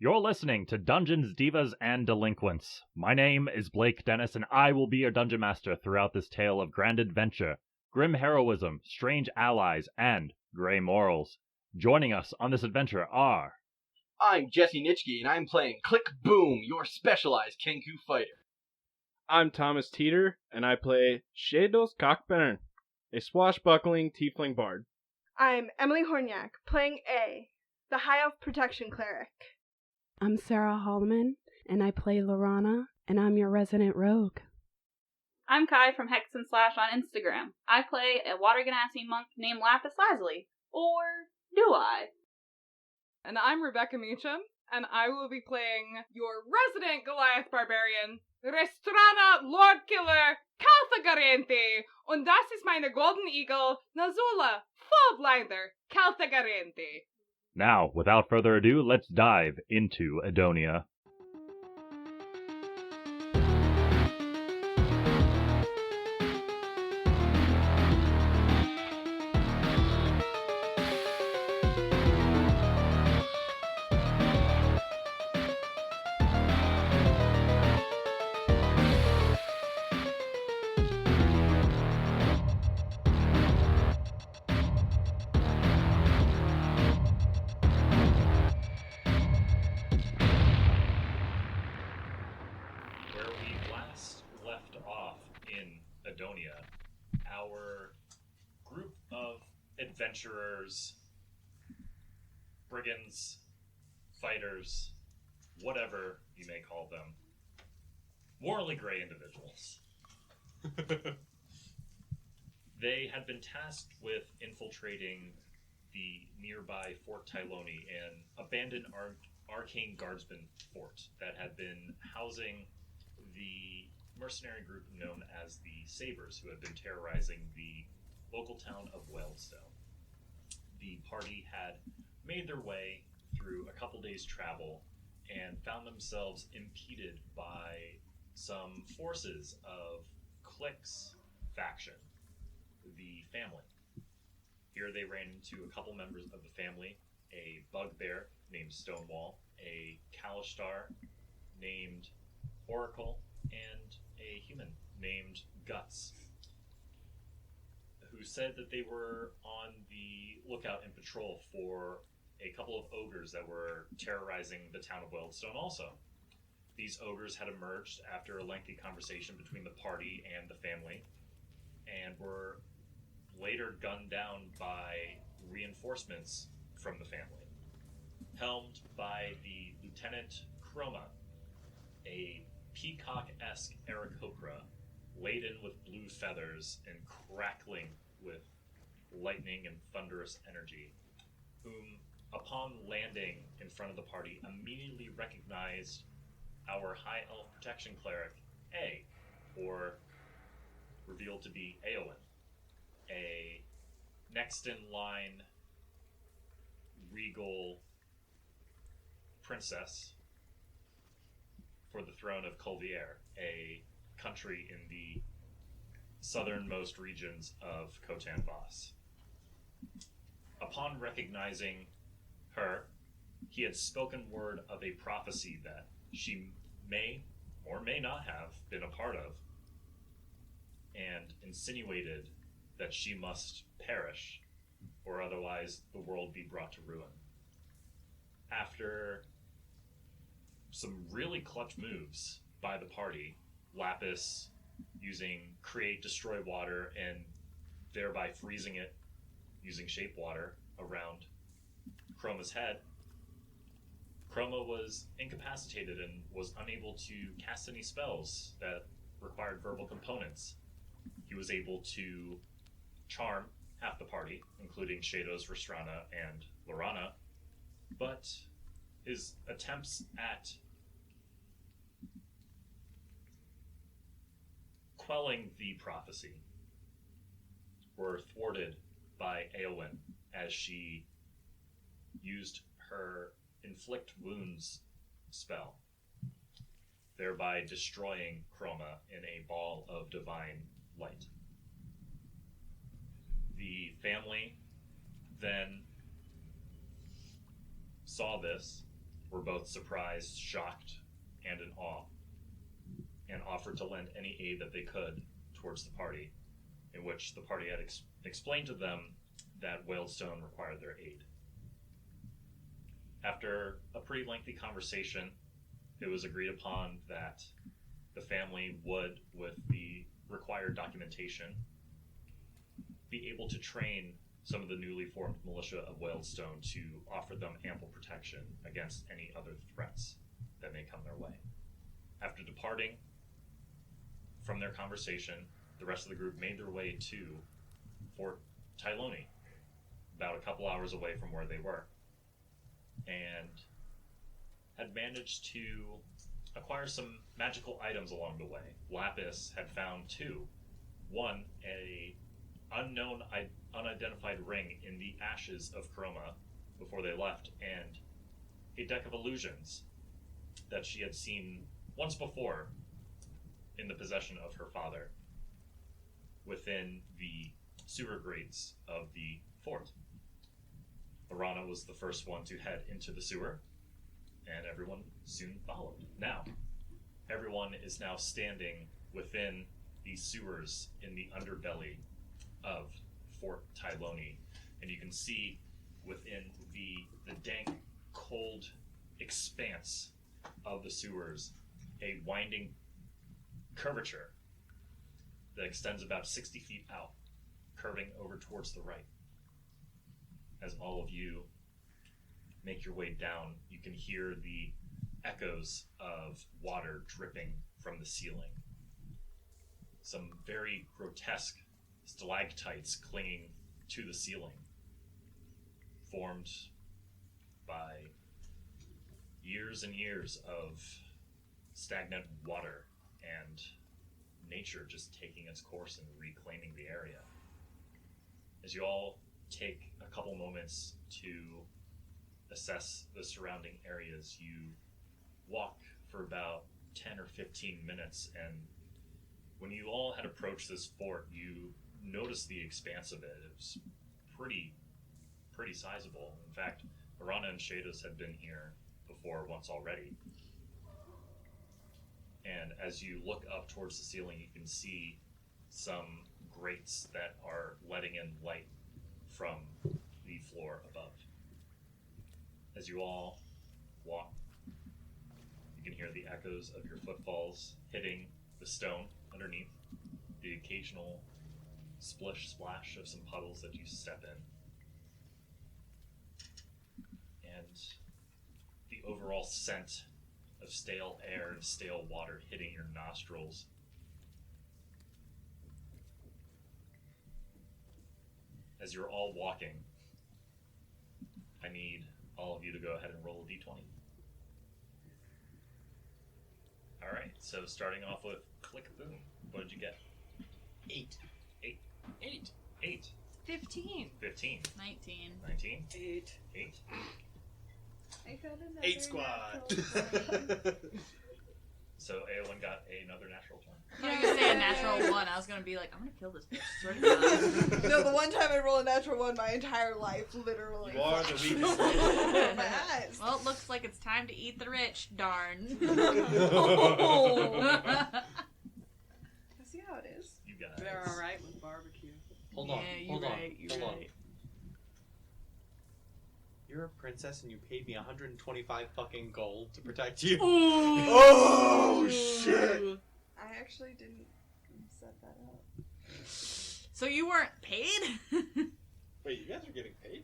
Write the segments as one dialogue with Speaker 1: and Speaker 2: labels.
Speaker 1: You're listening to Dungeons, Divas, and Delinquents. My name is Blake Dennis, and I will be your Dungeon Master throughout this tale of grand adventure, grim heroism, strange allies, and grey morals. Joining us on this adventure are...
Speaker 2: I'm Jesse Nitchkey, and I'm playing Click Boom, your specialized Kenku fighter.
Speaker 3: I'm Thomas Teter, and I play Shados Cockburn, a swashbuckling tiefling bard.
Speaker 4: I'm Emily Hornyak, playing A, the High Elf Protection Cleric.
Speaker 5: I'm Sarah Holloman, and I play Ylorhana, and I'm your resident rogue.
Speaker 6: I'm Kai from Hex and Slash on Instagram. I play a water genasi monk named Lapis Lazulli. Or do I?
Speaker 7: And I'm Rebecca Meacham, and I will be playing your resident Goliath barbarian, Restrana, Lord Killer, Calthagarenthee, und das ist meine Golden Eagle, Nazula, Vollblinder, Calthagarenthee.
Speaker 1: Now, without further ado, let's dive into Eddonia. Eddonia, our group of adventurers, brigands, fighters, whatever you may call them, morally gray individuals. They had been tasked with infiltrating the nearby Fort Tyllony, an abandoned arcane guardsman fort that had been housing the mercenary group known as the Sabres, who had been terrorizing the local town of Wealdstone. The party had made their way through a couple days' travel and found themselves impeded by some forces of Click's faction, the family. Here they ran into a couple members of the family, a bugbear named Stonewall, a Kalishtar named Oracle, and a human named Guts, who said that they were on the lookout and patrol for a couple of ogres that were terrorizing the town of Wealdstone also. These ogres had emerged after a lengthy conversation between the party and the family, and were later gunned down by reinforcements from the family, helmed by the Lieutenant Chroma, a peacock-esque Aarakocra, laden with blue feathers and crackling with lightning and thunderous energy, whom, upon landing in front of the party, immediately recognized our High Elf Protection Cleric, A, or revealed to be Eowyn, a next-in-line regal princess for the throne of Colvier, a country in the southernmost regions of Cotan Vos. Upon recognizing her, he had spoken word of a prophecy that she may or may not have been a part of, and insinuated that she must perish, or otherwise the world be brought to ruin. After some really clutch moves by the party, Lapis using Create, Destroy Water, and thereby freezing it using Shape Water around Chroma's head, Chroma was incapacitated and was unable to cast any spells that required verbal components. He was able to charm half the party, including Shados, Restrana, and Ylorhana, but his attempts at quelling the prophecy were thwarted by Eowyn as she used her Inflict Wounds spell, thereby destroying Chroma in a ball of divine light. The family then saw this, were both surprised, shocked, and in awe, and offered to lend any aid that they could towards the party, in which the party had explained to them that Whalestone required their aid. After a pretty lengthy conversation, it was agreed upon that the family would, with the required documentation, be able to train some of the newly formed militia of Whalestone to offer them ample protection against any other threats that may come their way. After departing from their conversation, the rest of the group made their way to Fort Tyllony, about a couple hours away from where they were, and had managed to acquire some magical items along the way. Lapis had found two. One, a unidentified ring in the ashes of Chroma before they left, and a deck of illusions that she had seen once before in the possession of her father within the sewer grates of the fort. Ylorhana was the first one to head into the sewer, and everyone soon followed. Now, everyone is now standing within the sewers in the underbelly of Fort Tyllony, and you can see within the dank, cold expanse of the sewers a winding curvature that extends about 60 feet out, curving over towards the right. As all of you make your way down, you can hear the echoes of water dripping from the ceiling. Some very grotesque stalactites clinging to the ceiling, formed by years and years of stagnant water and nature just taking its course and reclaiming the area. As you all take a couple moments to assess the surrounding areas, you walk for about 10 or 15 minutes, and when you all had approached this fort, you noticed the expanse of it. It was pretty sizable. In fact, Ylorhana and Shados had been here before once already. And as you look up towards the ceiling, you can see some grates that are letting in light from the floor above. As you all walk, you can hear the echoes of your footfalls hitting the stone underneath, the occasional splish splash of some puddles that you step in, and the overall scent of stale air and stale water hitting your nostrils. As you're all walking, I need all of you to go ahead and roll a d20. Alright, so starting off with Click Boom. What did you get?
Speaker 8: 8.
Speaker 1: 8.
Speaker 9: 15.
Speaker 1: 15.
Speaker 6: 19.
Speaker 1: 19.
Speaker 8: 8.
Speaker 1: 8.
Speaker 4: I got another
Speaker 8: 8 squad.
Speaker 4: natural one.
Speaker 1: So Aowen got another natural 20.
Speaker 6: I was gonna say a natural 1. I was gonna be like, I'm gonna kill this bitch. Swear to God.
Speaker 9: No, the one time I roll a natural 1 my entire life, literally.
Speaker 8: You are the weakest.
Speaker 9: My eyes.
Speaker 6: Well, it looks like it's time to eat the rich, darn.
Speaker 9: See how it is.
Speaker 1: You guys.
Speaker 7: They're alright with barbecue.
Speaker 8: Hold on.
Speaker 6: Yeah,
Speaker 8: Hold
Speaker 6: you're
Speaker 8: on.
Speaker 6: right, you're
Speaker 8: Hold on.
Speaker 6: right.
Speaker 8: You're a princess and you paid me 125 fucking gold to protect you.
Speaker 6: Oh,
Speaker 8: shit!
Speaker 9: I actually didn't set that up.
Speaker 6: So you weren't paid?
Speaker 8: Wait, you guys are getting paid?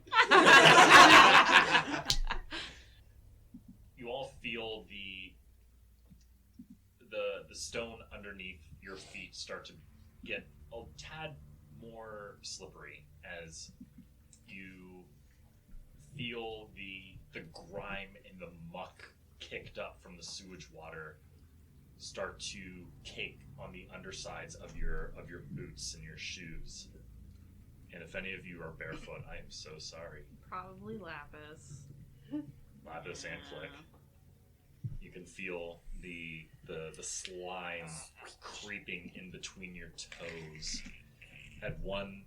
Speaker 1: You all feel the stone underneath your feet start to get a tad more slippery as you feel the grime and the muck kicked up from the sewage water start to cake on the undersides of your boots and your shoes. And if any of you are barefoot, I am so sorry.
Speaker 6: Probably Lapis.
Speaker 1: Lapis and Click. You can feel the slime creeping in between your toes. At one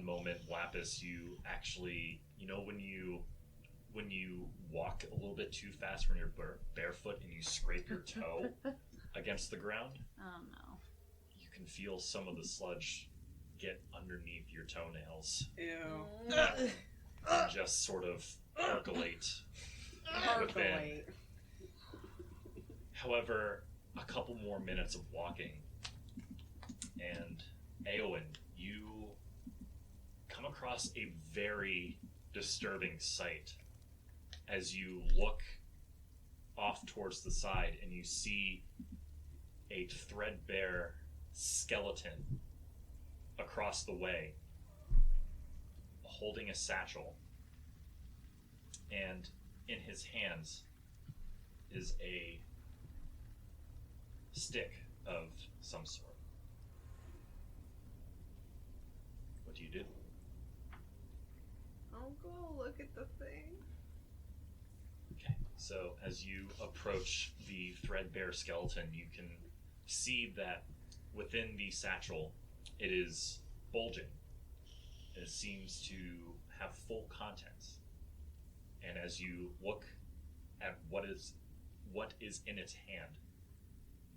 Speaker 1: moment, Lapis, you actually, when you when you walk a little bit too fast when you're barefoot and you scrape your toe against the ground,
Speaker 6: Oh no.
Speaker 1: you can feel some of the sludge get underneath your toenails
Speaker 7: Ew.
Speaker 1: and just sort of percolate within.
Speaker 7: Percolate.
Speaker 1: However, a couple more minutes of walking, and Eowyn, you come across a very disturbing sight as you look off towards the side and you see a threadbare skeleton across the way holding a satchel, and in his hands is a stick of some sort. What do you do?
Speaker 9: I'll go look at the thing.
Speaker 1: Okay, so as you approach the threadbare skeleton, you can see that within the satchel it is bulging. It seems to have full contents. And as you look at what is in its hand,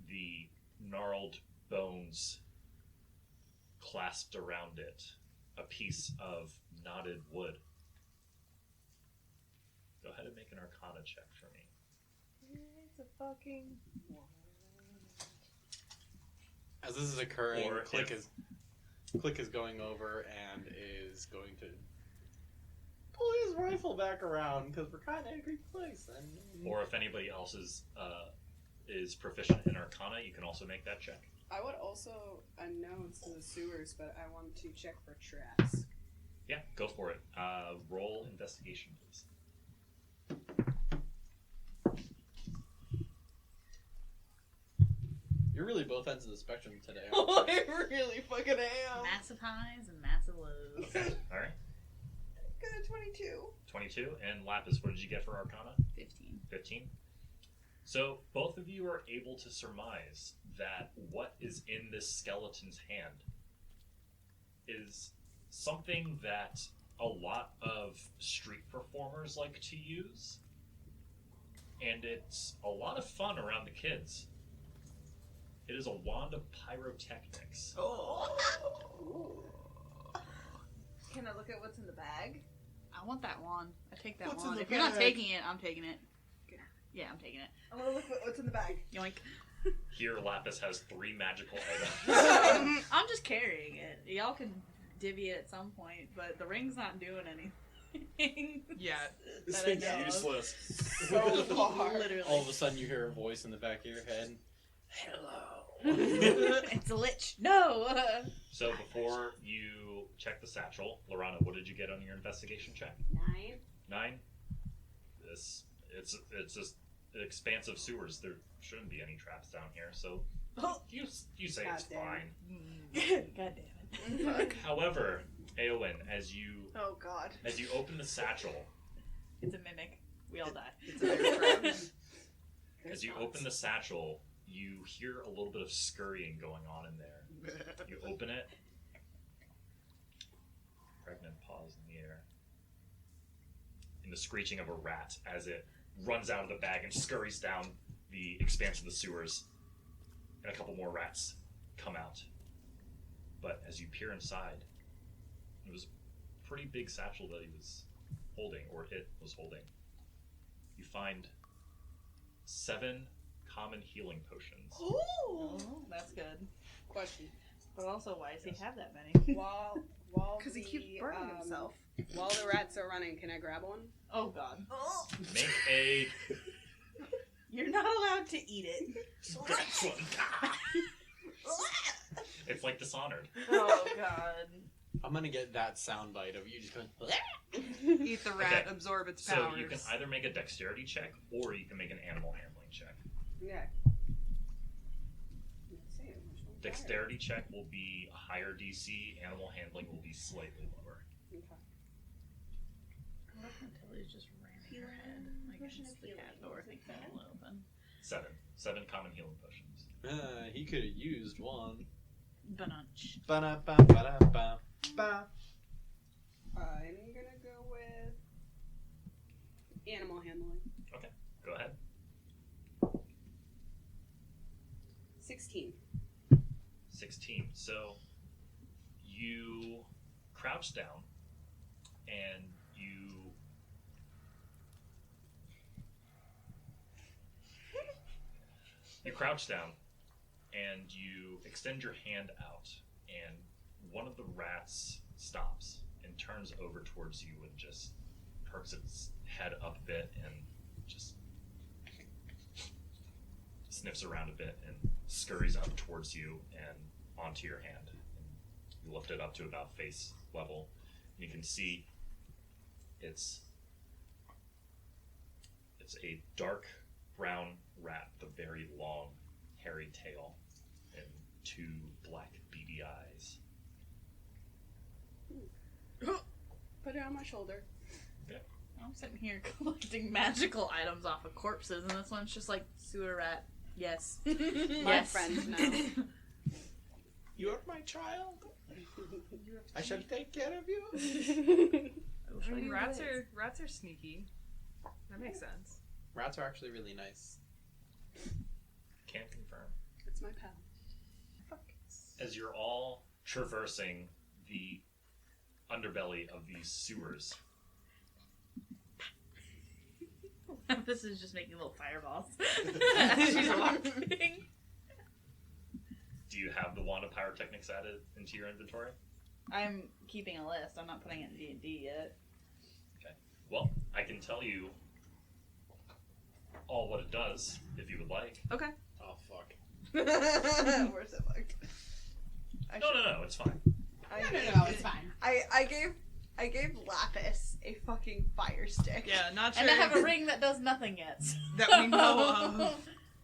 Speaker 1: the gnarled bones clasped around it, a piece of knotted wood. Go ahead and make an Arcana check for me.
Speaker 9: It's a fucking.
Speaker 8: As this is occurring,
Speaker 1: Or
Speaker 8: Click
Speaker 1: if-
Speaker 8: is going over and is going to pull his rifle back around because we're kind of in a great place. And
Speaker 1: Or if anybody else is proficient in Arcana, you can also make that check.
Speaker 10: I would also know it's in the sewers, but I want to check for traps.
Speaker 1: Yeah, go for it. Roll investigation, please.
Speaker 8: you're really both ends of the spectrum today.
Speaker 9: Oh,
Speaker 8: Aren't you?
Speaker 9: I really fucking am.
Speaker 6: Massive highs and massive lows.
Speaker 1: All right.
Speaker 9: Got a 22.
Speaker 1: 22. And Lapis, what did you get for Arcana?
Speaker 6: 15.
Speaker 1: 15. So both of you are able to surmise that what is in this skeleton's hand is something that a lot of street performers like to use, and it's a lot of fun around the kids. It is a wand of pyrotechnics.
Speaker 9: Oh.
Speaker 11: Can I look at what's in the bag?
Speaker 6: I want that one. I take that
Speaker 8: What's in
Speaker 6: one.
Speaker 8: the
Speaker 6: If you're not
Speaker 8: bag?
Speaker 6: taking it, I'm taking it. Yeah, I'm taking it.
Speaker 9: I want to look at what's in the bag.
Speaker 6: Yoink.
Speaker 1: Here, Lapis has 3 magical items.
Speaker 6: I'm just carrying it. Y'all can divvy it at some point, but the ring's not doing anything.
Speaker 7: Yeah.
Speaker 8: This
Speaker 6: That I
Speaker 8: thing's
Speaker 6: know of.
Speaker 8: useless.
Speaker 9: So far.
Speaker 6: Literally.
Speaker 8: All of a sudden, you hear a voice in the back of your head. Hello.
Speaker 6: It's a lich. No!
Speaker 1: So before you check the satchel, Ylorhana, what did you get on your investigation check?
Speaker 5: 9.
Speaker 1: 9? It's just expansive sewers. There shouldn't be any traps down here, so you say it's
Speaker 10: God damn
Speaker 1: fine.
Speaker 6: God damn it.
Speaker 1: However, Eowyn, as you
Speaker 9: Oh god.
Speaker 1: open the satchel,
Speaker 6: It's a mimic. We all die.
Speaker 9: It's a bear trap.
Speaker 1: as you open the satchel, you hear a little bit of scurrying going on in there. You open it. Pregnant paws in the air. And the screeching of a rat as it runs out of the bag and scurries down the expanse of the sewers. And a couple more rats come out. But as you peer inside, it was a pretty big satchel that he was holding, or it was holding. You find 7 common healing potions.
Speaker 9: Ooh.
Speaker 6: Oh, that's good.
Speaker 10: Question.
Speaker 6: But also, why does he have that many?
Speaker 10: While
Speaker 9: Because he keeps burning himself.
Speaker 10: While the rats are running, can I grab one?
Speaker 6: Oh god.
Speaker 9: Oh.
Speaker 1: Make a
Speaker 6: You're not allowed to eat it.
Speaker 1: That's one. It's like Dishonored.
Speaker 6: Oh god.
Speaker 8: I'm gonna get that soundbite of you just going.
Speaker 7: Eat the rat,
Speaker 1: Okay.
Speaker 7: absorb its
Speaker 1: So
Speaker 7: powers.
Speaker 1: you can either make a dexterity check or you can make an animal handling check.
Speaker 10: Yeah. Let's see, which one's
Speaker 1: Dexterity check will be a higher DC, animal handling will be slightly lower.
Speaker 10: higher? Okay.
Speaker 6: Tilly's just ramming her head against the cat door, thinking it'll open.
Speaker 1: 7 common healing potions.
Speaker 8: He could have used one.
Speaker 6: Bunch.
Speaker 8: Ba-da-ba-ba-da-ba.
Speaker 10: I'm gonna go with Animal handling.
Speaker 1: Okay, go ahead.
Speaker 10: 16.
Speaker 1: 16. So you crouch down and you crouch down and you extend your hand out, and one of the rats stops and turns over towards you and just perks its head up a bit and just sniffs around a bit and scurries up towards you and onto your hand. And you lift it up to about face level. And you can see it's a dark brown rat with a very long, hairy tail and 2 black beady eyes.
Speaker 10: Put it on my shoulder.
Speaker 6: I'm sitting here collecting magical items off of corpses, and this one's just like, sewer rat. Yes.
Speaker 10: My friend now.
Speaker 8: You're my child. I shall take care of you.
Speaker 7: I mean, rats are sneaky. That makes sense.
Speaker 8: Rats are actually really nice.
Speaker 1: Can't confirm.
Speaker 10: It's my pal.
Speaker 1: As you're all traversing the underbelly of these sewers,
Speaker 6: Lapis is just making little fireballs as she's walking.
Speaker 1: do you have the wand of pyrotechnics added into your inventory?
Speaker 6: I'm keeping a list. I'm not putting it in D&D yet.
Speaker 1: Okay. Well, I can tell you all what it does, if you would like.
Speaker 6: Okay.
Speaker 8: Oh, fuck.
Speaker 11: Where's it like?
Speaker 1: No, it's fine.
Speaker 10: No, it's fine.
Speaker 11: I gave Lapis a fucking fire stick.
Speaker 7: Yeah, not sure.
Speaker 6: And I have a ring that does nothing yet.
Speaker 7: that we know of.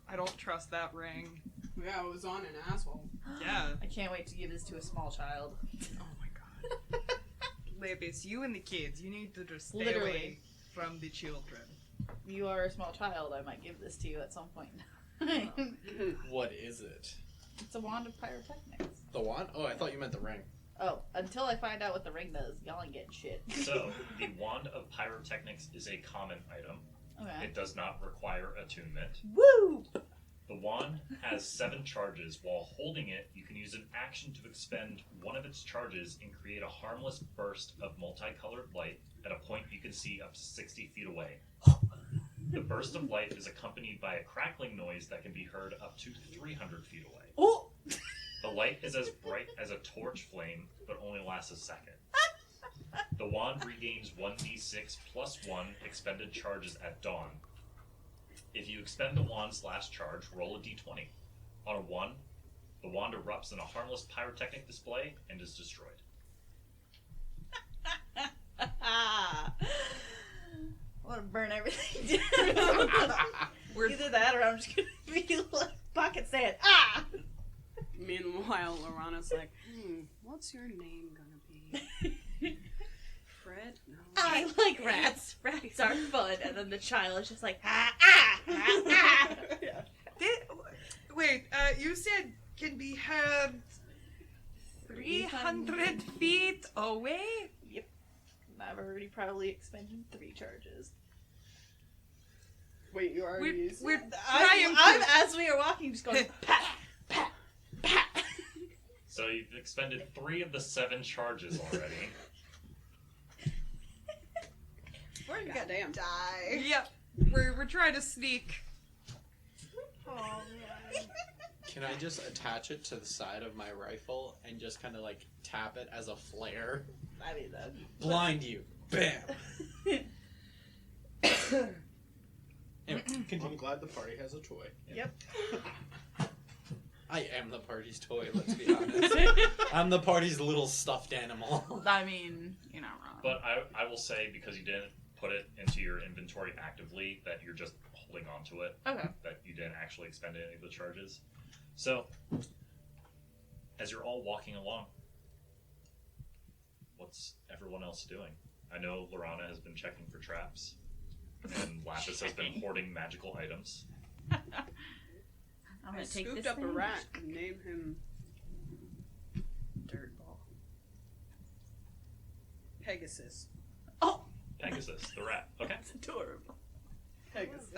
Speaker 7: I don't trust that ring.
Speaker 10: Yeah, it was on an asshole.
Speaker 7: Yeah.
Speaker 6: I can't wait to give this to a small child.
Speaker 7: Oh my god. Lapis, you and the kids, you need to just stay
Speaker 6: Literally.
Speaker 7: away from the children.
Speaker 6: You are a small child. I might give this to you at some point.
Speaker 8: What is it?
Speaker 6: It's a wand of pyrotechnics.
Speaker 8: The wand? Oh, I thought you meant the ring.
Speaker 6: Oh, until I find out what the ring does, y'all ain't getting shit.
Speaker 1: So, the wand of pyrotechnics is a common item.
Speaker 6: Okay.
Speaker 1: It does not require attunement.
Speaker 6: Woo!
Speaker 1: The wand has 7 charges. While holding it, you can use an action to expend one of its charges and create a harmless burst of multicolored light at a point you can see up to 60 feet away. The burst of light is accompanied by a crackling noise that can be heard up to 300 feet away.
Speaker 6: Oh!
Speaker 1: The light is as bright as a torch flame, but only lasts a second. The wand regains 1d6 plus 1 expended charges at dawn. If you expend the wand's last charge, roll a d20. On a 1, the wand erupts in a harmless pyrotechnic display and is destroyed.
Speaker 6: I want to burn everything down. Either that or I'm just going to be like pocket sand. Ah!
Speaker 10: Meanwhile, Ylorhana's like, what's your name gonna be? Fred? No.
Speaker 6: I like rats. Rats are fun. And then the child is just like, ah, ah, ah, ah.
Speaker 7: Wait, you said can be heard 300 feet away?
Speaker 6: Yep. I've already probably expended 3 charges.
Speaker 10: Wait, you already used
Speaker 7: We're
Speaker 10: it?
Speaker 6: I'm as we are walking, just going, pat, pat, pat.
Speaker 1: So you've expended 3 of the 7 charges already.
Speaker 11: We're gonna
Speaker 10: Goddamn.
Speaker 11: die.
Speaker 7: Yep. We're trying to sneak.
Speaker 11: Oh man.
Speaker 8: Can I just attach it to the side of my rifle and just kind of like tap it as a flare?
Speaker 6: I mean, that.
Speaker 8: Blind you. Bam. Anyway,
Speaker 2: I'm glad the party has a toy.
Speaker 6: Yep.
Speaker 8: I am the party's toy, let's be honest. I'm the party's little stuffed animal.
Speaker 6: I mean, you're not wrong.
Speaker 1: But I will say, because you didn't put it into your inventory actively, that you're just holding on to it.
Speaker 6: Okay.
Speaker 1: That you didn't actually expend any of the charges. So, as you're all walking along, what's everyone else doing? I know Ylorhana has been checking for traps, and Lapis has been hoarding magical items.
Speaker 6: I'm
Speaker 10: I
Speaker 6: gonna take
Speaker 10: scooped
Speaker 6: this
Speaker 10: up a
Speaker 6: thing.
Speaker 10: rat and named him Dirtball. Pegasus.
Speaker 6: Oh!
Speaker 1: Pegasus, the rat. Okay.
Speaker 6: That's adorable.
Speaker 10: Pegasus.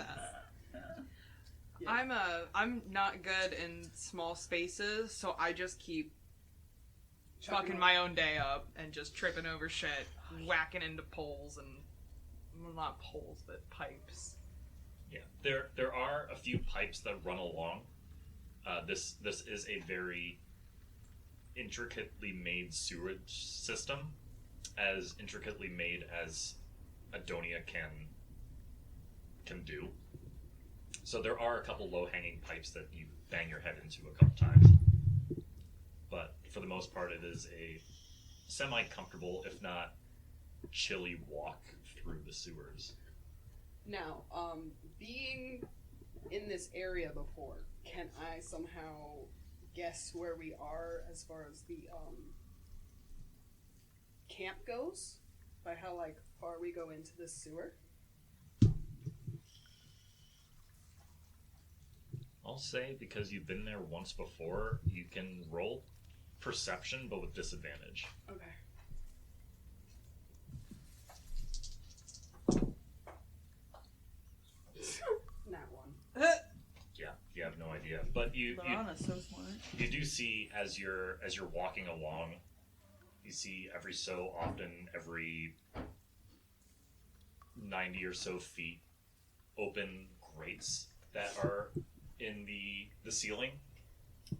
Speaker 12: I'm not good in small spaces, so I just keep
Speaker 10: Chucking
Speaker 12: fucking
Speaker 10: up.
Speaker 12: my own day up and just tripping over shit, whacking into poles and well, not poles but pipes.
Speaker 1: Yeah, there are a few pipes that run along. This is a very intricately made sewage system, as intricately made as Eddonia can do. So there are a couple low-hanging pipes that you bang your head into a couple times, but for the most part, it is a semi-comfortable, if not chilly, walk through the sewers.
Speaker 10: Now, being in this area before, can I somehow guess where we are as far as the camp goes? By how far we go into the sewer?
Speaker 1: I'll say, because you've been there once before, you can roll perception, but with disadvantage.
Speaker 10: Okay. Not one.
Speaker 1: Yeah, you have no idea, but you
Speaker 6: Lorana's so smart.
Speaker 1: you do see as you're walking along, you see every so often, every 90 or so feet, open grates that are in the ceiling,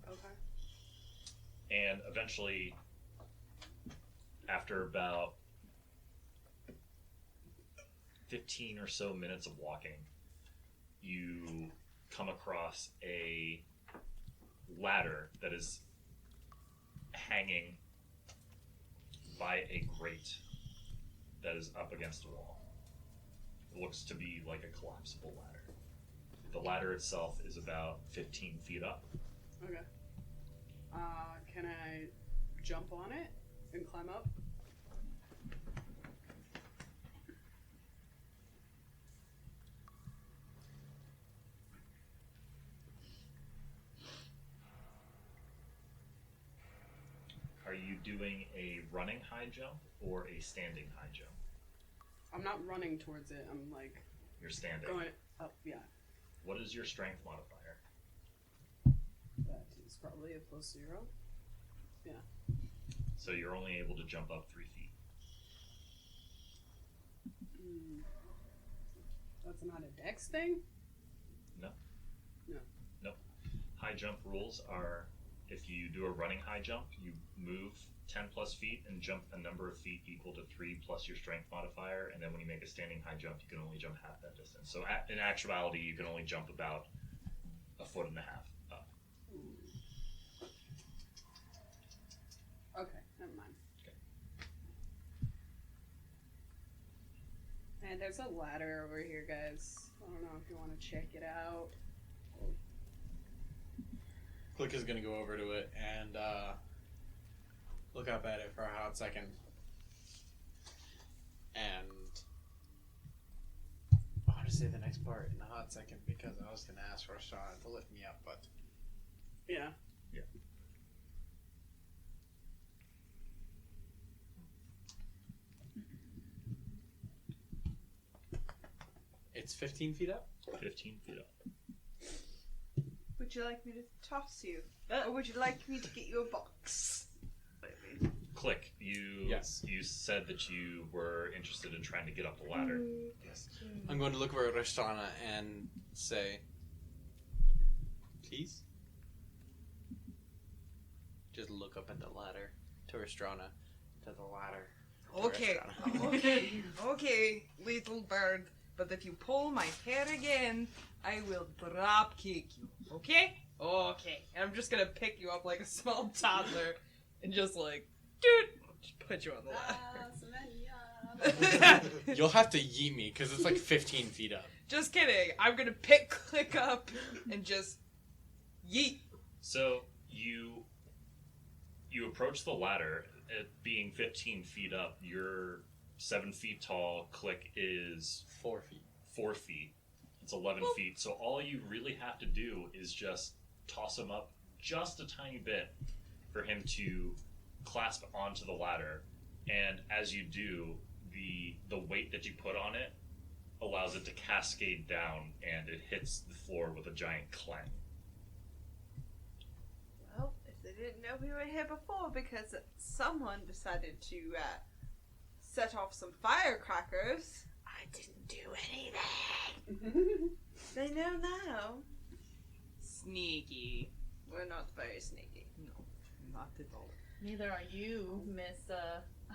Speaker 10: Okay.
Speaker 1: and eventually, after about 15 or so minutes of walking, you come across a ladder that is hanging by a grate that is up against the wall. It looks to be like a collapsible ladder. The ladder itself is about 15 feet up.
Speaker 10: Okay. Can I jump on it and climb up?
Speaker 1: Are you doing a running high jump or a standing high jump?
Speaker 10: I'm not running towards it. I'm
Speaker 1: You're standing.
Speaker 10: going up. Yeah.
Speaker 1: What is your strength modifier?
Speaker 10: That is probably a +0. Yeah.
Speaker 1: So you're only able to jump up 3 feet.
Speaker 10: That's not a dex thing?
Speaker 1: No.
Speaker 10: No.
Speaker 1: Nope. High jump rules are, if you do a running high jump, you move 10 plus feet and jump a number of feet equal to 3 plus your strength modifier, and then when you make a standing high jump, you can only jump half that distance. So in actuality, you can only jump about 1.5 foot up.
Speaker 10: Okay, never mind.
Speaker 1: Okay.
Speaker 10: And there's a ladder over here, guys. I don't know if you want to check it out.
Speaker 8: Click is gonna go over to it and look up at it for a hot second. And I want to say the next part in a hot second because I was gonna ask Restrana to lift me up, but
Speaker 10: Yeah.
Speaker 1: Yeah.
Speaker 8: it's 15 feet up.
Speaker 1: 15 feet up.
Speaker 9: Would you like me to toss you? Or would you like me to get you a box?
Speaker 1: Click. You
Speaker 8: Yes.
Speaker 1: You said that you were interested in trying to get up the ladder.
Speaker 8: Yes. I'm going to look over at Restrana and say, please? Just look up at the ladder to Restrana. To the ladder. to
Speaker 12: Okay,
Speaker 8: Restrana.
Speaker 12: okay, little bird. But if you pull my hair again, I will drop kick you. Okay? Okay. And I'm just gonna pick you up like a small toddler and just just put you on the ladder.
Speaker 8: You'll have to yeet me because it's like 15 feet up.
Speaker 12: Just kidding. I'm gonna pick Click up and just yeet.
Speaker 1: So you approach the ladder. It being 15 feet up, you're 7 feet tall. Click is
Speaker 8: 4 feet.
Speaker 1: 4 feet. It's 11 feet. So all you really have to do is just toss him up just a tiny bit for him to clasp onto the ladder. And as you do, the weight that you put on it allows it to cascade down, and it hits the floor with a giant clang.
Speaker 9: Well, if they didn't know we were here before because someone decided to set off some firecrackers,
Speaker 6: I didn't do anything.
Speaker 9: they know now.
Speaker 12: Sneaky.
Speaker 9: We're not very sneaky.
Speaker 12: No, not at all.
Speaker 6: Neither are you, Miss,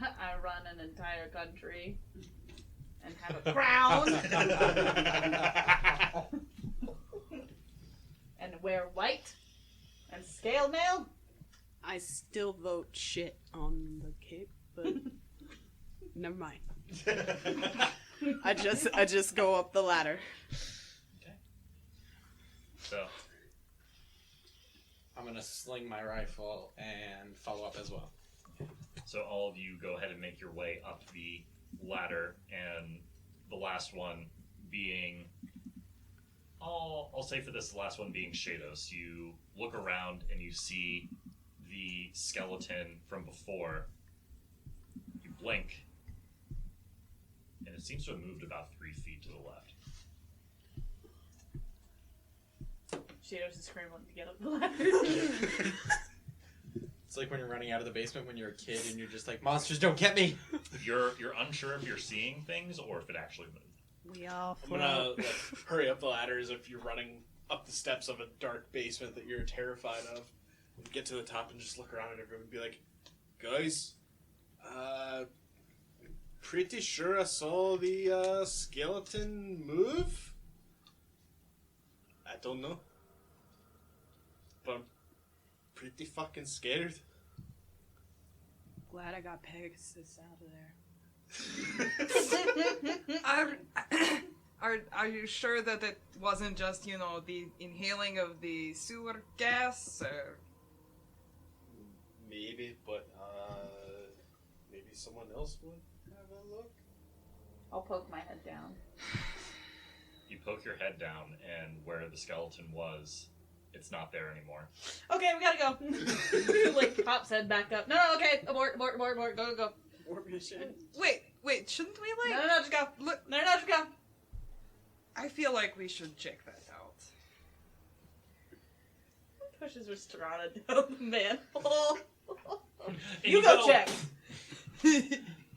Speaker 6: I run an entire country and have a crown and wear white and scale mail.
Speaker 10: I still vote shit on the cape, but never mind. I just go up the ladder.
Speaker 1: Okay. So
Speaker 8: I'm gonna sling my rifle and follow up as well.
Speaker 1: So all of you go ahead and make your way up the ladder, and the last one being, I'll say for this, the last one being Shados. You look around and you see the skeleton from before. You blink, and it seems to have moved about 3 feet to the left.
Speaker 6: Shados is scrambling to get up the ladder.
Speaker 8: It's like when you're running out of the basement when you're a kid and you're just like, monsters don't get me!
Speaker 1: You're unsure if you're seeing things or if it actually moved.
Speaker 10: We all
Speaker 13: I'm gonna hurry up the ladder as if you're running up the steps of a dark basement that you're terrified of. And get to the top and just look around at everyone and be like, guys, pretty sure I saw the skeleton move? I don't know. But I'm pretty fucking scared.
Speaker 10: Glad I got Pegasus out of there.
Speaker 12: Are you sure that it wasn't just, the inhaling of the sewer gas? Or...
Speaker 13: Maybe, but maybe someone else would have a look.
Speaker 6: I'll poke my head down.
Speaker 1: You poke your head down, and where the skeleton was, it's not there anymore.
Speaker 6: Okay, we gotta go. Like, pops head back up. No, okay, abort, go.
Speaker 10: Abort mission.
Speaker 12: Wait, shouldn't we,
Speaker 6: No, just go.
Speaker 12: Look,
Speaker 6: No, just go.
Speaker 12: I feel like we should check that out.
Speaker 6: Pushes Restrana down the manhole.
Speaker 1: You
Speaker 6: go check.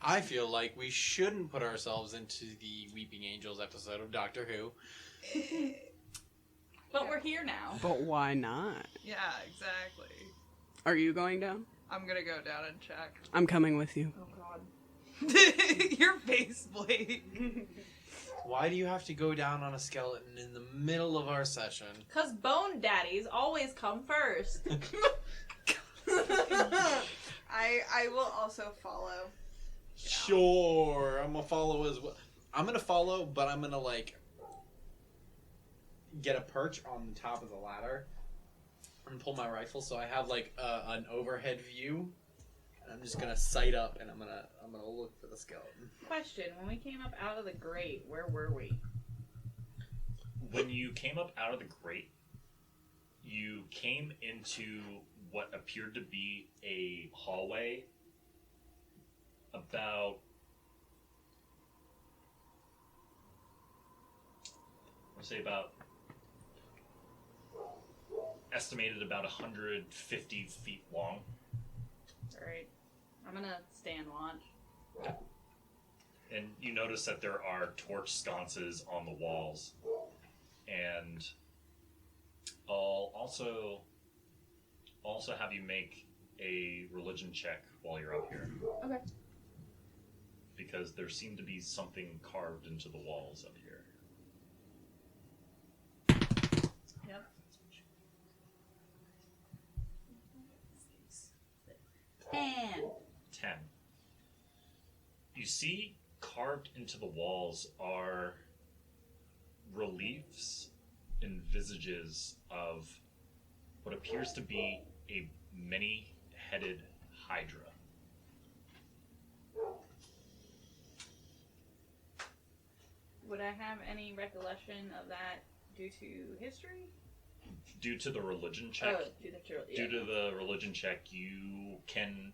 Speaker 8: I feel like we shouldn't put ourselves into the Weeping Angels episode of Doctor Who.
Speaker 6: But we're here now.
Speaker 10: But why not?
Speaker 12: Yeah, exactly.
Speaker 10: Are you going down?
Speaker 12: I'm gonna go down and check.
Speaker 10: I'm coming with you.
Speaker 6: Oh god.
Speaker 12: Your face, Blake.
Speaker 8: Why do you have to go down on a skeleton in the middle of our session?
Speaker 6: Cause bone daddies always come first.
Speaker 9: I will also follow.
Speaker 8: Sure, I'm gonna follow as well. I'm gonna follow, but I'm gonna get a perch on the top of the ladder and pull my rifle so I have an overhead view. And I'm just gonna sight up and I'm gonna look for the skeleton.
Speaker 6: Question: when we came up out of the grate, where were we?
Speaker 1: When you came up out of the grate, you came into what appeared to be a hallway about, estimated about 150 feet long.
Speaker 6: Alright. I'm gonna stand watch.
Speaker 1: And you notice that there are torch sconces on the walls. And I'll also have you make a religion check while you're up here.
Speaker 6: Okay.
Speaker 1: Because there seemed to be something carved into the walls up here.
Speaker 6: Yep.
Speaker 1: 10. You see carved into the walls are reliefs and visages of what appears to be a many-headed hydra.
Speaker 6: Would I have any recollection of that due to history?
Speaker 1: Due to the religion check,
Speaker 6: Due
Speaker 1: to the religion check, you can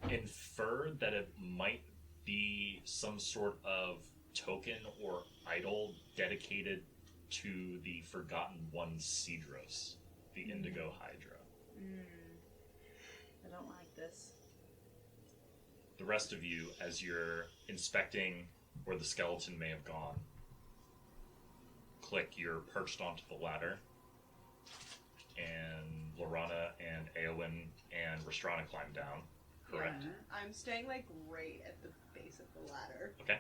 Speaker 1: infer that it might be some sort of token or idol dedicated to the Forgotten One Cedros, the Indigo Hydra.
Speaker 6: I don't like this.
Speaker 1: The rest of you, as you're inspecting where the skeleton may have gone, click, you're perched onto the ladder, and Ylorhana and Eowyn and Restrana climb down. Correct.
Speaker 11: I'm staying like right at the base of the ladder.
Speaker 1: Okay.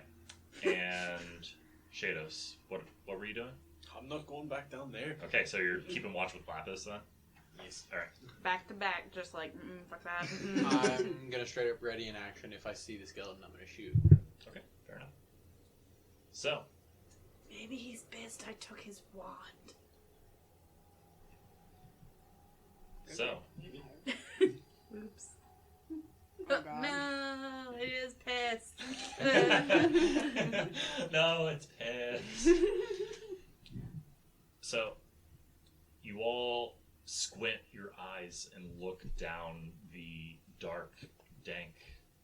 Speaker 1: And Shados, what were you doing?
Speaker 13: I'm not going back down there.
Speaker 1: Okay, so you're keeping watch with Lapis then?
Speaker 13: Yes.
Speaker 1: Alright.
Speaker 6: Back to back, just like, fuck that.
Speaker 8: I'm gonna straight up ready in action. If I see the skeleton, I'm gonna shoot.
Speaker 1: Okay, fair enough. So.
Speaker 6: Maybe he's pissed I took his wand.
Speaker 1: So.
Speaker 6: Oops.
Speaker 10: Oh, God.
Speaker 6: No, it is pissed.
Speaker 1: No, it's pissed. So, you all squint your eyes and look down the dark, dank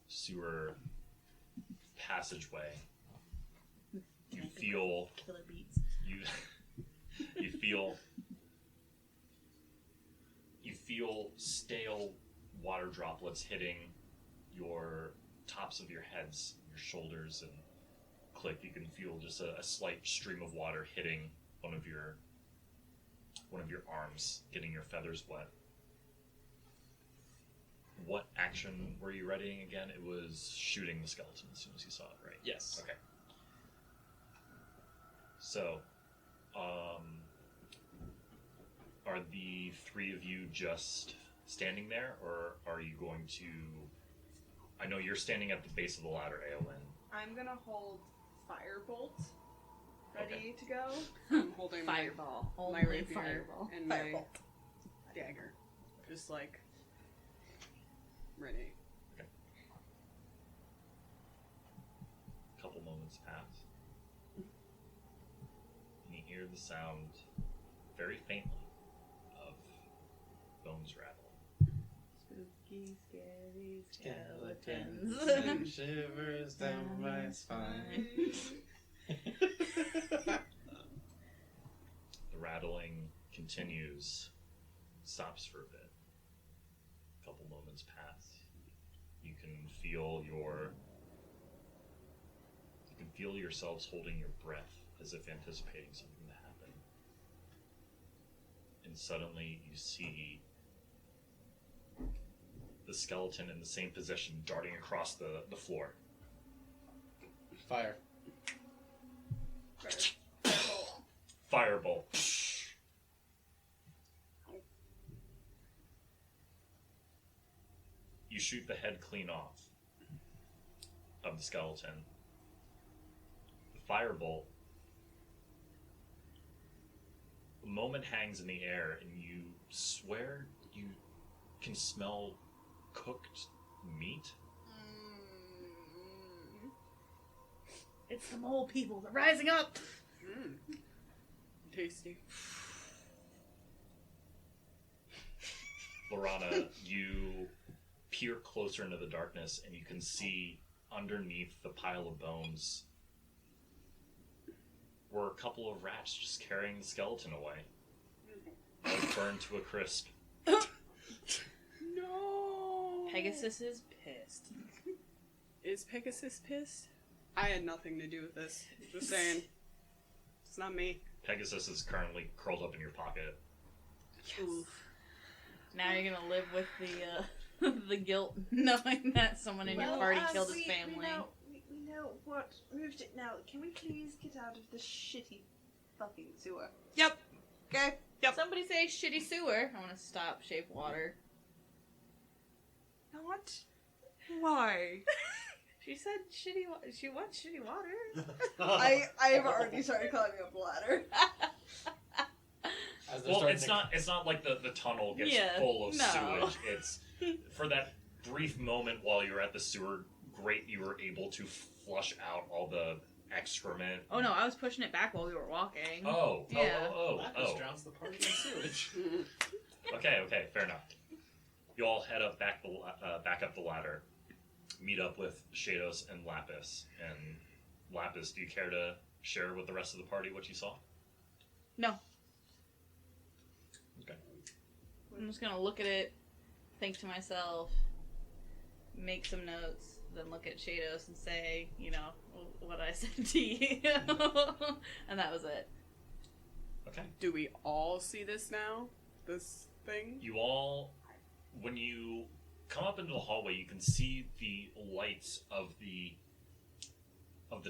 Speaker 1: sewer passageway. You feel
Speaker 6: Killer beats.
Speaker 1: you feel stale water droplets hitting your tops of your heads, your shoulders, and click. You can feel just a slight stream of water hitting one of your arms, getting your feathers wet. What action were you readying again? It was shooting the skeleton as soon as you saw it, right?
Speaker 13: Yes.
Speaker 1: Okay. So, are the three of you just standing there, or are you going to... I know you're standing at the base of the ladder, Eowyn.
Speaker 11: I'm gonna hold Firebolt ready to go.
Speaker 10: I'm holding
Speaker 6: Fireball.
Speaker 10: my
Speaker 6: Only
Speaker 10: rapier
Speaker 6: fireball.
Speaker 10: and my dagger. Just like ready.
Speaker 1: A couple moments pass. And you hear the sound, very faintly, of bones rattling.
Speaker 6: Spooky, scary skeletons.
Speaker 8: Skeletons. Shivers down my spine.
Speaker 1: The rattling continues, stops for a bit. A couple moments pass. You can feel yourselves holding your breath as if anticipating something to happen. And suddenly you see the skeleton in the same position, darting across the floor.
Speaker 8: Fire.
Speaker 1: Firebolt. You shoot the head clean off of the skeleton. The firebolt, the moment hangs in the air, and you swear you can smell cooked meat.
Speaker 6: It's the mole people. They're rising up.
Speaker 10: Tasty.
Speaker 1: Ylorhana, you peer closer into the darkness, and you can see underneath the pile of bones were a couple of rats just carrying the skeleton away. It was burned to a crisp.
Speaker 10: No.
Speaker 6: Pegasus is pissed.
Speaker 10: Is Pegasus pissed? I had nothing to do with this. Just saying. It's not me.
Speaker 1: Pegasus is currently curled up in your pocket.
Speaker 6: Oof. Now you're gonna live with the the guilt, knowing that someone in your party killed his family.
Speaker 11: We know what moved it now. Can we please get out of this shitty fucking sewer?
Speaker 10: Yep.
Speaker 11: Okay.
Speaker 10: Yep.
Speaker 6: Somebody say shitty sewer. I want to stop shape water.
Speaker 12: Not? Why?
Speaker 6: She said shitty. She wants shitty water.
Speaker 11: I've already started climbing up the ladder.
Speaker 1: Well, it's not like the tunnel gets full of sewage. It's for that brief moment while you're at the sewer grate, you were able to flush out all the excrement.
Speaker 6: Oh no, I was pushing it back while we were walking.
Speaker 1: Oh.
Speaker 8: Lapis drowns the party in sewage.
Speaker 1: Okay, fair enough. You all head up back up the ladder. meet up with Shados and Lapis. And Lapis, do you care to share with the rest of the party what you saw?
Speaker 6: No.
Speaker 1: Okay.
Speaker 6: I'm just gonna look at it, think to myself, make some notes, then look at Shados and say, you know, what I said to you. And that was it.
Speaker 1: Okay.
Speaker 10: Do we all see this now? This thing?
Speaker 1: You all, when you come up into the hallway, you can see the lights of the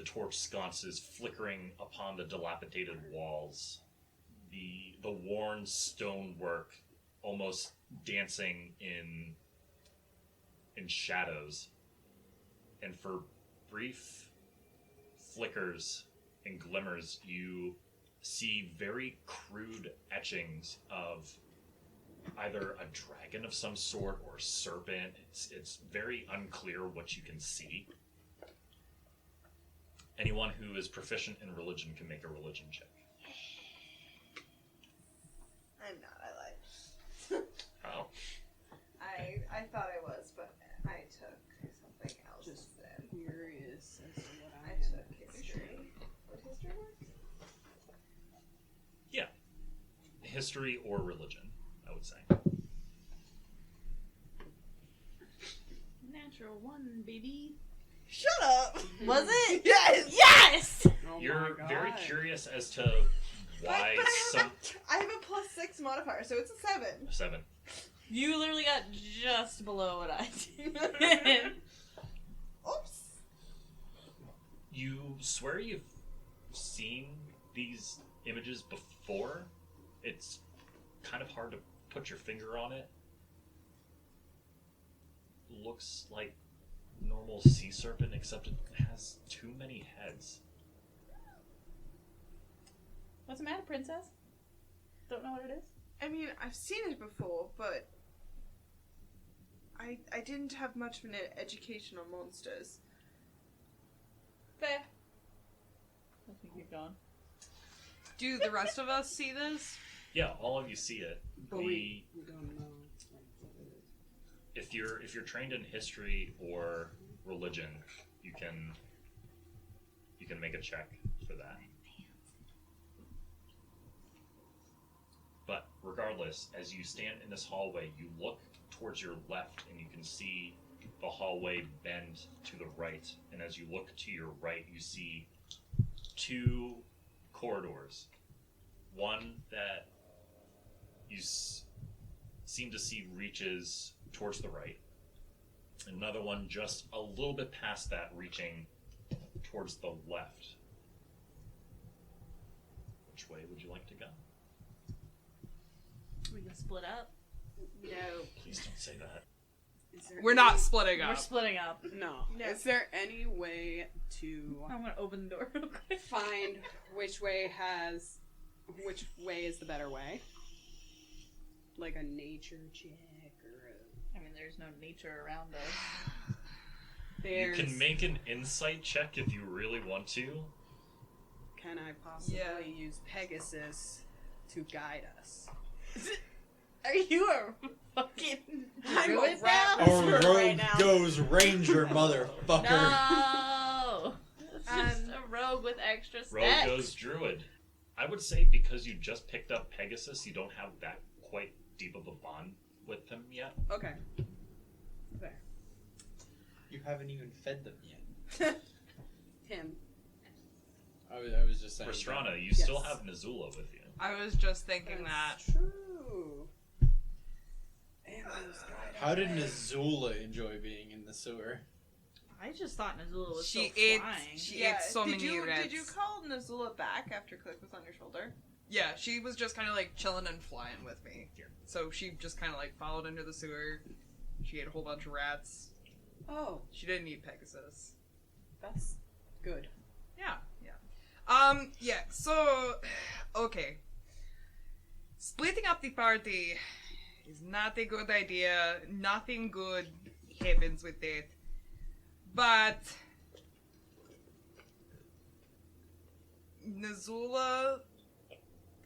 Speaker 1: torch sconces flickering upon the dilapidated walls. The worn stonework almost dancing in shadows. And for brief flickers and glimmers, you see very crude etchings of either a dragon of some sort or serpent. It's very unclear what you can see. Anyone who is proficient in religion can make a religion check.
Speaker 9: I'm not, I lied.
Speaker 1: Oh.
Speaker 9: I thought I was, but I took something else.
Speaker 10: Just curious as to what
Speaker 9: I took history. Would history work?
Speaker 1: Yeah. History or religion, I would say.
Speaker 6: Natural one, baby.
Speaker 9: Shut up!
Speaker 6: Was it?
Speaker 9: Yes!
Speaker 6: Yes!
Speaker 10: Oh
Speaker 1: You're
Speaker 10: my
Speaker 1: very
Speaker 10: God.
Speaker 1: curious as to why
Speaker 9: I have a +6 modifier, so it's a 7.
Speaker 1: 7.
Speaker 6: You literally got just below what I did.
Speaker 9: Oops.
Speaker 1: You swear you've seen these images before? It's kind of hard to put your finger on it. Looks like normal sea serpent, except it has too many heads.
Speaker 6: What's the matter, princess? Don't know what it is?
Speaker 9: I mean, I've seen it before, but I didn't have much of an education on monsters.
Speaker 6: Fair. Let me keep going.
Speaker 12: Do the rest of us see this?
Speaker 1: Yeah, all of you see it.
Speaker 10: But we don't know.
Speaker 1: If you're trained in history or religion, you can make a check for that. But regardless, as you stand in this hallway, you look towards your left and you can see the hallway bend to the right. And as you look to your right, you see 2 corridors. One that you seem to see reaches towards the right. Another one just a little bit past that, reaching towards the left. Which way would you like to go?
Speaker 6: We can split up.
Speaker 10: No.
Speaker 1: Please don't say that.
Speaker 12: We're not splitting up.
Speaker 6: We're splitting up.
Speaker 10: No. Is there any way to
Speaker 6: I'm gonna open the door real quick.
Speaker 10: find which way is the better way? Like a nature check or
Speaker 6: I mean, there's no nature around us.
Speaker 1: You can make an insight check if you really want to.
Speaker 10: Can I possibly use Pegasus to guide us?
Speaker 6: Are you a fucking
Speaker 10: I'm
Speaker 6: druid
Speaker 10: a
Speaker 6: now?
Speaker 8: Or rogue
Speaker 10: right now.
Speaker 8: goes ranger, motherfucker.
Speaker 6: No! It's just a rogue with extra stats.
Speaker 1: Rogue goes druid. I would say because you just picked up Pegasus, you don't have that quite deep of a bond with him yet.
Speaker 10: Okay. There.
Speaker 8: You haven't even fed them yet.
Speaker 10: Him.
Speaker 8: I was just saying.
Speaker 1: Restrana, you still have Nazula with you.
Speaker 12: I was just thinking
Speaker 10: That's
Speaker 12: that.
Speaker 10: true. And those guys.
Speaker 8: How did Nazula enjoy being in the sewer?
Speaker 6: I just thought Nazula was
Speaker 12: She
Speaker 6: so
Speaker 12: ate.
Speaker 6: flying.
Speaker 12: She ate so many rats.
Speaker 9: Did you call Nazula back after Click was on your shoulder?
Speaker 12: Yeah, she was just kind of like chilling and flying with me. So she just kind of like followed into the sewer. She ate a whole bunch of rats.
Speaker 10: Oh,
Speaker 12: She didn't eat Pegasus.
Speaker 10: that's good.
Speaker 12: Yeah. Yeah, so, okay. Splitting up the party is not a good idea. Nothing good happens with it. But Nazula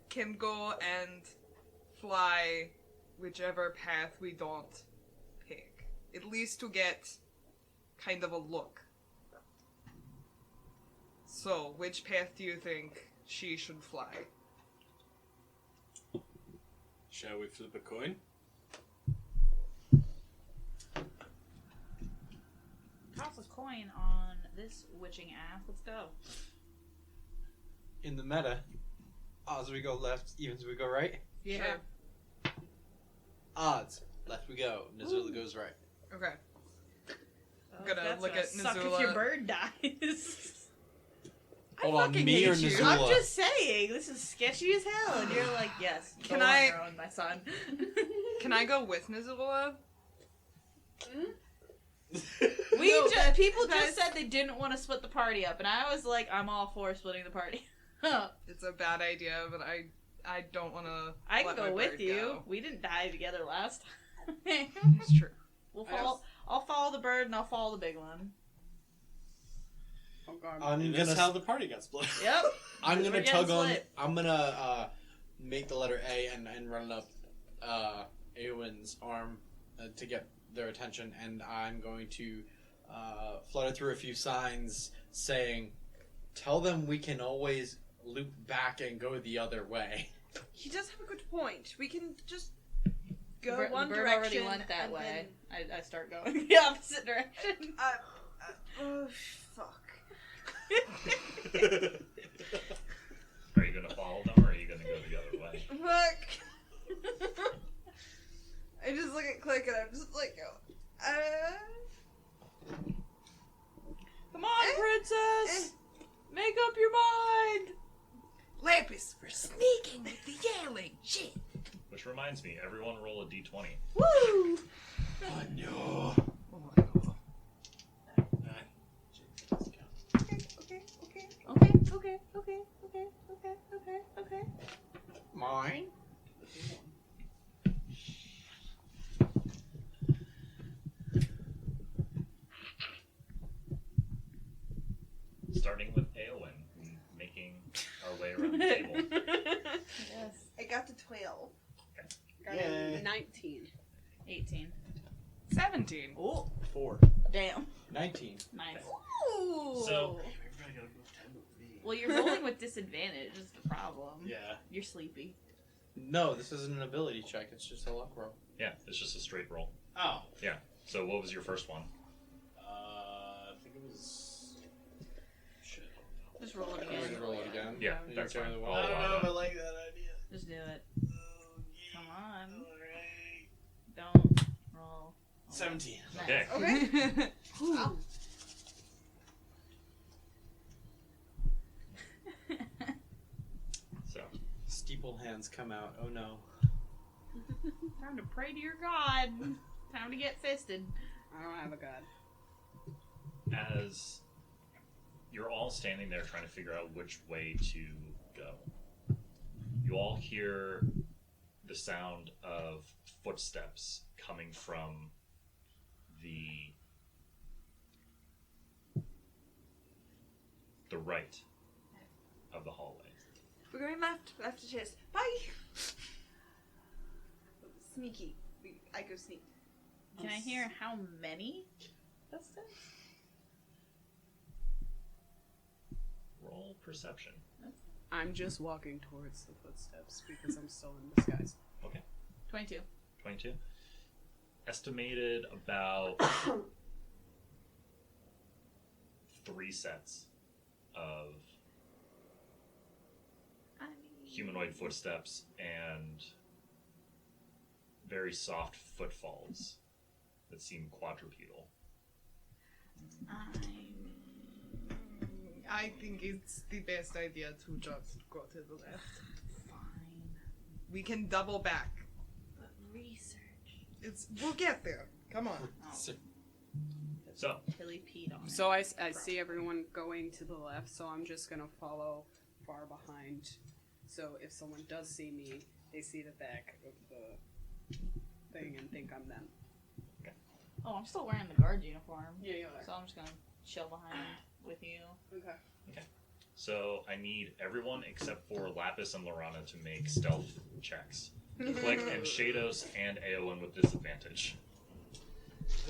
Speaker 12: can go and fly whichever path we don't pick. At least to get kind of a look. So, which path do you think she should fly?
Speaker 13: Shall we flip a coin?
Speaker 6: Toss a coin on this witching ass. Let's go.
Speaker 8: In the meta, odds we go left, evens we go right.
Speaker 6: Yeah.
Speaker 12: Sure.
Speaker 8: Odds, left we go, Nazula goes right.
Speaker 12: Okay. I'm
Speaker 6: Oh,
Speaker 12: gonna
Speaker 6: that's
Speaker 12: look
Speaker 6: gonna
Speaker 12: at
Speaker 6: suck
Speaker 12: Nazula.
Speaker 6: if your bird dies.
Speaker 8: Hold on,
Speaker 12: fucking
Speaker 8: me or
Speaker 12: hate you.
Speaker 8: Nazula?
Speaker 6: I'm just saying, this is sketchy as hell, and you're like, yes,
Speaker 12: Can
Speaker 6: go
Speaker 12: I-
Speaker 6: on your own, my son.
Speaker 12: Can I go with Nazula?
Speaker 6: People just said they didn't want to split the party up, and I was like, I'm all for splitting the party.
Speaker 12: It's a bad idea, but I don't want to.
Speaker 6: I can go with you. We didn't die together last time.
Speaker 12: It's true.
Speaker 6: I'll follow the bird, and I'll follow the big one.
Speaker 10: Oh god.
Speaker 8: I'm
Speaker 13: That's
Speaker 8: gonna.
Speaker 13: how the party got split.
Speaker 6: Yep.
Speaker 8: I'm
Speaker 6: We're
Speaker 8: gonna
Speaker 6: getting
Speaker 8: tug on.
Speaker 6: split.
Speaker 8: I'm gonna make the letter A and run up Eowyn's arm to get their attention, and I'm going to flutter through a few signs saying, "Tell them we can always loop back and go the other way."
Speaker 9: He does have a good point. We can just go
Speaker 6: The
Speaker 9: one
Speaker 6: bird
Speaker 9: direction.
Speaker 6: already went that
Speaker 9: and
Speaker 6: way. I start going the opposite direction.
Speaker 9: Oh, fuck.
Speaker 1: Are you gonna follow them, or are you gonna go the other way?
Speaker 9: Fuck. I just look at Click and I'm just like,
Speaker 6: Come on, princess! Make up your mind!
Speaker 12: Lapis, we're sneaking with the yelling. Shit.
Speaker 1: Which reminds me, everyone roll a d20.
Speaker 6: Woo!
Speaker 8: Oh no.
Speaker 6: Okay.
Speaker 8: Mine.
Speaker 1: Starting with Eowyn, making our way around the table.
Speaker 6: Yes.
Speaker 9: I got to 12.
Speaker 10: Got
Speaker 8: Yay.
Speaker 10: 19.
Speaker 6: 18.
Speaker 12: 17.
Speaker 6: Oh,
Speaker 8: 4.
Speaker 6: damn.
Speaker 8: 19.
Speaker 6: Nice.
Speaker 9: Ooh.
Speaker 1: So,
Speaker 6: Well, you're rolling with disadvantage is the problem.
Speaker 13: Yeah.
Speaker 6: You're sleepy.
Speaker 8: No, this isn't an ability check. It's just a luck roll.
Speaker 1: yeah, it's just a straight roll.
Speaker 13: Oh.
Speaker 1: Yeah. So, what was your first one?
Speaker 13: I think it was. Shit.
Speaker 6: Just roll it
Speaker 8: Can we
Speaker 6: again.
Speaker 8: just roll it again?
Speaker 1: Yeah,
Speaker 8: You
Speaker 1: that's
Speaker 8: carry
Speaker 1: fine.
Speaker 8: the
Speaker 1: I'll
Speaker 8: one.
Speaker 1: allow that.
Speaker 13: like that idea.
Speaker 6: Just do it. Come on.
Speaker 13: Alright.
Speaker 6: Don't roll.
Speaker 13: 17.
Speaker 1: Okay.
Speaker 9: Okay.
Speaker 6: Ooh.
Speaker 1: So,
Speaker 8: Steeple hands come out. Oh no.
Speaker 6: Time to pray to your god. Time to get fisted.
Speaker 10: I don't have a god.
Speaker 1: as you're all standing there trying to figure out which way to go, you all hear the sound of footsteps coming from the right of the hallway.
Speaker 9: We're going left. Left it is. Bye. Sneaky. I go sneak.
Speaker 6: Can I hear how many footsteps?
Speaker 1: Roll perception.
Speaker 10: I'm just walking towards the footsteps because I'm still in disguise.
Speaker 1: Okay.
Speaker 6: 22.
Speaker 1: 22. Estimated about 3 sets of humanoid footsteps and very soft footfalls that seem quadrupedal.
Speaker 12: I think it's the best idea to just go to the left.
Speaker 6: Fine.
Speaker 12: We can double back.
Speaker 6: But research.
Speaker 12: We'll get there. Come on.
Speaker 1: So,
Speaker 6: Tilly peed on it.
Speaker 10: So I see everyone going to the left, so I'm just gonna follow far behind. So if someone does see me, they see the back of the thing and think I'm them.
Speaker 6: Oh, I'm still wearing the guard uniform.
Speaker 10: Yeah, you are.
Speaker 6: So I'm just gonna chill behind with you.
Speaker 10: Okay.
Speaker 1: okay. So I need everyone except for Lapis and Ylorhana to make stealth checks. Click and Shados and Eowyn with disadvantage.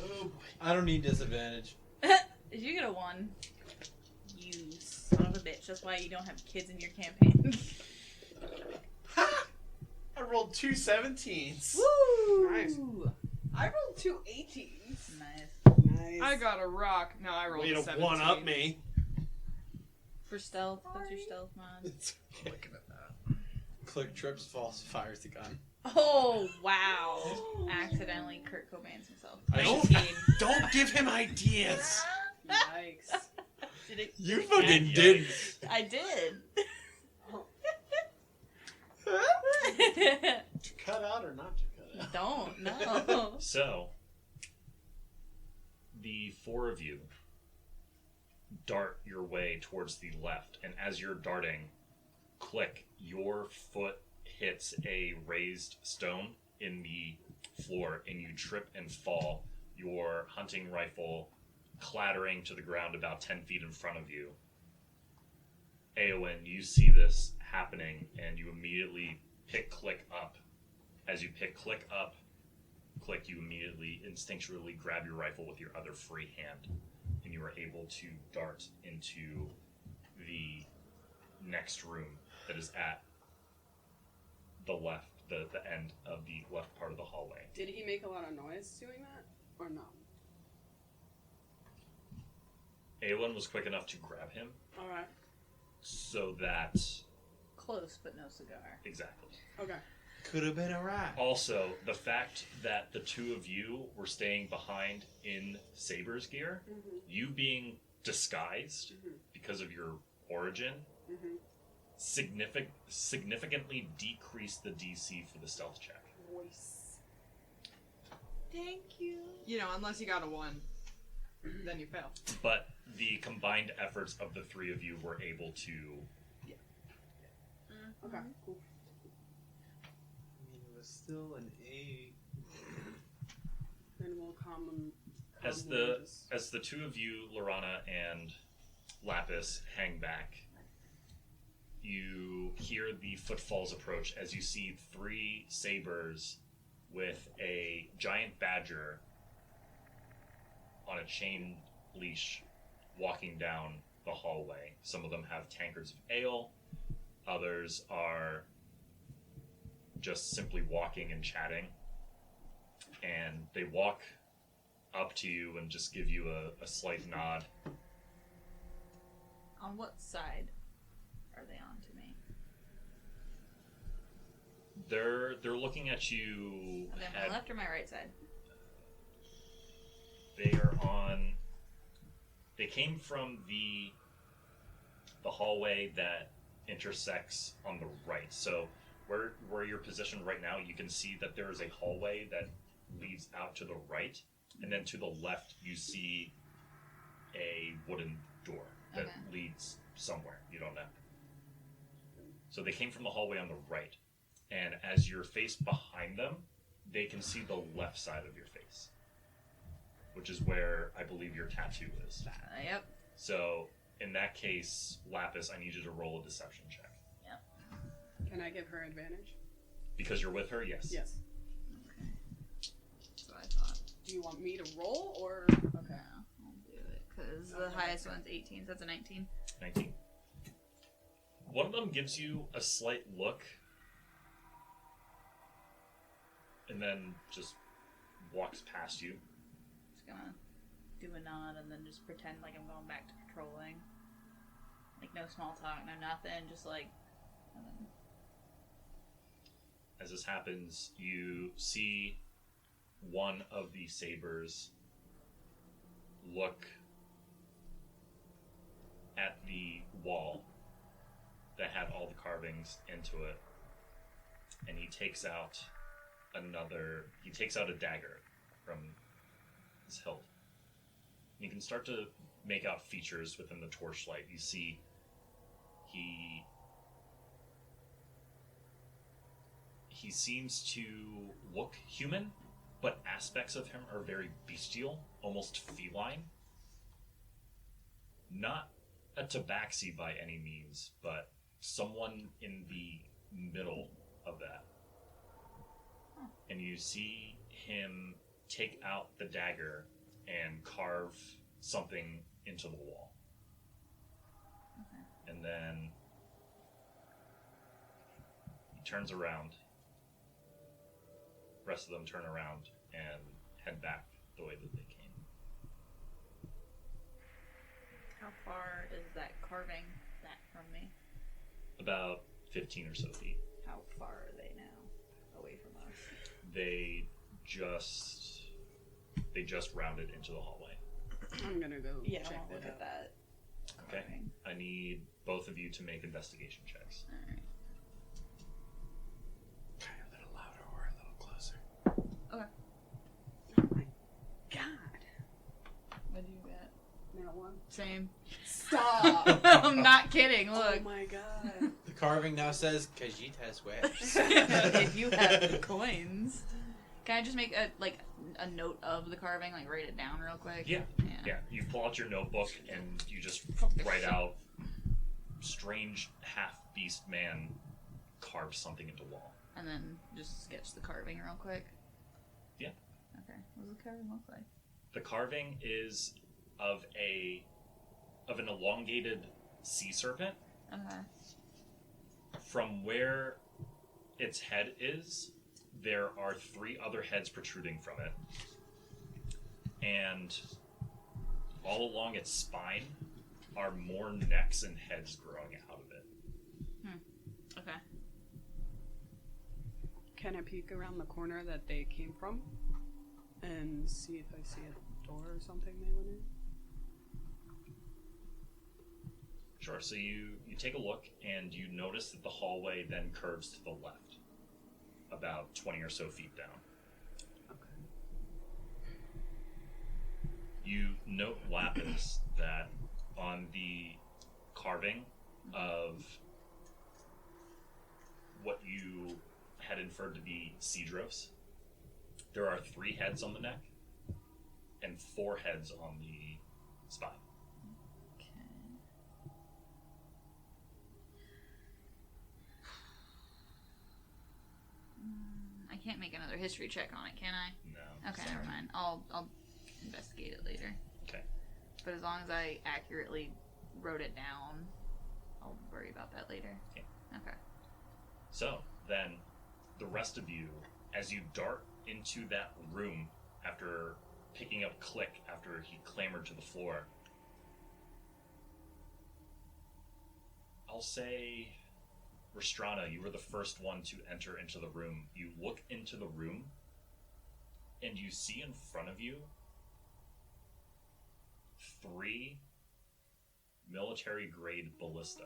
Speaker 8: Oh boy. I don't need disadvantage.
Speaker 6: You get a 1. You son of a bitch. That's why you don't have kids in your campaign.
Speaker 13: I rolled 2 17s.
Speaker 6: Woo!
Speaker 10: Nice.
Speaker 9: I rolled 2 18s.
Speaker 6: Nice.
Speaker 10: Nice.
Speaker 7: I got a rock. No, I rolled
Speaker 13: Way
Speaker 7: a
Speaker 13: to
Speaker 7: 17.
Speaker 13: one up me.
Speaker 6: For stealth, what's your stealth mod?
Speaker 8: Looking at that. Click trips, falls, fires the gun.
Speaker 6: Oh, wow. Accidentally Kurt Cobain's himself.
Speaker 13: Don't give him ideas.
Speaker 10: Yikes.
Speaker 6: Did it?
Speaker 8: You fucking did.
Speaker 6: I did.
Speaker 13: To cut out or not to cut out?
Speaker 6: Don't, no.
Speaker 1: So, the 4 of you dart your way towards the left, and as you're darting, click, your foot hits a raised stone in the floor, and you trip and fall, your hunting rifle clattering to the ground about 10 feet in front of you. Eowyn, you see this happening, and you immediately pick click up. As you pick click up, click, you immediately instinctually grab your rifle with your other free hand, and you are able to dart into the next room that is at the left, the end of the left part of the hallway.
Speaker 10: Did he make a lot of noise doing that? Or no?
Speaker 1: Eowyn was quick enough to grab him
Speaker 10: Alright.
Speaker 1: so that...
Speaker 6: Close, but no cigar.
Speaker 1: Exactly.
Speaker 10: Okay.
Speaker 8: Could have been a rat.
Speaker 1: Also, the fact that the 2 of you were staying behind in Sabres gear, you being disguised because of your origin, significantly decreased the DC for the stealth check.
Speaker 10: Voice.
Speaker 9: Thank you.
Speaker 7: You know, unless you got a 1, then you fail.
Speaker 1: But the combined efforts of the 3 of you were able to...
Speaker 10: Okay, cool.
Speaker 8: It was still an 8.
Speaker 10: Then we'll calm
Speaker 1: As the 2 of you, Ylorhana and Lapis, hang back, you hear the footfalls approach as you see 3 sabers with a giant badger on a chain leash walking down the hallway. Some of them have tankards of ale, others are just simply walking and chatting, and they walk up to you and just give you a slight nod.
Speaker 6: On what side are they on to me?
Speaker 1: They're looking at you.
Speaker 6: Are they on my left or my right side?
Speaker 1: They are on. They came from the hallway that intersects on the right. So where you're positioned right now, you can see that there is a hallway that leads out to the right, and then to the left you see a wooden door that leads somewhere. You don't know. So they came from the hallway on the right, and as you're faced behind them, they can see the left side of your face, which is where I believe your tattoo is.
Speaker 6: Yep.
Speaker 1: So in that case, Lapis, I need you to roll a deception check.
Speaker 6: Yep.
Speaker 10: Can I give her advantage?
Speaker 1: Because you're with her, yes.
Speaker 10: Yes.
Speaker 6: Okay. That's what I thought.
Speaker 10: Do you want me to roll or?
Speaker 6: Okay.
Speaker 10: No,
Speaker 6: I'll do it because the highest one's 18, so that's a 19.
Speaker 1: 19. One of them gives you a slight look, and then just walks past you.
Speaker 6: Just gonna do a nod and then just pretend like I'm going back to patrolling. Like no small talk, no nothing, just like. And then...
Speaker 1: As this happens, you see one of the sabers look at the wall that had all the carvings into it, and he takes out a dagger from his hilt. You can start to make out features within the torchlight. You see he seems to look human, but aspects of him are very bestial, almost feline. Not a tabaxi by any means, but someone in the middle of that. And you see him take out the dagger and carve something into the wall.
Speaker 6: Okay.
Speaker 1: And then he turns around. The rest of them turn around and head back the way that they came.
Speaker 6: How far is that carving back from me?
Speaker 1: About 15 or so feet.
Speaker 6: How far are they now away from us?
Speaker 1: They just rounded into the hallway.
Speaker 10: I'm gonna go
Speaker 6: Yeah,
Speaker 10: check
Speaker 6: I'll look at that.
Speaker 1: Okay.
Speaker 6: Carving.
Speaker 1: I need both of you to make investigation checks.
Speaker 6: Alright.
Speaker 8: Kind of a little louder or a little closer.
Speaker 6: Okay.
Speaker 10: Oh my god.
Speaker 6: What do you get?
Speaker 10: That one.
Speaker 6: Same.
Speaker 10: Stop.
Speaker 6: I'm not kidding, look.
Speaker 10: Oh my god.
Speaker 8: The carving now says Khajiit swears.
Speaker 6: If you have the coins. Can I just make a note of the carving, like write it down real quick?
Speaker 1: Yeah. You pull out your notebook and you just write out strange half-beast man carves something into wall.
Speaker 6: And then just sketch the carving real quick.
Speaker 1: Yeah.
Speaker 6: Okay. What does the carving look like?
Speaker 1: The carving is of an elongated sea serpent.
Speaker 6: Okay.
Speaker 1: From where its head is, there are 3 other heads protruding from it. And all along its spine are more necks and heads growing out of it.
Speaker 6: Okay.
Speaker 10: Can I peek around the corner that they came from and see if I see a door or something they went in?
Speaker 1: Sure, so you take a look and you notice that the hallway then curves to the left, about 20 or so feet down.
Speaker 10: Okay.
Speaker 1: You note, Lapis, that on the carving of what you had inferred to be Sabres, there are 3 heads on the neck and 4 heads on the spine.
Speaker 6: I can't make another history check on it, can I?
Speaker 1: No.
Speaker 6: Okay, never mind. I'll investigate it later.
Speaker 1: Okay.
Speaker 6: But as long as I accurately wrote it down, I'll worry about that later.
Speaker 1: Yeah.
Speaker 6: Okay.
Speaker 1: So, then, the rest of you, as you dart into that room after picking up Click after he clambered to the floor, I'll say, Restrana, you were the first one to enter into the room. You look into the room, and you see in front of you 3 military-grade ballista.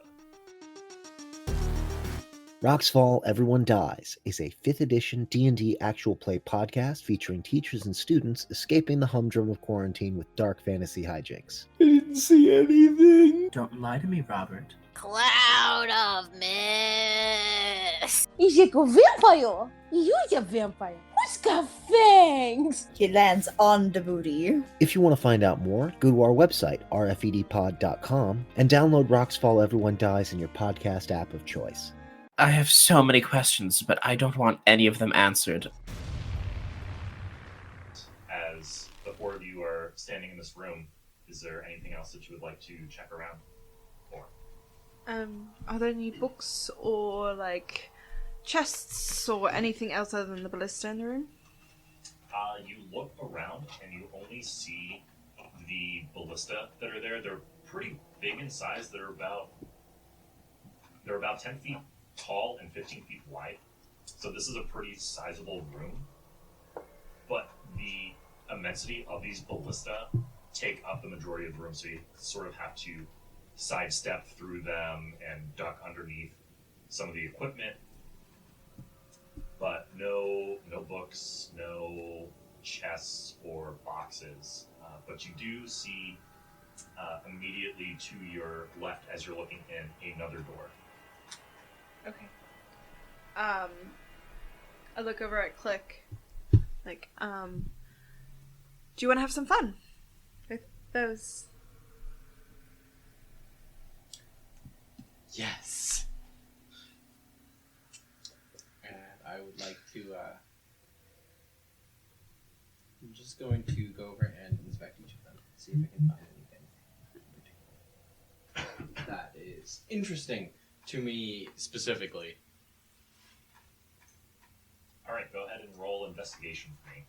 Speaker 14: Rocks Fall, Everyone Dies is a 5th edition D&D actual play podcast featuring teachers and students escaping the humdrum of quarantine with dark fantasy hijinks. I didn't see anything.
Speaker 15: Don't lie to me, Robert.
Speaker 16: Cloud of mist.
Speaker 17: He's like a vampire. You're a vampire. Who's got fangs?
Speaker 18: He lands on the booty.
Speaker 14: If you want to find out more, go to our website, rfedpod.com, and download Rocks Fall, Everyone Dies in your podcast app of choice.
Speaker 15: I have so many questions, but I don't want any of them answered.
Speaker 1: As the 4 of you are standing in this room, is there anything else that you would like to check around for?
Speaker 4: Are there any books or like chests or anything else other than the ballista in the room?
Speaker 1: You look around and you only see the ballista that are there. They're pretty big in size. They're about 10 feet tall and 15 feet wide. So this is a pretty sizable room. But the immensity of these ballista take up the majority of the room, so you sort of have to sidestep through them and duck underneath some of the equipment. But no books, no chests or boxes. But you do see immediately to your left as you're looking in another door.
Speaker 4: Okay. I look over at Click. Like, do you want to have some fun with those?
Speaker 8: Yes. And I would like to, I'm just going to go over and inspect each of them, see if I can find interesting to me specifically.
Speaker 1: All right, go ahead and roll investigation for me.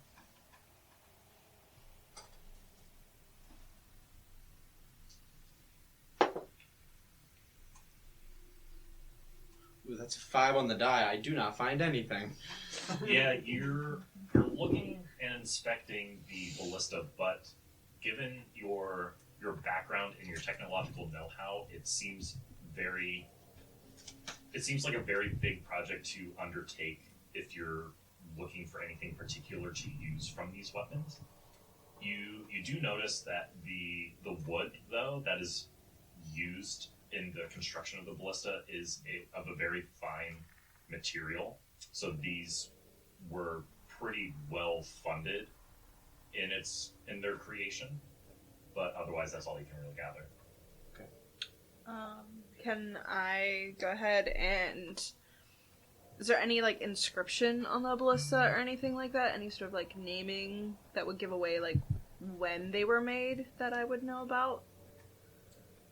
Speaker 8: Ooh, that's a 5 on the die. I do not find anything.
Speaker 1: Yeah, you're looking and inspecting the ballista, but given your background and your technological know-how, it seems like a very big project to undertake if you're looking for anything particular to use from these weapons. You do notice that the wood, though, that is used in the construction of the ballista is of a very fine material. So these were pretty well funded in their creation, but otherwise that's all you can really gather.
Speaker 4: Can I go ahead and... Is there any, like, inscription on the ballista or anything like that? Any sort of, like, naming that would give away, like, when they were made that I would know about?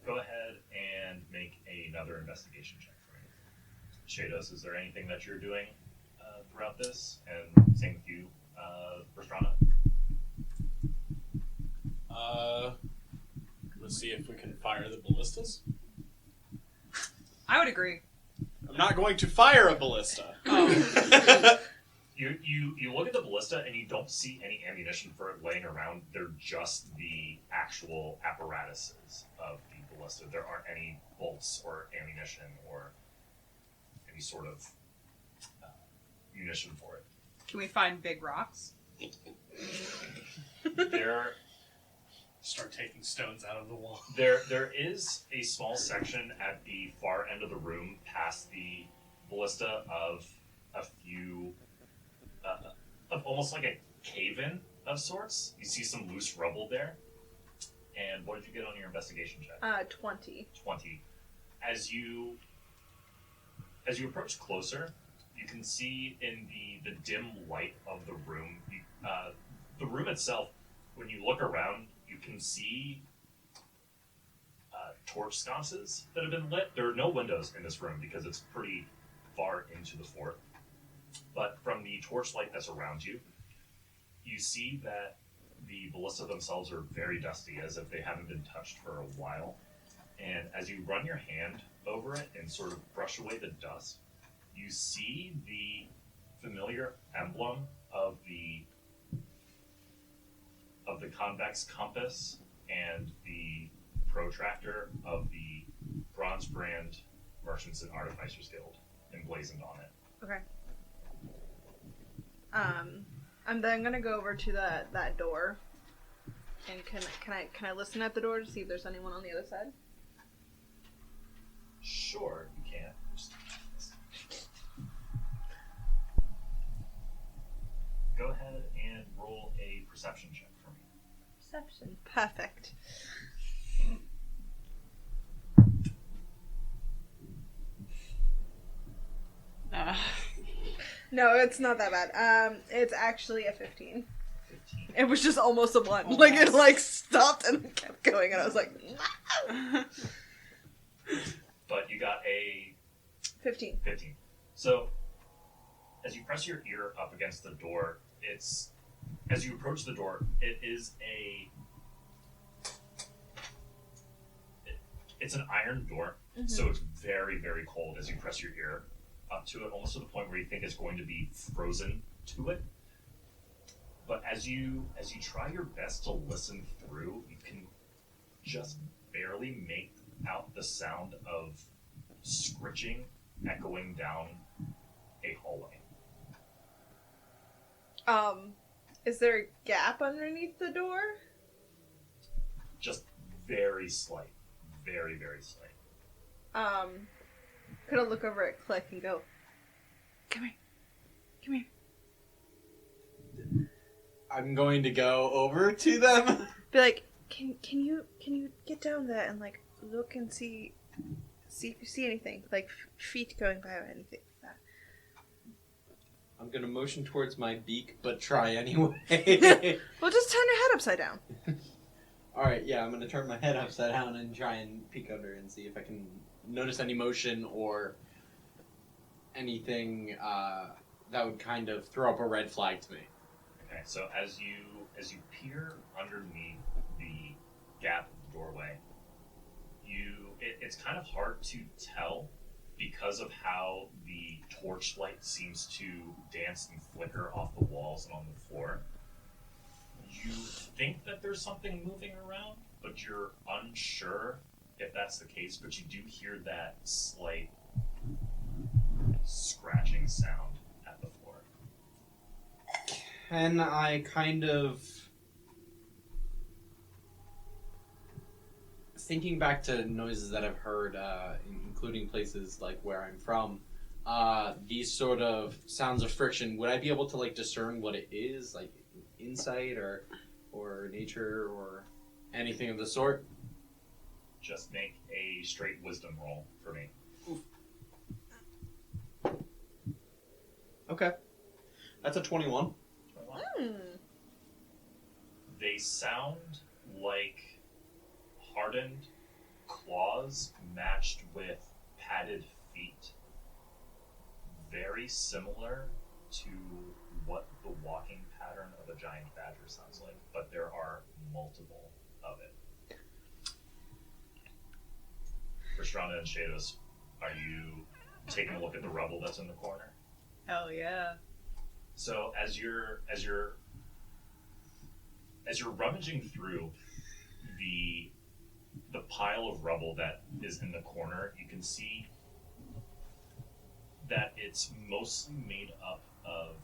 Speaker 1: Go ahead and make another investigation check for me. Shados, is there anything that you're doing throughout this? And same with you, Restrana.
Speaker 13: Let's see if we can fire the ballistas.
Speaker 12: I would agree.
Speaker 13: I'm not going to fire a ballista.
Speaker 1: You look at the ballista and you don't see any ammunition for it laying around. They're just the actual apparatuses of the ballista. There aren't any bolts or ammunition or any sort of munition for it.
Speaker 12: Can we find big rocks?
Speaker 13: Start taking stones out of the wall.
Speaker 1: There is a small section at the far end of the room past the ballista of a few, of almost like a cave-in of sorts. You see some loose rubble there. And what did you get on your investigation check?
Speaker 4: 20.
Speaker 1: 20. As you approach closer, you can see in the dim light of the room, the room itself, when you look around, you can see torch sconces that have been lit. There are no windows in this room because it's pretty far into the fort. But from the torchlight that's around you, you see that the ballista themselves are very dusty, as if they haven't been touched for a while. And as you run your hand over it and sort of brush away the dust, you see the familiar emblem of the convex compass and the protractor of the Bronze Brand Merchants and Artificers Guild emblazoned on it.
Speaker 4: Okay. I'm then gonna go over to that door, and can I listen at the door to see if there's anyone on the other side?
Speaker 1: Sure, you can. Go ahead and roll a perception check for me.
Speaker 4: Perception. Perfect. No, it's not that bad. It's actually a 15. It was just almost a 1. Like, it, like, stopped and kept going, and I was like,
Speaker 1: But you got a
Speaker 4: 15.
Speaker 1: 15. So, as you press your ear up against the door, as you approach the door, it's an iron door, so it's very, very cold as you press your ear up to it, almost to the point where you think it's going to be frozen to it. But as you try your best to listen through, you can just barely make out the sound of scritching echoing down a hallway.
Speaker 4: Is there a gap underneath the door?
Speaker 1: Just very slight. Very, very slight.
Speaker 4: Could I look over at Click and go, come here. Come here.
Speaker 8: I'm going to go over to them.
Speaker 4: Be like, can you get down there and, like, look and see if you see anything, like feet going by or anything like that.
Speaker 8: I'm gonna motion towards my beak, but try anyway.
Speaker 4: Well, just turn your head upside down.
Speaker 8: Alright, yeah, I'm gonna turn my head upside down and try and peek under and see if I can notice any motion or anything that would kind of throw up a red flag to me.
Speaker 1: Okay, so as you peer underneath the gap of the doorway, it's kind of hard to tell because of how the torchlight seems to dance and flicker off the walls and on the floor. You think that there's something moving around, but you're unsure if that's the case, but you do hear that slight scratching sound at the floor.
Speaker 8: Can I kind of... Thinking back to noises that I've heard, including places like where I'm from, these sort of sounds of friction, would I be able to like discern what it is, like insight or nature or anything of the sort?
Speaker 1: Just make a straight wisdom roll for me.
Speaker 8: Okay. That's a 21.
Speaker 1: They sound like hardened claws matched with padded feet. Very similar to what the walking pattern of a giant badger sounds like, but there are multiple of it. Restrana and Shados, are you taking a look at the rubble that's in the corner?
Speaker 4: Hell yeah.
Speaker 1: So as you're rummaging through the pile of rubble that is in the corner, you can see that it's mostly made up of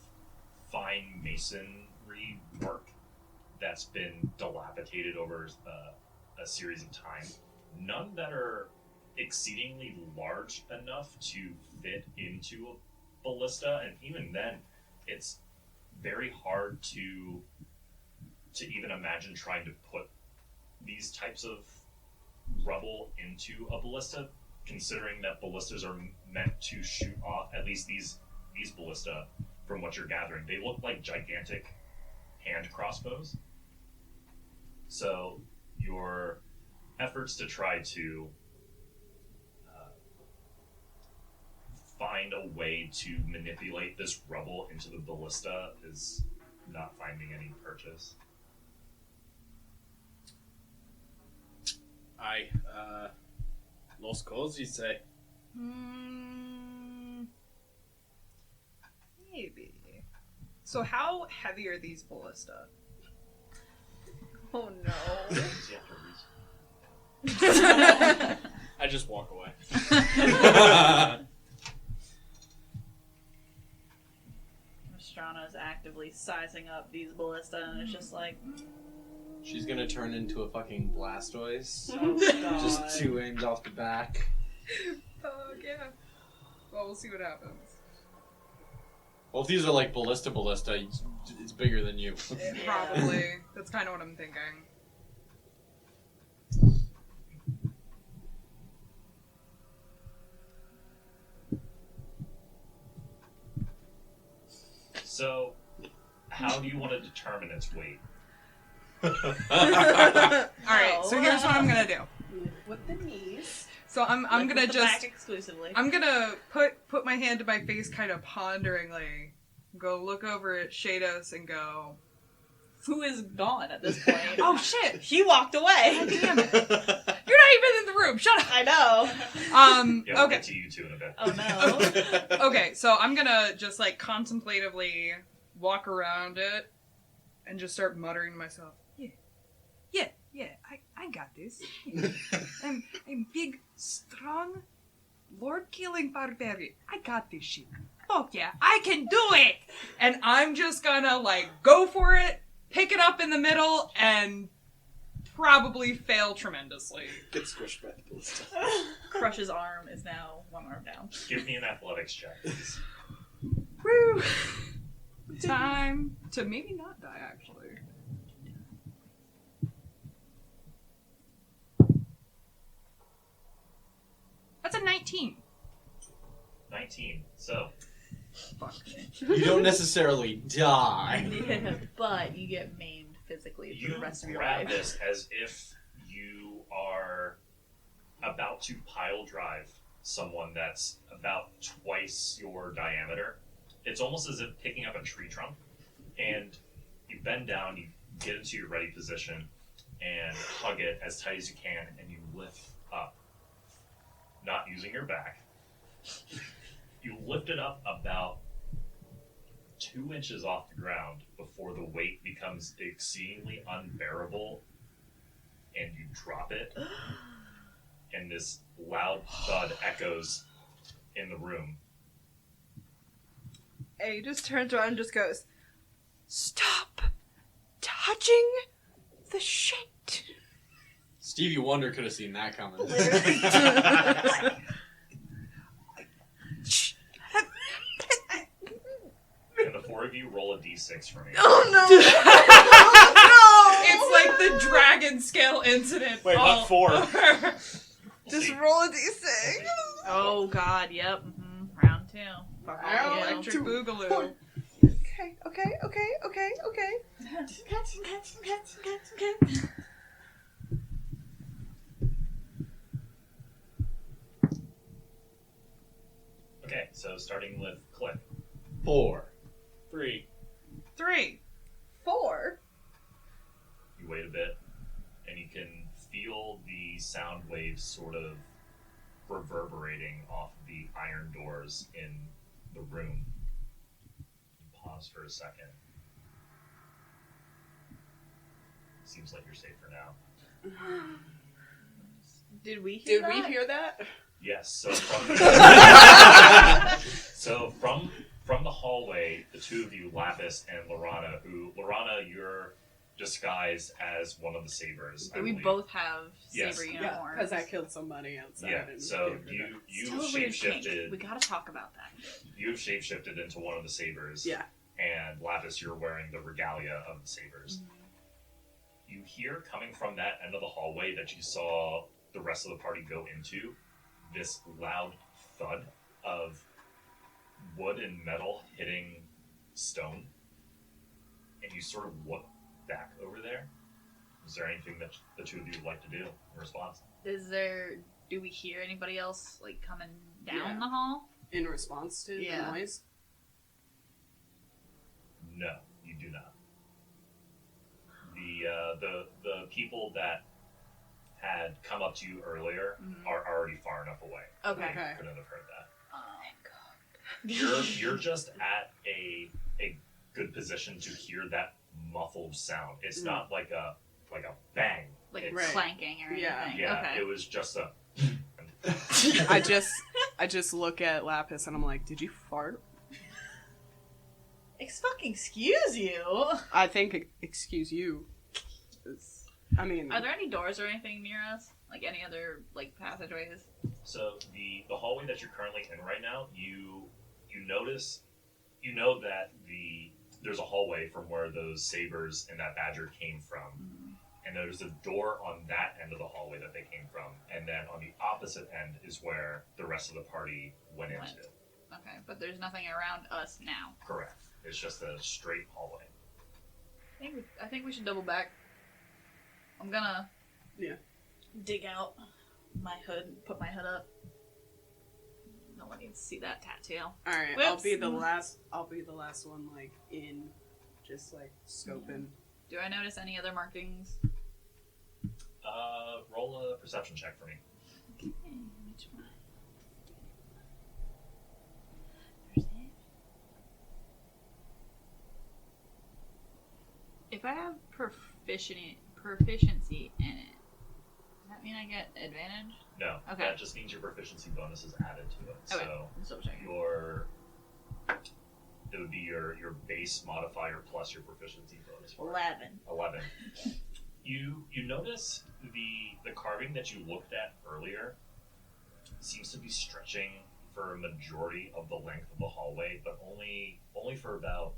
Speaker 1: fine masonry work that's been dilapidated over a series of time. None that are exceedingly large enough to fit into a ballista, and even then, it's very hard to even imagine trying to put these types of rubble into a ballista, considering that ballistas are meant to shoot off, at least these ballista, from what you're gathering, they look like gigantic hand crossbows. So your efforts to try to find a way to manipulate this rubble into the ballista is not finding any purchase.
Speaker 13: Aye. Lost cause, you'd say?
Speaker 12: Maybe. So how heavy are these ballista?
Speaker 4: Oh no.
Speaker 13: I just walk away.
Speaker 6: Restrana is actively sizing up these ballista, and it's just like...
Speaker 8: She's gonna turn into a fucking Blastoise.
Speaker 6: Oh, God.
Speaker 8: Just 2 aims off the back.
Speaker 12: Oh, yeah. Well, we'll see what happens.
Speaker 8: Well, if these are like ballista, it's bigger than you.
Speaker 12: Probably. That's kind of what I'm thinking.
Speaker 1: So, how do you want to determine its weight?
Speaker 12: Alright, so here's what I'm gonna do.
Speaker 11: With the knees.
Speaker 12: So I'm gonna
Speaker 6: the
Speaker 12: just
Speaker 6: back exclusively.
Speaker 12: I'm gonna put my hand to my face kind of ponderingly. Go look over at Shados and go,
Speaker 6: who is gone at this point?
Speaker 12: Oh shit!
Speaker 6: He walked away.
Speaker 12: God damn it! You're not even in the room. Shut up.
Speaker 6: I know.
Speaker 1: Yeah, we'll
Speaker 12: Okay.
Speaker 1: get to you two in a bit.
Speaker 6: Oh no.
Speaker 12: Okay, so I'm gonna just like contemplatively walk around it and just start muttering to myself. Yeah, I got this. I'm big, strong, lord-killing barbarian. I got this shit. Fuck yeah, I can do it! And I'm just gonna, like, go for it, pick it up in the middle, and probably fail tremendously.
Speaker 13: Get squished by the ballista.
Speaker 6: Crush's arm is now one arm down.
Speaker 1: Give me an athletics check, please.
Speaker 12: Woo! Time to maybe not die, actually. That's a 19.
Speaker 1: 19. So,
Speaker 12: Fuck.
Speaker 8: You don't necessarily die.
Speaker 6: Yeah, but you get maimed physically for
Speaker 1: you
Speaker 6: the rest of your
Speaker 1: grab
Speaker 6: life.
Speaker 1: this as if you are about to pile drive someone that's about twice your diameter. It's almost as if picking up a tree trunk, and you bend down, you get into your ready position, and hug it as tight as you can, and you lift up, not using your back. You lift it up about 2 inches off the ground before the weight becomes exceedingly unbearable, and you drop it, and this loud thud echoes in the room.
Speaker 4: And he just turns around and just goes, "Stop touching the shit."
Speaker 8: Stevie Wonder could have seen that coming.
Speaker 1: And the four of you roll a d6 for me.
Speaker 4: Oh no!
Speaker 12: It's like the dragon scale incident.
Speaker 13: Wait,
Speaker 12: all
Speaker 13: what for?
Speaker 12: over.
Speaker 4: Just roll a d6.
Speaker 6: Oh god, yep. Round 2. Fuck
Speaker 12: Ow,
Speaker 6: yeah.
Speaker 12: electric boogaloo.
Speaker 4: Okay.
Speaker 1: Okay, so starting with Click.
Speaker 8: 4.
Speaker 13: 3.
Speaker 12: 3.
Speaker 4: 4.
Speaker 1: You wait a bit, and you can feel the sound waves sort of reverberating off the iron doors in the room. You pause for a second. Seems like you're safe for now.
Speaker 6: Did we hear that?
Speaker 10: hear that?
Speaker 1: Yes, so from the hallway, the two of you, Lapis and Ylorhana, Ylorhana, you're disguised as one of the Sabres.
Speaker 6: We both have
Speaker 1: Yes.
Speaker 6: saber
Speaker 10: Yeah,
Speaker 6: uniforms.
Speaker 10: because I killed somebody outside.
Speaker 1: Yeah,
Speaker 10: and
Speaker 1: so
Speaker 10: gave her
Speaker 1: you
Speaker 6: Still a weird kink.
Speaker 1: shapeshifted.
Speaker 6: We gotta talk about that.
Speaker 1: You have shapeshifted into one of the Sabres.
Speaker 10: Yeah.
Speaker 1: And Lapis, you're wearing the regalia of the Sabres.
Speaker 6: Mm-hmm.
Speaker 1: You hear coming from that end of the hallway that you saw the rest of the party go into, this loud thud of wood and metal hitting stone. And you sort of look back over there. Is there anything that the two of you would like to do in response?
Speaker 6: Do we hear anybody else, like, coming down
Speaker 10: Yeah.
Speaker 6: the hall?
Speaker 10: In response to
Speaker 6: Yeah.
Speaker 10: the noise?
Speaker 1: No, you do not. The people that had come up to you earlier are already far enough away.
Speaker 6: Okay.
Speaker 1: They couldn't have heard that.
Speaker 6: Oh,
Speaker 1: You're just at a good position to hear that muffled sound. It's not like a bang.
Speaker 6: like
Speaker 1: It's-
Speaker 6: clanking or anything.
Speaker 10: Yeah.
Speaker 1: Yeah,
Speaker 6: Okay.
Speaker 1: it was just a.
Speaker 10: I just look at Lapis and I'm like, did you fart?
Speaker 6: Excuse you.
Speaker 10: I think, excuse you. I mean,
Speaker 6: Are there any doors or anything near us? Like any other like passageways?
Speaker 1: So the hallway that you're currently in right now, you notice, you know that there's a hallway from where those sabers and that badger came from, and there's a door on that end of the hallway that they came from, and then on the opposite end is where the rest of the party went into.
Speaker 6: Okay, but there's nothing around us now.
Speaker 1: Correct. It's just a straight hallway.
Speaker 6: I think we should double back. I'm gonna dig out my hood and put my hood up. No one needs to see that tattoo.
Speaker 10: all right,
Speaker 6: Whoops.
Speaker 10: I'll be the last one, like, in, just, like, scoping.
Speaker 6: Do I notice any other markings?
Speaker 1: Roll a perception check for me.
Speaker 6: Okay, which one? If I have proficiency in it, does that mean I get advantage?
Speaker 1: No.
Speaker 6: Okay.
Speaker 1: That just means your proficiency bonus is added to it.
Speaker 6: Okay.
Speaker 1: So
Speaker 6: I'm still checking.
Speaker 1: it would be your base modifier plus your proficiency bonus.
Speaker 6: 11.
Speaker 1: You notice the carving that you looked at earlier seems to be stretching for a majority of the length of the hallway, but only for about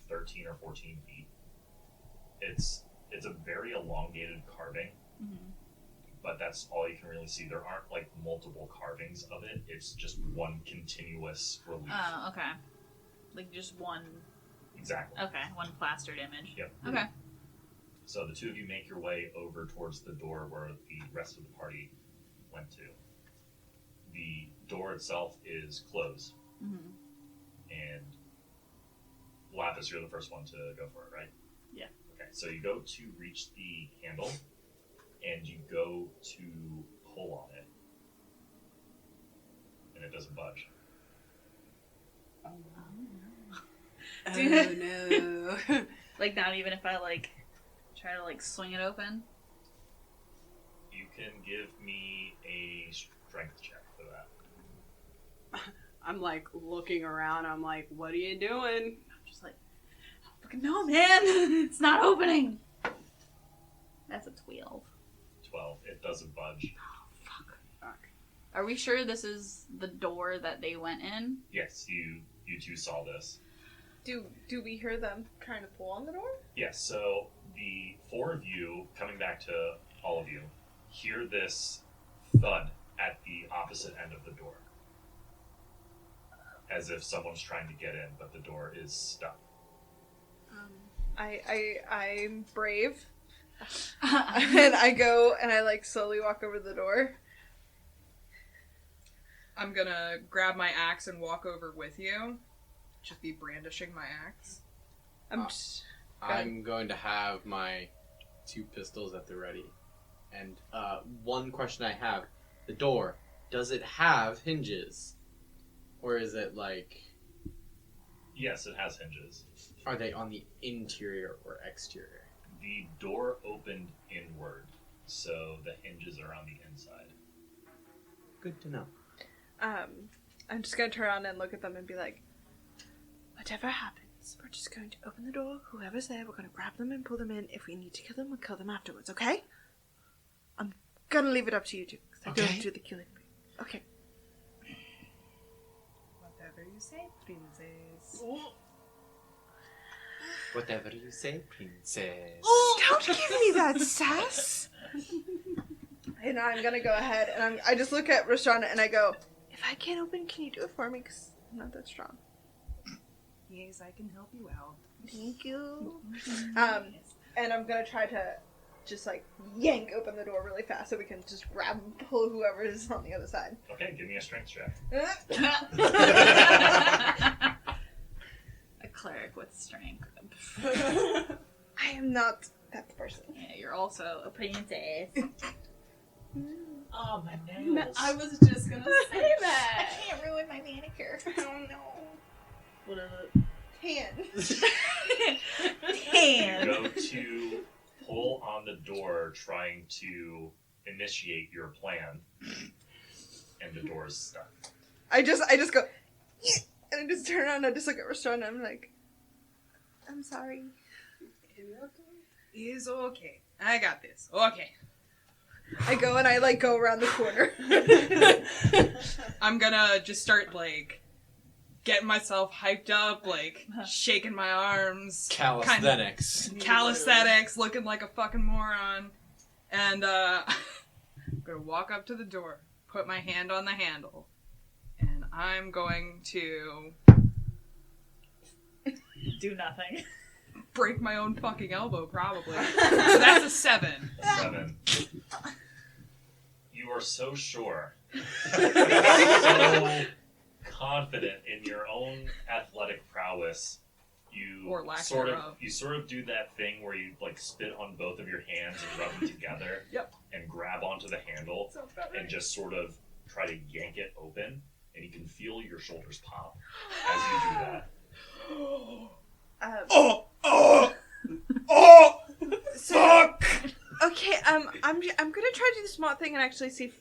Speaker 1: 13 or 14 feet. It's a very elongated carving, but that's all you can really see. There aren't like multiple carvings of it. It's just one continuous relief.
Speaker 6: Oh, okay. Like just one.
Speaker 1: Exactly.
Speaker 6: Okay, one plastered image.
Speaker 1: Yep.
Speaker 6: Okay.
Speaker 1: So the two of you make your way over towards the door where the rest of the party went to. The door itself is closed.
Speaker 6: Mm-hmm.
Speaker 1: And Lapis, you're the first one to go for it, right?
Speaker 6: Yeah.
Speaker 1: Okay, so you go to reach the handle, and you go to pull on it, and it doesn't budge.
Speaker 6: Oh no. Like, not even if I, like, try to, like, swing it open?
Speaker 1: You can give me a strength check for that.
Speaker 10: I'm like looking around. I'm like, what are you doing?
Speaker 6: I'm just like, I don't fucking know, man. It's not opening. That's a 12.
Speaker 1: 12. It doesn't budge.
Speaker 6: Oh, fuck. Are we sure this is the door that they went in?
Speaker 1: Yes, you two saw this.
Speaker 4: Do we hear them trying to pull on the door?
Speaker 1: Yes, so the four of you, coming back to all of you, hear this thud at the opposite end of the door. As if someone's trying to get in, but the door is stuck.
Speaker 4: I'm brave. And I go and I like slowly walk over the door.
Speaker 12: I'm gonna grab my axe and walk over with you. Just be brandishing my axe.
Speaker 8: I'm going to have my 2 pistols at the ready. And one question I have. The door, does it have hinges? Or is it like...
Speaker 1: Yes, it has hinges.
Speaker 8: Are they on the interior or exterior?
Speaker 1: The door opened inward, so the hinges are on the inside.
Speaker 8: Good to know.
Speaker 4: I'm just gonna turn around and look at them and be like, whatever happens, we're just going to open the door. Whoever's there, we're gonna grab them and pull them in. If we need to kill them, we'll kill them afterwards, okay? I'm gonna leave it up to you two, because I don't do the killing. Okay.
Speaker 12: Whatever you say, princess.
Speaker 8: Whatever you say, princess.
Speaker 4: Don't give me that sass! And I'm gonna go ahead and I just look at Restrana and I go, if I can't open, can you do it for me? Because I'm not that strong.
Speaker 12: Yes, I can help you out.
Speaker 4: Thank you. And I'm gonna try to just like yank open the door really fast so we can just grab and pull whoever is on the other side.
Speaker 1: Okay, give me a strength check.
Speaker 6: A cleric with strength.
Speaker 4: I am not that person.
Speaker 6: Yeah, you're also a princess.
Speaker 1: Oh, my nails.
Speaker 6: I was just gonna say that. I can't ruin my manicure. Oh no. What is it?
Speaker 4: Tan.
Speaker 6: Tan.
Speaker 1: You go to pull on the door, trying to initiate your plan, and the door is stuck.
Speaker 4: I just go, yeah! And I just turn around and I just look at Restrana and I'm like, I'm sorry.
Speaker 12: It's okay. I got this. Okay.
Speaker 4: I go and I like go around the corner.
Speaker 12: I'm gonna just start like getting myself hyped up, like shaking my arms.
Speaker 8: Calisthenics.
Speaker 12: Calisthenics, looking like a fucking moron. And I'm gonna walk up to the door, put my hand on the handle, and I'm going to
Speaker 6: do nothing.
Speaker 12: Break my own fucking elbow, probably. So that's a 7.
Speaker 1: 7. You are so sure. So confident in your own athletic prowess. You
Speaker 12: or lack
Speaker 1: sort
Speaker 12: thereof.
Speaker 1: you sort of do that thing where you like spit on both of your hands and rub them together.
Speaker 12: Yep.
Speaker 1: And grab onto the handle and just sort of try to yank it open, and you can feel your shoulders pop as you do that.
Speaker 4: So, okay, I'm gonna try to do the smart thing and actually see if,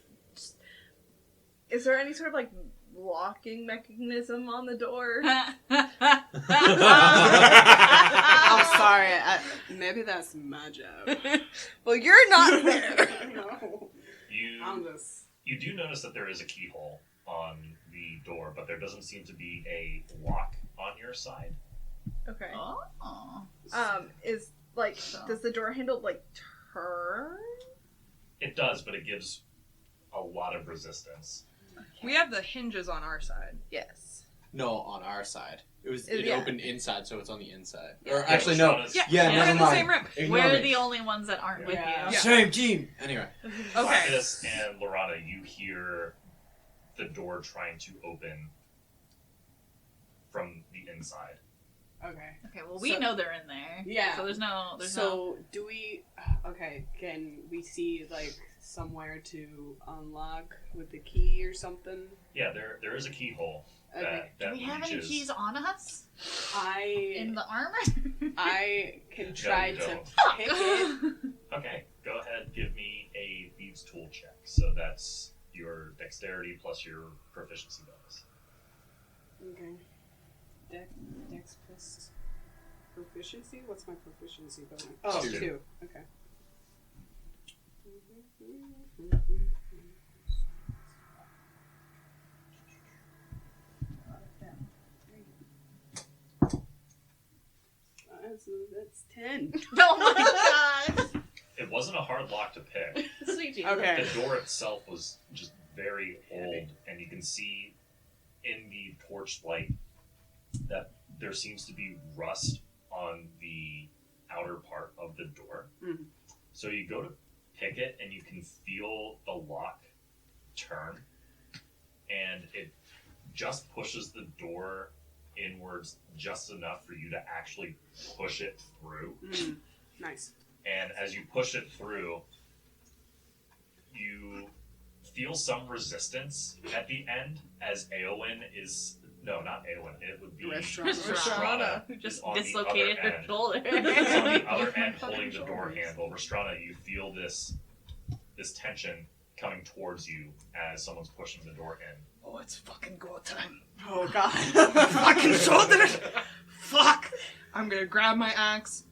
Speaker 4: is there any sort of like locking mechanism on the door?
Speaker 10: I'm sorry. Maybe that's my job.
Speaker 4: Well, you're not there.
Speaker 10: No.
Speaker 1: You do notice that there is a keyhole on the door, but there doesn't seem to be a lock on your side.
Speaker 4: Okay.
Speaker 6: Oh.
Speaker 4: Is like, does the door handle like turn?
Speaker 1: It does, but it gives a lot of resistance.
Speaker 12: We have the hinges on our side.
Speaker 4: Yes.
Speaker 8: No, on our side. It
Speaker 4: Yeah.
Speaker 8: opened inside, so it's on the inside.
Speaker 6: Yeah.
Speaker 8: Or actually, no.
Speaker 6: Yeah,
Speaker 8: never
Speaker 6: we're in
Speaker 8: mind.
Speaker 6: the same room.
Speaker 8: Ignore
Speaker 6: We're
Speaker 8: me.
Speaker 6: the only ones that aren't with you.
Speaker 8: Same team. Anyway.
Speaker 1: Lapis and Ylorhana, you hear the door trying to open from the inside.
Speaker 10: Okay.
Speaker 6: Okay, well, we know they're in there.
Speaker 10: Yeah.
Speaker 6: So there's no...
Speaker 10: do we... Okay, can we see, like, somewhere to unlock with the key or something?
Speaker 1: Yeah, there is a keyhole.
Speaker 10: Okay.
Speaker 6: Do we have any keys on us? In the armor?
Speaker 10: I can try
Speaker 1: you
Speaker 10: to
Speaker 1: don't.
Speaker 10: pick it.
Speaker 1: Okay, go ahead. Give me a thieves tool check. So that's your dexterity plus your proficiency bonus.
Speaker 10: Okay. Dex plus proficiency? What's my proficiency bonus? Oh, 2. Okay. That's 10.
Speaker 6: Oh my god!
Speaker 1: It wasn't a hard lock to pick.
Speaker 6: Sweet Jesus.
Speaker 10: Okay.
Speaker 1: The door itself was just very old, and you can see in the torch light that there seems to be rust on the outer part of the door.
Speaker 10: Mm-hmm.
Speaker 1: So you go to pick it, and you can feel the lock turn, and it just pushes the door inwards just enough for you to actually push it through.
Speaker 10: Nice.
Speaker 1: And as you push it through, you feel some resistance at the end as Eowyn is... No, not Eowyn. It would be
Speaker 6: Restrana. Who just dislocated her shoulder.
Speaker 1: Is on the other end holding the door handle. Restrana, you feel this tension coming towards you as someone's pushing the door in.
Speaker 12: Oh, it's fucking go time.
Speaker 10: Oh god.
Speaker 12: Fucking shoulder! Fuck! I'm gonna grab my axe.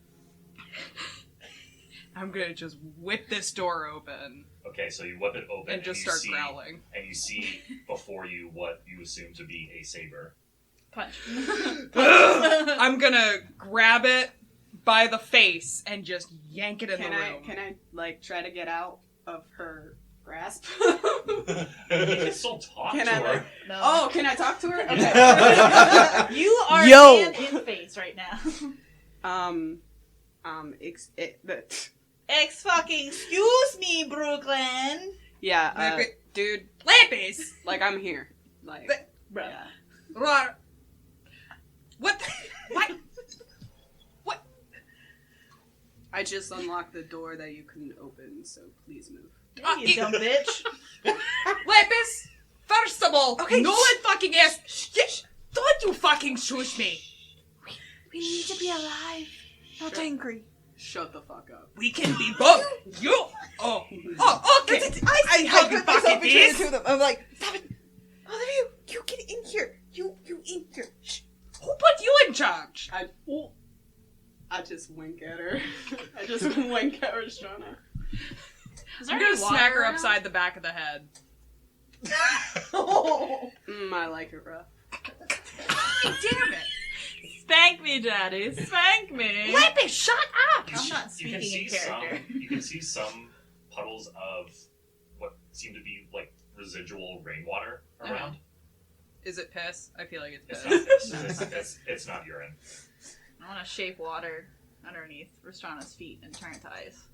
Speaker 12: I'm gonna just whip this door open.
Speaker 1: Okay, so you whip it open
Speaker 12: And just
Speaker 1: you
Speaker 12: start
Speaker 1: see,
Speaker 12: growling.
Speaker 1: And you see before you what you assume to be a saber.
Speaker 6: Punch.
Speaker 12: I'm gonna grab it by the face and just yank it in the room.
Speaker 10: Can I, like, try to get out of her grasp?
Speaker 1: You can still talk
Speaker 10: Can
Speaker 1: to
Speaker 10: I,
Speaker 1: her.
Speaker 10: like-
Speaker 6: No.
Speaker 10: Oh, can I talk to her? Okay.
Speaker 6: You are
Speaker 10: Yo!
Speaker 6: man in face right now. Fucking excuse me, Brooklyn.
Speaker 10: Yeah,
Speaker 12: Lapis, dude. Lapis!
Speaker 10: like, I'm here. Like,
Speaker 6: Bro.
Speaker 12: What? What? What?
Speaker 10: I just unlocked the door that you couldn't open, so please move.
Speaker 6: You dumb bitch.
Speaker 12: Lapis! First of all, no one fucking asked. Don't you fucking shush me.
Speaker 9: We need to be alive, not angry.
Speaker 10: Shut the fuck up.
Speaker 12: We can be both. You. Oh, okay.
Speaker 9: I
Speaker 12: how you
Speaker 9: put myself
Speaker 12: fucking
Speaker 9: between
Speaker 12: is.
Speaker 9: the two of them. I'm like, stop it. All of you, you get in here. You in here. Shh.
Speaker 12: Who put you in charge?
Speaker 10: I just wink at her. I just wink at Restrana.
Speaker 12: I'm gonna smack her upside the back of the head.
Speaker 10: I like it rough.
Speaker 6: God damn it. Spank me, Daddy. Spank me.
Speaker 12: Lapis, shut up!
Speaker 6: I'm not speaking in character.
Speaker 1: You can see some puddles of what seem to be like residual rainwater around.
Speaker 12: Is it piss? I feel like it's
Speaker 1: It's
Speaker 12: piss.
Speaker 1: not piss. It's not urine.
Speaker 6: I want to shape water underneath Restrana's feet and turn it to ice.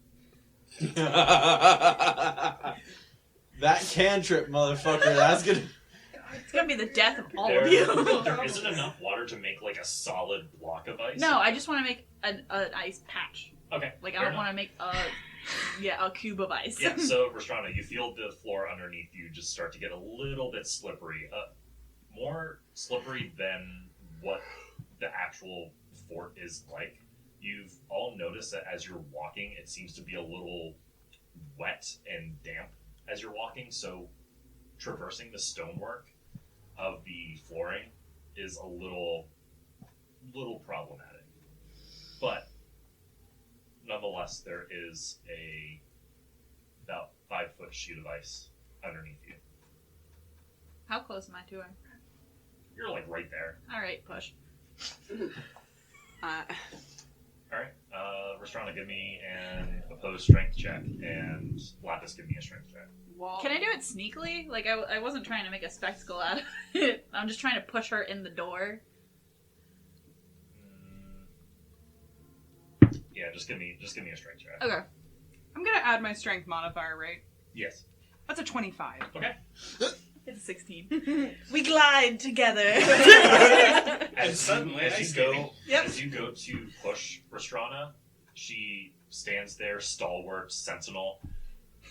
Speaker 8: That cantrip, motherfucker. That's gonna.
Speaker 6: It's gonna be the death of all
Speaker 1: There
Speaker 6: of you.
Speaker 1: isn't enough water to make like a solid block of ice.
Speaker 6: No, I just want to make an ice patch.
Speaker 1: Okay.
Speaker 6: Like, I
Speaker 1: fair
Speaker 6: don't want to make a cube of ice.
Speaker 1: Yeah, so Restrana, you feel the floor underneath you just start to get a little bit slippery. More slippery than what the actual fort is like. You've all noticed that as you're walking, it seems to be a little wet and damp as you're walking, so traversing the stonework of the flooring is a little problematic. But nonetheless, there is about 5-foot sheet of ice underneath you.
Speaker 6: How close am I to her?
Speaker 1: You're like right there.
Speaker 6: Alright, push.
Speaker 1: Alright, Restrana, give me an opposed strength check, and Lapis, give me a strength check.
Speaker 6: Can I do it sneakily? Like, I wasn't trying to make a spectacle out of it. I'm just trying to push her in the door.
Speaker 1: Yeah, just give me a strength check.
Speaker 7: Okay. I'm gonna add my strength modifier, right?
Speaker 1: Yes.
Speaker 7: That's a 25.
Speaker 1: Okay.
Speaker 6: It's a 16. We glide together.
Speaker 1: As you go to push Restrana, she stands there, stalwart, sentinel,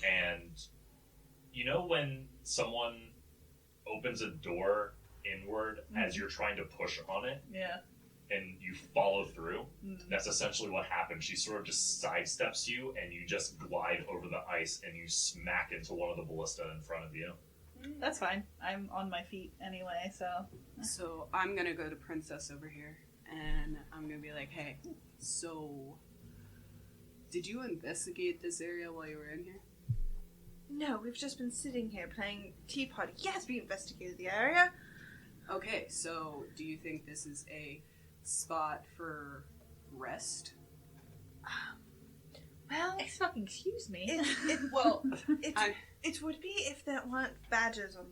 Speaker 1: and you know when someone opens a door inward as you're trying to push on it?
Speaker 6: Yeah.
Speaker 1: And you follow through? That's essentially what happens. She sort of just sidesteps you, and you just glide over the ice, and you smack into one of the ballista in front of you.
Speaker 6: That's fine. I'm on my feet anyway, so...
Speaker 10: So I'm gonna go to Princess over here, and I'm gonna be like, hey, so... Did you investigate this area while you were in here?
Speaker 9: No, we've just been sitting here playing Tea Party. Yes, we investigated the area.
Speaker 10: Okay, so do you think this is a spot for rest?
Speaker 9: Well,
Speaker 6: excuse me.
Speaker 9: It would be if there weren't badgers on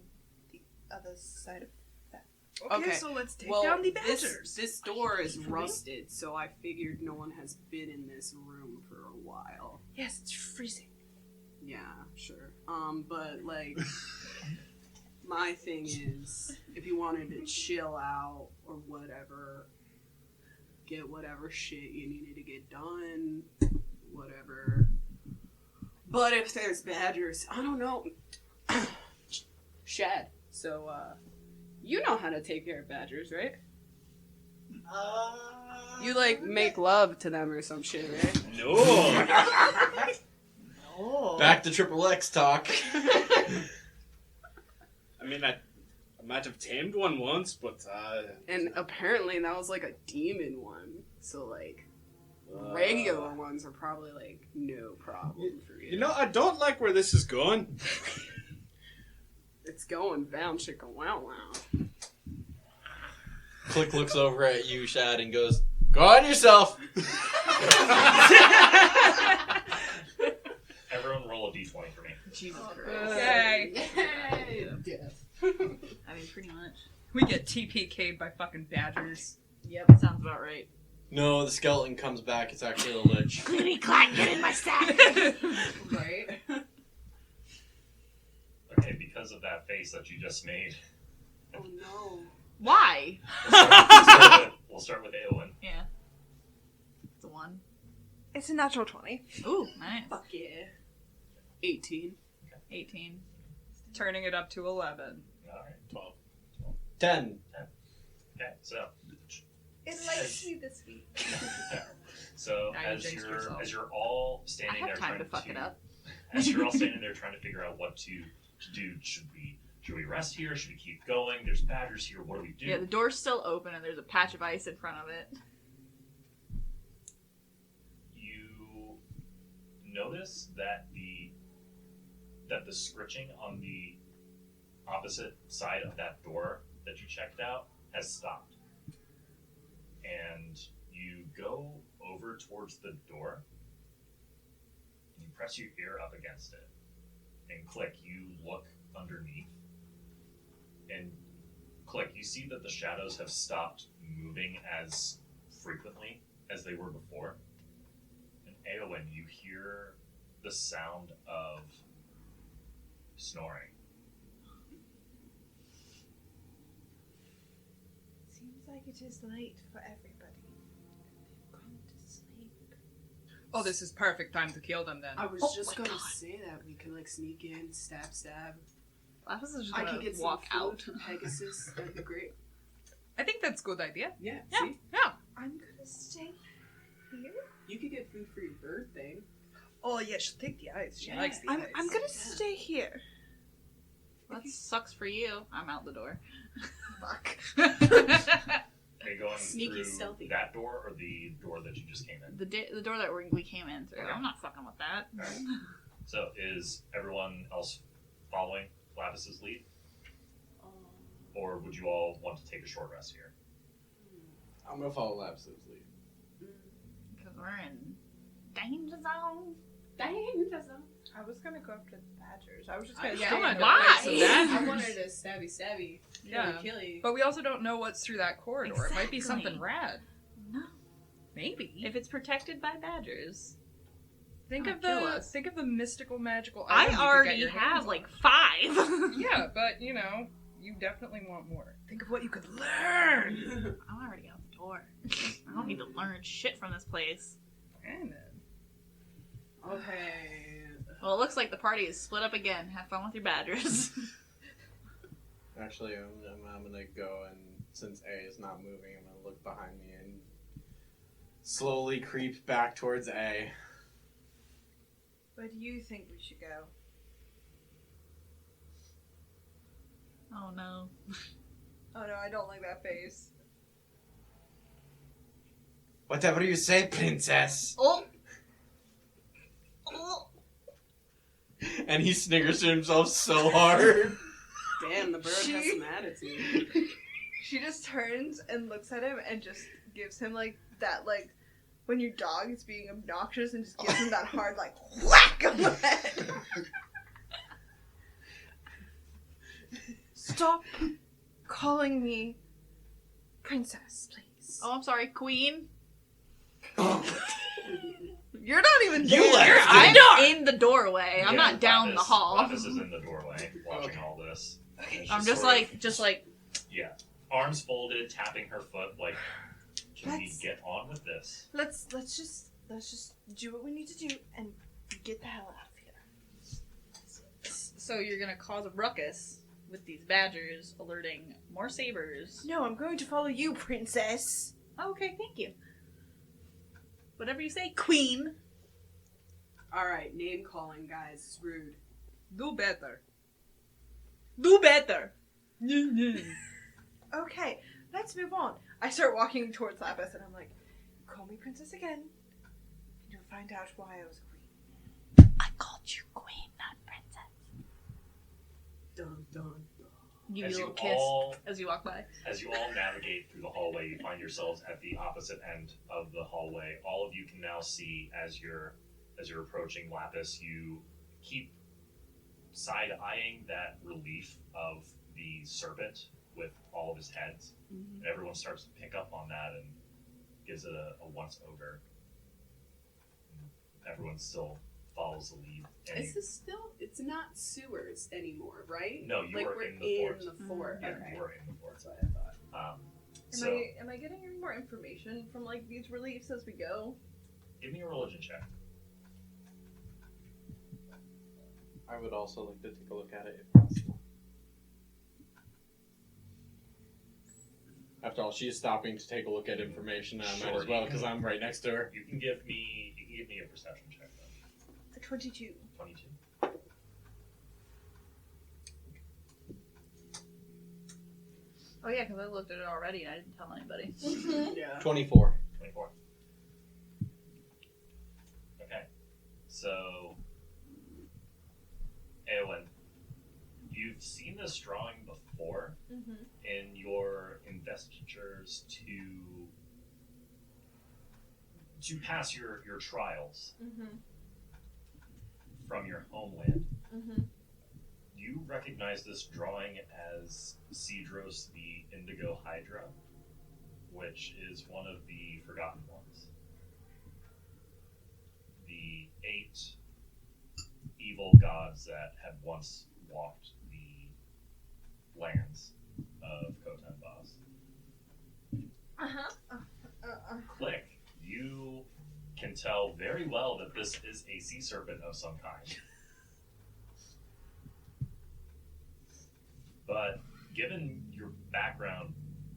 Speaker 9: the other side of that.
Speaker 10: Okay,
Speaker 9: so let's take
Speaker 10: well,
Speaker 9: down the badgers.
Speaker 10: This door is rusted, so I figured no one has been in this room for a while.
Speaker 9: Yes, it's freezing.
Speaker 10: Yeah, sure. But like, my thing is, if you wanted to chill out or whatever, get whatever shit you needed to get done, whatever. But if there's badgers, I don't know. Shad. So, you know how to take care of badgers, right? You like make love to them or some shit, right?
Speaker 13: No.
Speaker 8: No. Back to Triple X talk.
Speaker 13: I mean, I might have tamed one once, but
Speaker 10: and apparently that was like a demon one. So like, regular ones are probably like no problem for you.
Speaker 13: You know, I don't like where this is going.
Speaker 10: It's going down, chicka wow wow.
Speaker 8: Click looks over at you, Shad, and goes, "Go on yourself."
Speaker 1: Everyone roll a d20 for me.
Speaker 6: Jesus Christ.
Speaker 7: Yay.
Speaker 6: I mean, pretty much.
Speaker 7: We get TPK'd by fucking badgers.
Speaker 6: Yep, sounds about right.
Speaker 8: No, the skeleton comes back. It's actually a lich.
Speaker 16: Clickety clack, get in my sack.
Speaker 10: Right?
Speaker 1: Okay, because of that face that you just made.
Speaker 10: Oh no.
Speaker 6: Why?
Speaker 1: We'll start with Eowyn.
Speaker 6: Yeah. It's a 1.
Speaker 9: It's a natural 20.
Speaker 6: Ooh, nice.
Speaker 10: Fuck yeah. 18.
Speaker 6: 18.
Speaker 7: Turning it up to 11.
Speaker 1: Alright, 12.
Speaker 8: 10.
Speaker 1: Okay, so...
Speaker 9: It likes me this week.
Speaker 1: So
Speaker 6: Now you
Speaker 1: as
Speaker 6: jinxed
Speaker 1: you're
Speaker 6: yourself.
Speaker 1: as you're all standing
Speaker 6: I
Speaker 1: there
Speaker 6: have time
Speaker 1: trying
Speaker 6: to fuck it up.
Speaker 1: As you're all standing there trying to figure out what to do, should we rest here? Should we keep going? There's badgers here. What do we do?
Speaker 6: Yeah, the door's still open and there's a patch of ice in front of it.
Speaker 1: You notice that the scritching on the opposite side of that door that you checked out has stopped. And you go over towards the door and you press your ear up against it and click, you look underneath and click, you see that the shadows have stopped moving as frequently as they were before. And Eowyn, you hear the sound of snoring.
Speaker 9: Seems like it is late for everybody. They've gone to sleep.
Speaker 7: Oh, this is perfect time to kill them then.
Speaker 10: I was just gonna say that we could like sneak in, stab.
Speaker 6: Lapis is just
Speaker 10: I
Speaker 6: gonna
Speaker 10: could get
Speaker 6: walk
Speaker 10: some food
Speaker 6: out.
Speaker 10: to Pegasus. That'd be great.
Speaker 7: I think that's a good idea.
Speaker 10: Yeah.
Speaker 7: Yeah.
Speaker 10: See?
Speaker 7: Yeah.
Speaker 9: I'm gonna stay here.
Speaker 10: You could get food for your bird thing.
Speaker 7: Oh yeah, she'll take the ice. She likes the
Speaker 9: I'm
Speaker 7: ice.
Speaker 9: gonna stay here.
Speaker 6: That sucks for you. I'm out the door.
Speaker 9: Fuck.
Speaker 1: Are you going
Speaker 6: Sneaky,
Speaker 1: through
Speaker 6: stealthy.
Speaker 1: that door or the door that you just came in?
Speaker 6: The door that we came in through.
Speaker 1: Okay.
Speaker 6: I'm not fucking with that.
Speaker 1: Alright. So is everyone else following Lapis's lead? Or would you all want to take a short rest here?
Speaker 8: I'm gonna follow Lapis' lead.
Speaker 6: Because we're in Danger zone.
Speaker 7: Danger zone.
Speaker 4: I was gonna go after the badgers. I was just
Speaker 12: I
Speaker 4: gonna
Speaker 12: still wanted to
Speaker 6: Why?
Speaker 12: fight some badgers.
Speaker 10: I wanted to stabby,
Speaker 12: Yeah.
Speaker 10: killy.
Speaker 12: But we also don't know what's through that corridor. It might be
Speaker 6: Exactly.
Speaker 12: something rad.
Speaker 6: No.
Speaker 12: Maybe.
Speaker 6: If it's protected by badgers.
Speaker 12: Think
Speaker 6: Not
Speaker 12: of
Speaker 6: kill
Speaker 12: the
Speaker 6: us.
Speaker 12: mystical magical
Speaker 6: I
Speaker 12: item you could get
Speaker 6: already
Speaker 12: your
Speaker 6: have
Speaker 12: hands on.
Speaker 6: like 5.
Speaker 12: Yeah, but you know, you definitely want more. Think of what you could learn.
Speaker 6: I'm already out the door. I don't need to learn shit from this place.
Speaker 12: And then.
Speaker 10: Okay.
Speaker 6: Well, it looks like the party is split up again. Have fun with your badgers.
Speaker 8: Actually, I'm gonna go, and since A is not moving, I'm gonna look behind me and slowly creep back towards A.
Speaker 4: Where do you think we should go?
Speaker 6: Oh no.
Speaker 4: Oh no, I don't like that face.
Speaker 8: Whatever you say, princess.
Speaker 6: Oh.
Speaker 8: And he sniggers to himself so hard.
Speaker 10: Damn, the bird has some attitude.
Speaker 4: She just turns and looks at him and just gives him like that, like when your dog is being obnoxious, and just gives him that hard like whack of the head. Stop calling me princess, please.
Speaker 6: Oh, I'm sorry, queen.
Speaker 4: You're not even
Speaker 8: You
Speaker 4: there.
Speaker 8: left
Speaker 6: I'm in the doorway. I'm
Speaker 1: Yeah,
Speaker 6: not down the
Speaker 1: Lapis-
Speaker 6: hall.
Speaker 1: Lapis is in the doorway watching all this. And
Speaker 6: I'm
Speaker 1: she's
Speaker 6: just
Speaker 1: sort
Speaker 6: like,
Speaker 1: of- yeah, arms folded, tapping her foot like, can we
Speaker 4: Let's-
Speaker 1: get on with this?
Speaker 4: Let's just do what we need to do and get the hell out of here.
Speaker 6: So you're gonna cause a ruckus with these badgers, alerting more sabers.
Speaker 4: No, I'm going to follow you, princess.
Speaker 6: Okay, thank you. Whatever you say, queen.
Speaker 10: Alright, name calling, guys. It's rude.
Speaker 12: Do better.
Speaker 6: Do better.
Speaker 4: Okay, let's move on. I start walking towards Lapis and I'm like, call me princess again. And you'll find out why I was queen.
Speaker 6: I called you queen, not princess.
Speaker 10: Dun dun.
Speaker 6: Give you a
Speaker 1: As
Speaker 6: little
Speaker 1: you
Speaker 6: kiss
Speaker 1: all-
Speaker 6: as you walk by.
Speaker 1: As you all navigate through the hallway, you find yourselves at the opposite end of the hallway. All of you can now see as you're approaching Lapis, you keep side-eyeing that relief of the serpent with all of his heads.
Speaker 6: Mm-hmm.
Speaker 1: And everyone starts to pick up on that and gives it a once-over. Everyone still follows the lead. And
Speaker 10: Is this still? It's not sewers anymore, right?
Speaker 1: No, you
Speaker 10: like
Speaker 1: were
Speaker 10: we're
Speaker 1: in the fort.
Speaker 10: the fort.
Speaker 1: Yeah,
Speaker 10: Okay.
Speaker 1: you were in the fort.
Speaker 10: That's what I thought.
Speaker 1: So,
Speaker 4: Am I getting any more information from like these reliefs as we go?
Speaker 1: give me a religion check.
Speaker 8: I would also like to take a look at it if possible. After all, she's stopping to take a look at information, and I might
Speaker 1: Sure,
Speaker 8: as well
Speaker 1: you
Speaker 8: because
Speaker 1: can-
Speaker 8: I'm right next to her.
Speaker 1: You can give me a perception check then.
Speaker 4: A 22.
Speaker 1: 22.
Speaker 6: Oh yeah, because I looked at it already and I didn't tell anybody.
Speaker 10: Yeah.
Speaker 8: 24.
Speaker 1: 24. Okay. So, Eowyn, you've seen this drawing before
Speaker 4: Mm-hmm.
Speaker 1: in your investitures to pass your trials
Speaker 4: Mm-hmm.
Speaker 1: from your homeland.
Speaker 4: Mm-hmm.
Speaker 1: You recognize this drawing as Cedros the Indigo Hydra, which is one of the Forgotten Ones. The 8 evil gods that had once walked the lands of Khotan Bas.
Speaker 4: Uh-huh.
Speaker 1: Click. You can tell very well that this is a sea serpent of some kind. But given your background,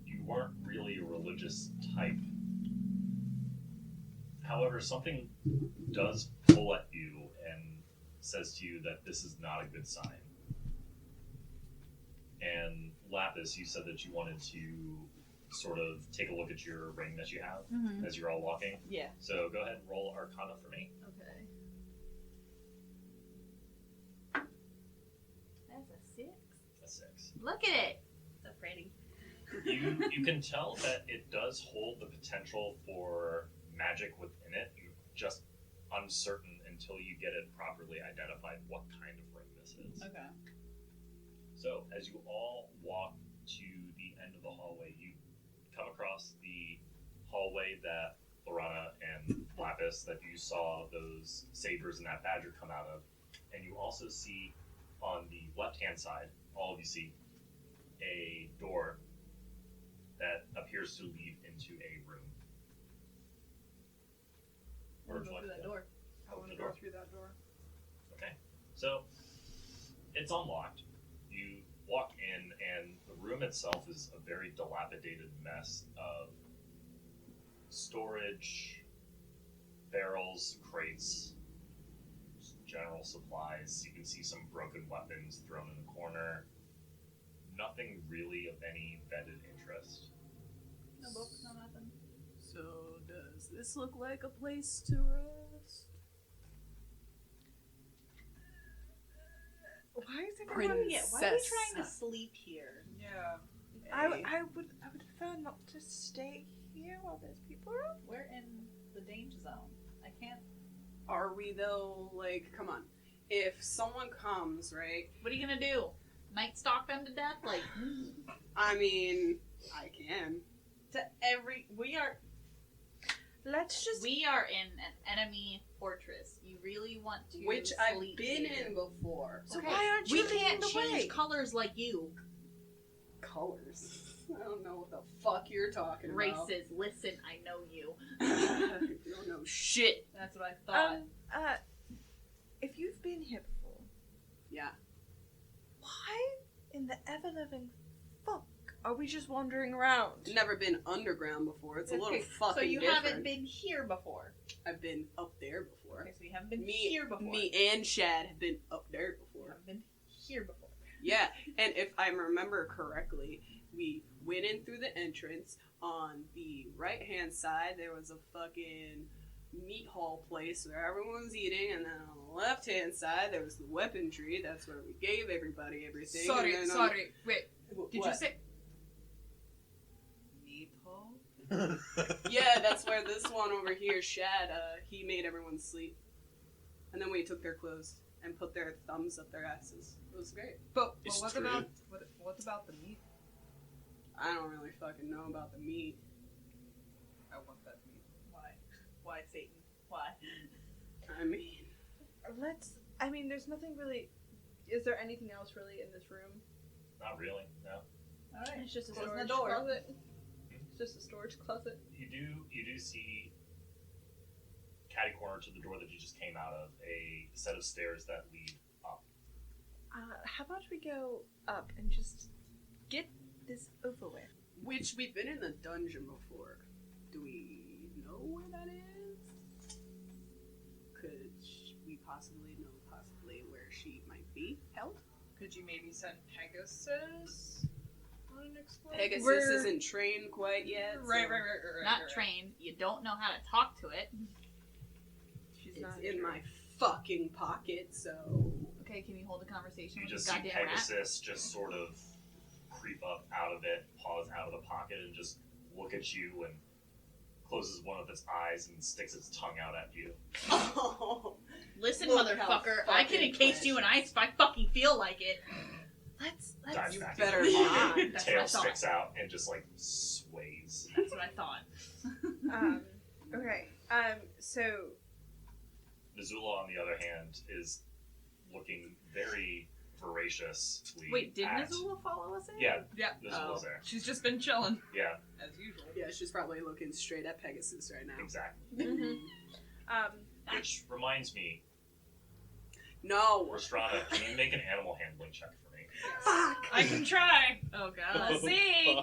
Speaker 1: you weren't really a religious type. However, something does pull at you and says to you that this is not a good sign. And Lapis, you said that you wanted to sort of take a look at your ring that you have
Speaker 6: Mhm.
Speaker 1: as you're all walking.
Speaker 6: Yeah.
Speaker 1: So go ahead and roll Arcana for me.
Speaker 6: Okay. That's a 6.
Speaker 1: A 6.
Speaker 6: Look at it. So pretty.
Speaker 1: You can tell that it does hold the potential for magic within it. You just uncertain until you get it properly identified what kind of room this is.
Speaker 6: Okay.
Speaker 1: So, as you all walk to the end of the hallway, you come across the hallway that Ylorhana and Lapis, that you saw those Sabres and that badger come out of. And you also see on the left-hand side, all of you see a door that appears to lead into a room.
Speaker 6: We'll go through that door.
Speaker 4: I want to go through that door.
Speaker 1: Okay, so it's unlocked. You walk in, and the room itself is a very dilapidated mess of storage, barrels, crates, general supplies. You can see some broken weapons thrown in the corner. Nothing really of any vetted interest.
Speaker 6: No books, no nothing.
Speaker 10: So, does this look like a place to rest?
Speaker 9: Why is everyone?
Speaker 6: Yeah, why are we trying to sleep here?
Speaker 9: Yeah. I would prefer not to stay here while there's people around.
Speaker 6: We're in the danger zone. I can't.
Speaker 10: Are we though? Like, come on. If someone comes, right?
Speaker 6: What are you gonna do? Night stalk them to death? Like,
Speaker 10: I mean, I can.
Speaker 6: We are in an enemy fortress. You really want to
Speaker 10: Which I've
Speaker 6: sleep
Speaker 10: been
Speaker 6: here.
Speaker 10: in before.
Speaker 6: So
Speaker 10: Okay.
Speaker 6: why aren't you? We can't
Speaker 10: the
Speaker 6: change
Speaker 10: way?
Speaker 6: colors like you.
Speaker 10: Colors? I don't know what the fuck you're talking about.
Speaker 6: Races. Listen, I know you.
Speaker 10: You don't know shit.
Speaker 6: That's what I thought.
Speaker 9: If you've been here before,
Speaker 10: yeah.
Speaker 9: Why in the ever-living fuck are we just wandering around?
Speaker 10: Never been underground before. It's a little fucking
Speaker 6: So you
Speaker 10: different.
Speaker 6: haven't been here before.
Speaker 10: I've been up there before.
Speaker 6: Okay, so you haven't been here before.
Speaker 10: Me and Shad have been up there before.
Speaker 6: You haven't been here before.
Speaker 10: Yeah, and if I remember correctly, we went in through the entrance. On the right-hand side, there was a fucking meat hall place where everyone was eating, and then on the left-hand side, there was the weaponry. That's where we gave everybody everything.
Speaker 12: Sorry,
Speaker 10: and then
Speaker 12: wait. Did
Speaker 10: what?
Speaker 12: you say meat hall?
Speaker 10: Yeah, that's where this one over here, Shad, he made everyone sleep. And then we took their clothes and put their thumbs up their asses. It was great.
Speaker 12: But
Speaker 10: It's
Speaker 12: what
Speaker 10: true.
Speaker 12: about what about the meat?
Speaker 10: I don't really fucking know about the meat.
Speaker 12: I want that meat.
Speaker 6: Why? Why, Satan? Why?
Speaker 10: I mean,
Speaker 4: there's nothing really. Is there anything else really in this room?
Speaker 1: Not really, no.
Speaker 6: Alright.
Speaker 4: It's just a
Speaker 6: Closing
Speaker 4: storage
Speaker 6: the door.
Speaker 4: closet. It's just a storage closet.
Speaker 1: You do see catty corner to the door that you just came out of, a set of stairs that lead up.
Speaker 4: How about we go up and just get this over with?
Speaker 10: which we've been in the dungeon before. Do we know where that is? Could we possibly know where she might be held?
Speaker 12: Could you maybe send Pegasus on an exploration?
Speaker 10: Pegasus isn't trained quite yet.
Speaker 12: Right.
Speaker 6: Not trained. You don't know how to talk to it.
Speaker 10: It's in my fucking pocket, so.
Speaker 6: Okay, can you hold a conversation
Speaker 1: You
Speaker 6: with
Speaker 1: just
Speaker 6: this
Speaker 1: see
Speaker 6: goddamn rat?
Speaker 1: Pegasus just sort of creep up out of it, paws out of the pocket, and just look at you and closes one of its eyes and sticks its tongue out at you.
Speaker 10: Oh.
Speaker 6: Listen,
Speaker 10: Look how
Speaker 6: motherfucker, I can
Speaker 10: fucking
Speaker 6: encase you in ice if I fucking feel like it.
Speaker 1: Dives
Speaker 6: Let's
Speaker 1: back
Speaker 10: better
Speaker 1: into the
Speaker 10: not.
Speaker 1: pocket,
Speaker 6: That's
Speaker 1: tail
Speaker 6: what I thought.
Speaker 1: sticks out and just like sways.
Speaker 6: That's what I thought.
Speaker 4: Okay. So
Speaker 1: Lazulli, on the other hand, is looking very voraciously.
Speaker 6: Wait, did
Speaker 1: at...
Speaker 6: Lazulli follow us in?
Speaker 1: Yeah,
Speaker 12: Yeah.
Speaker 1: Lazulli's there.
Speaker 12: She's just been chilling
Speaker 1: Yeah,
Speaker 12: as usual.
Speaker 10: Yeah, she's probably looking straight at Pegasus right now.
Speaker 1: exactly. Which reminds me,
Speaker 10: No.
Speaker 1: Restrana, can you make an animal handling check for me?
Speaker 10: Fuck.
Speaker 12: I can try.
Speaker 6: Oh god.
Speaker 12: Let's see.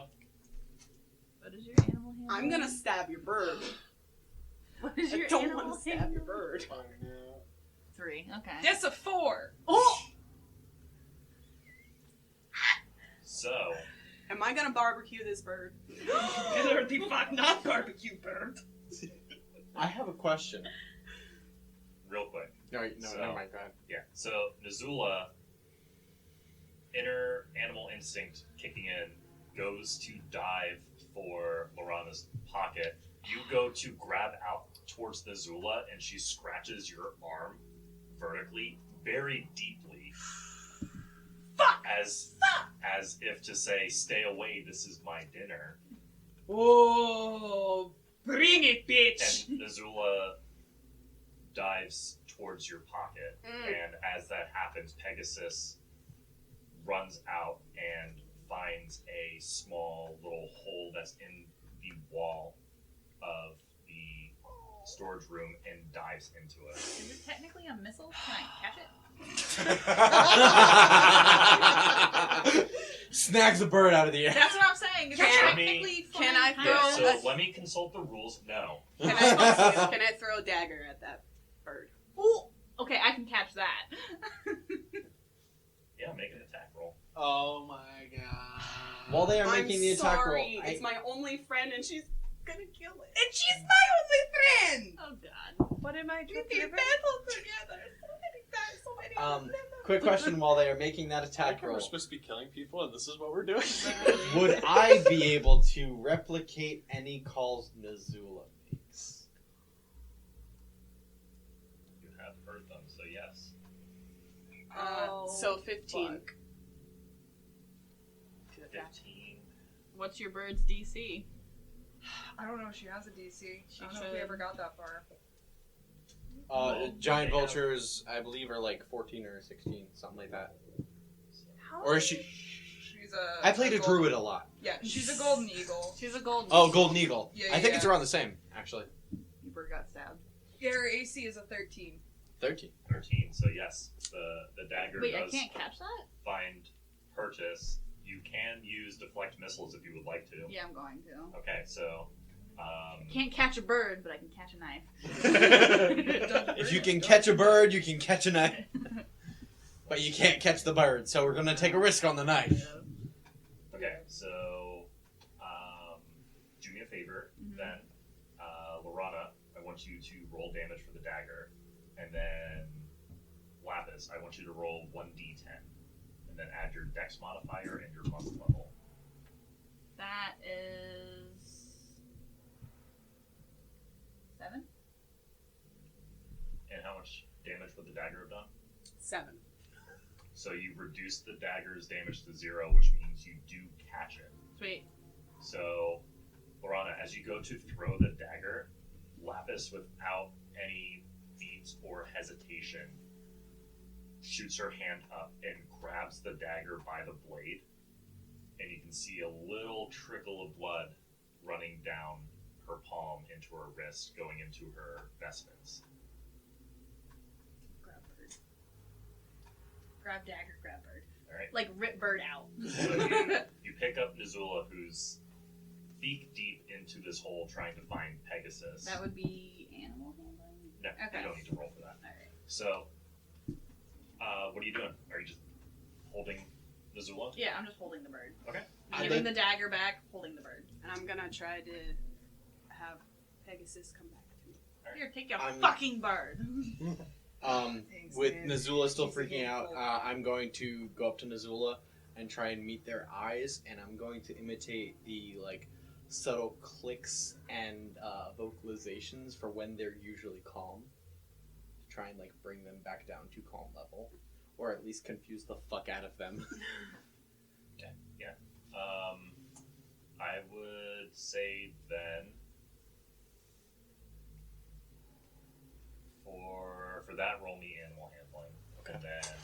Speaker 6: What is your animal handling?
Speaker 10: I'm gonna stab your bird.
Speaker 6: What is
Speaker 10: I
Speaker 6: your
Speaker 10: don't
Speaker 6: animal
Speaker 10: want to stab
Speaker 6: handling?
Speaker 10: your bird.
Speaker 6: 3. Okay.
Speaker 12: That's a 4.
Speaker 10: Oh!
Speaker 1: So,
Speaker 10: Am I gonna barbecue this bird?
Speaker 12: Killer the fuck not barbecue bird.
Speaker 8: I have a question.
Speaker 1: real quick.
Speaker 8: No,
Speaker 1: So-
Speaker 8: never mind. Go ahead.
Speaker 1: Yeah, so Nazula, inner animal instinct kicking in, goes to dive for Ylorhana's pocket. You go to grab out towards Nazula, and she scratches your arm vertically, very deeply.
Speaker 6: Fuck!
Speaker 1: As if to say, stay away, this is my dinner.
Speaker 12: Oh, bring it, bitch!
Speaker 1: And Nazula dives towards your pocket, and as that happens, Pegasus runs out and finds a small little hole that's in the wall of the storage room and dives into it.
Speaker 6: Is it technically a missile? Can I catch it?
Speaker 8: Snags a bird out of the air.
Speaker 6: That's what I'm saying. Is it technically
Speaker 10: Can I
Speaker 6: flying?
Speaker 10: throw?
Speaker 1: Yeah, so let me consult the rules. No.
Speaker 10: Can I throw a dagger at that bird?
Speaker 6: Ooh, okay, I can catch that.
Speaker 1: Yeah, make an attack roll.
Speaker 8: Oh my god. While they are
Speaker 10: I'm
Speaker 8: making the attack roll,
Speaker 10: sorry. It's my only friend, and she's gonna kill it.
Speaker 12: And she's my only friend!
Speaker 6: Oh god.
Speaker 9: What am I
Speaker 12: We
Speaker 9: doing?
Speaker 12: did battle together. So many of them.
Speaker 8: quick question while they are making that attack
Speaker 13: We're
Speaker 8: roll.
Speaker 13: supposed to be killing people, and this is what we're doing.
Speaker 8: Would I be able to replicate any calls Nazula makes?
Speaker 1: You have heard them, so yes.
Speaker 10: So 15.
Speaker 1: 15.
Speaker 6: What's your bird's DC?
Speaker 12: I don't know if she has a DC.
Speaker 6: She
Speaker 12: I don't know if we
Speaker 6: should.
Speaker 12: ever got that far.
Speaker 8: Giant vultures, I believe, are like 14 or 16, something like that.
Speaker 12: How
Speaker 8: Or is she?
Speaker 12: She's a.
Speaker 8: I played a
Speaker 12: golden-
Speaker 8: druid a lot.
Speaker 12: Yeah, she's a golden eagle.
Speaker 6: She's a golden.
Speaker 8: Oh, golden eagle.
Speaker 12: Yeah,
Speaker 8: I think
Speaker 12: yeah.
Speaker 8: it's around the same, actually.
Speaker 6: Your bird got stabbed.
Speaker 12: Yeah, her AC is a 13.
Speaker 8: 13.
Speaker 1: 13. So yes, the dagger
Speaker 6: Wait, I
Speaker 1: does
Speaker 6: can't catch that?
Speaker 1: find purchase. You can use deflect missiles if you would like to.
Speaker 6: Yeah, I'm going to.
Speaker 1: Okay, so.
Speaker 6: Can't catch a bird, but I can catch a knife.
Speaker 8: If you can catch a bird, you can catch a knife. But you can't catch the bird, so we're gonna take a risk on the knife.
Speaker 1: Okay, so do me a favor then, Ylorhana. I want you to roll damage for the dagger, and then Lapis, I want you to roll 1d10, and then add your dex modifier and your muscle level.
Speaker 6: That is 7.
Speaker 1: And how much damage would the dagger have done?
Speaker 10: 7.
Speaker 1: So you reduce the dagger's damage to 0, which means you do catch it.
Speaker 6: Sweet.
Speaker 1: So, Ylorhana, as you go to throw the dagger, Lapis, without any feet or hesitation, shoots her hand up and grabs the dagger by the blade, and you can see a little trickle of blood running down her palm into her wrist, going into her vestments.
Speaker 6: Grab bird. Grab dagger, grab bird.
Speaker 1: Alright.
Speaker 6: Like rip bird out.
Speaker 1: So you pick up Nazula, who's beak deep into this hole trying to find Pegasus.
Speaker 6: That would be animal handling?
Speaker 1: No,
Speaker 6: Okay.
Speaker 1: you don't need to roll for that.
Speaker 6: Alright.
Speaker 1: So, what are you doing? Are you just holding Nazula?
Speaker 6: Yeah, I'm just holding the bird.
Speaker 1: Okay.
Speaker 6: Giving the dagger back, holding the bird.
Speaker 10: And I'm gonna try to have Pegasus come back to me.
Speaker 6: Here, take your
Speaker 8: I'm-
Speaker 6: fucking bird.
Speaker 8: With Nazula still freaking out, I'm going to go up to Nazula and try and meet their eyes, and I'm going to imitate the subtle clicks and vocalizations for when they're usually calm, to try and bring them back down to calm level, or at least confuse the fuck out of them.
Speaker 1: Okay. Yeah. I would say then for that, roll me animal handling.
Speaker 8: Okay.
Speaker 1: And then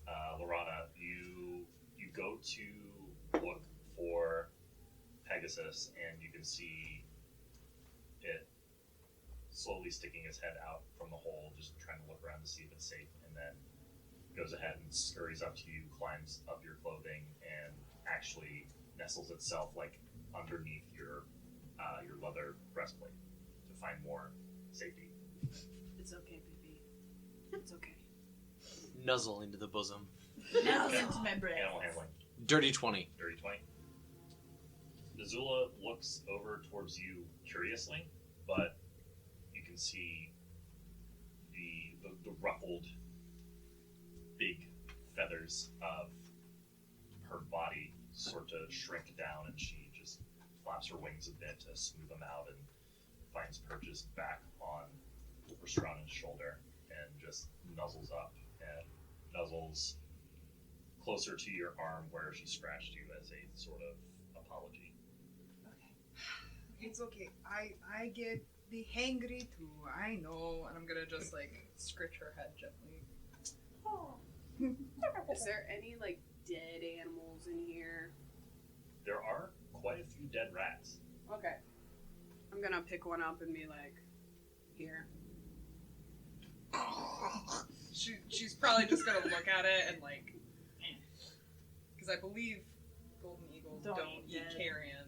Speaker 1: Ylorhana, you go to look for Pegasus, and you can see it slowly sticking its head out from the hole, just trying to look around to see if it's safe, and then goes ahead and scurries up to you, climbs up your clothing, and actually nestles itself underneath your leather breastplate to find more safety.
Speaker 10: It's okay, baby. It's okay.
Speaker 8: Nuzzle into the bosom.
Speaker 6: Nuzzle into my breast.
Speaker 1: Animal handling.
Speaker 8: Dirty 20.
Speaker 1: Dirty 20. Nazula looks over towards you curiously, but you can see the ruffled big feathers of her body sort of shrink down, and she just flaps her wings a bit to smooth them out and finds purchase back on Restrana's shoulder and just nuzzles up and nuzzles closer to your arm where she scratched you as a sort of apology.
Speaker 12: It's okay. I get the hangry too. I know. And I'm gonna just like scratch her head gently.
Speaker 10: Oh. Is there any like dead animals in here?
Speaker 1: There are quite a few dead rats.
Speaker 10: Okay. I'm gonna pick one up and be like, here.
Speaker 12: She's probably just gonna look at it and like, because I believe golden eagles don't eat carrion.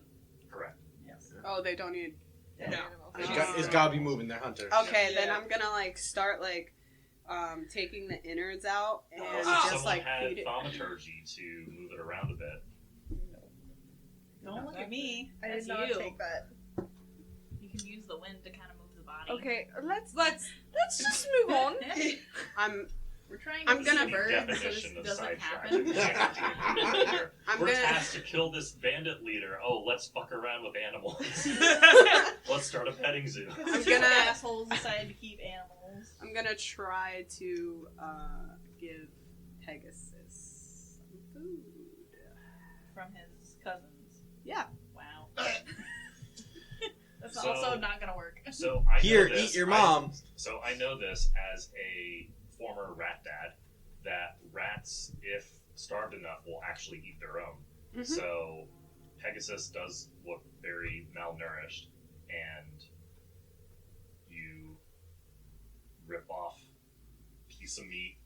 Speaker 1: Correct.
Speaker 12: Yes.
Speaker 10: Oh, they don't need dead animals.
Speaker 8: It's gotta be moving. They're hunters.
Speaker 10: Okay, then I'm gonna like start like taking the innards out and
Speaker 1: Someone
Speaker 10: just like
Speaker 1: had
Speaker 10: feed it.
Speaker 1: thaumaturgy to move it around a bit.
Speaker 6: Don't look at me.
Speaker 4: I
Speaker 6: That's
Speaker 4: did not
Speaker 6: you.
Speaker 4: take that.
Speaker 6: You can use the wind to kind of move the body.
Speaker 4: Okay, let's just move on.
Speaker 6: We're trying to
Speaker 10: I'm gonna
Speaker 6: be birds so this
Speaker 1: Definition of
Speaker 6: doesn't
Speaker 1: sidetrack.
Speaker 6: happen.
Speaker 10: I'm
Speaker 1: We're
Speaker 10: gonna-
Speaker 1: tasked to kill this bandit leader. Oh, let's fuck around with animals. Let's start a petting zoo.
Speaker 10: I'm
Speaker 6: Two
Speaker 10: gonna
Speaker 6: assholes decided to keep animals.
Speaker 10: I'm gonna try to give Pegasus some food.
Speaker 6: From his cousins.
Speaker 10: Yeah.
Speaker 6: Wow. That's
Speaker 1: So-
Speaker 6: also not gonna work.
Speaker 1: So I
Speaker 8: Here,
Speaker 1: know this,
Speaker 8: eat your mom.
Speaker 1: So I know this as a former rat dad, that rats, if starved enough, will actually eat their own.
Speaker 10: Mhm.
Speaker 1: So Pegasus does look very malnourished, and you rip off a piece of meat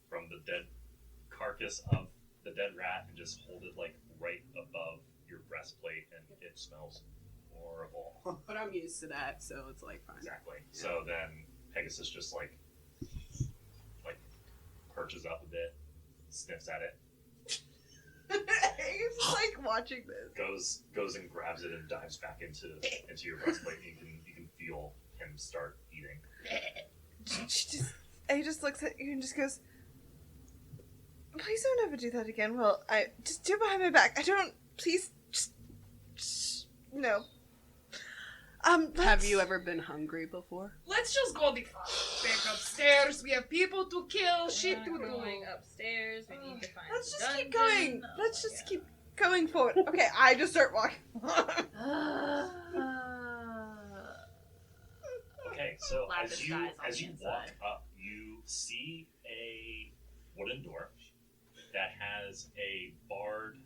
Speaker 1: from the dead carcass of the dead rat and just hold it like right above your breastplate, and it smells horrible.
Speaker 10: But I'm used to that, so it's like fine.
Speaker 1: Exactly. So then Pegasus just like perches up a bit, sniffs at it,
Speaker 4: He's just like watching this.
Speaker 1: goes and grabs it and dives back into your breastplate. And you can feel him start eating.
Speaker 4: He just looks at you and just goes, "Please don't ever do that again." Well, I just do it behind my back. I don't. Please, just no.
Speaker 10: Have you ever been hungry before?
Speaker 12: Let's just go the fuck back upstairs. We have people to kill, shit to
Speaker 6: We're
Speaker 12: do.
Speaker 6: going upstairs. We need to find.
Speaker 4: Let's
Speaker 6: the
Speaker 4: just keep
Speaker 6: dungeon.
Speaker 4: going. Let's just keep going forward. Okay, I just start walking.
Speaker 1: Okay, so
Speaker 6: Lapis
Speaker 1: as you
Speaker 6: dies on
Speaker 1: as
Speaker 6: the
Speaker 1: you
Speaker 6: inside.
Speaker 1: walk up, you see a wooden door that has a barred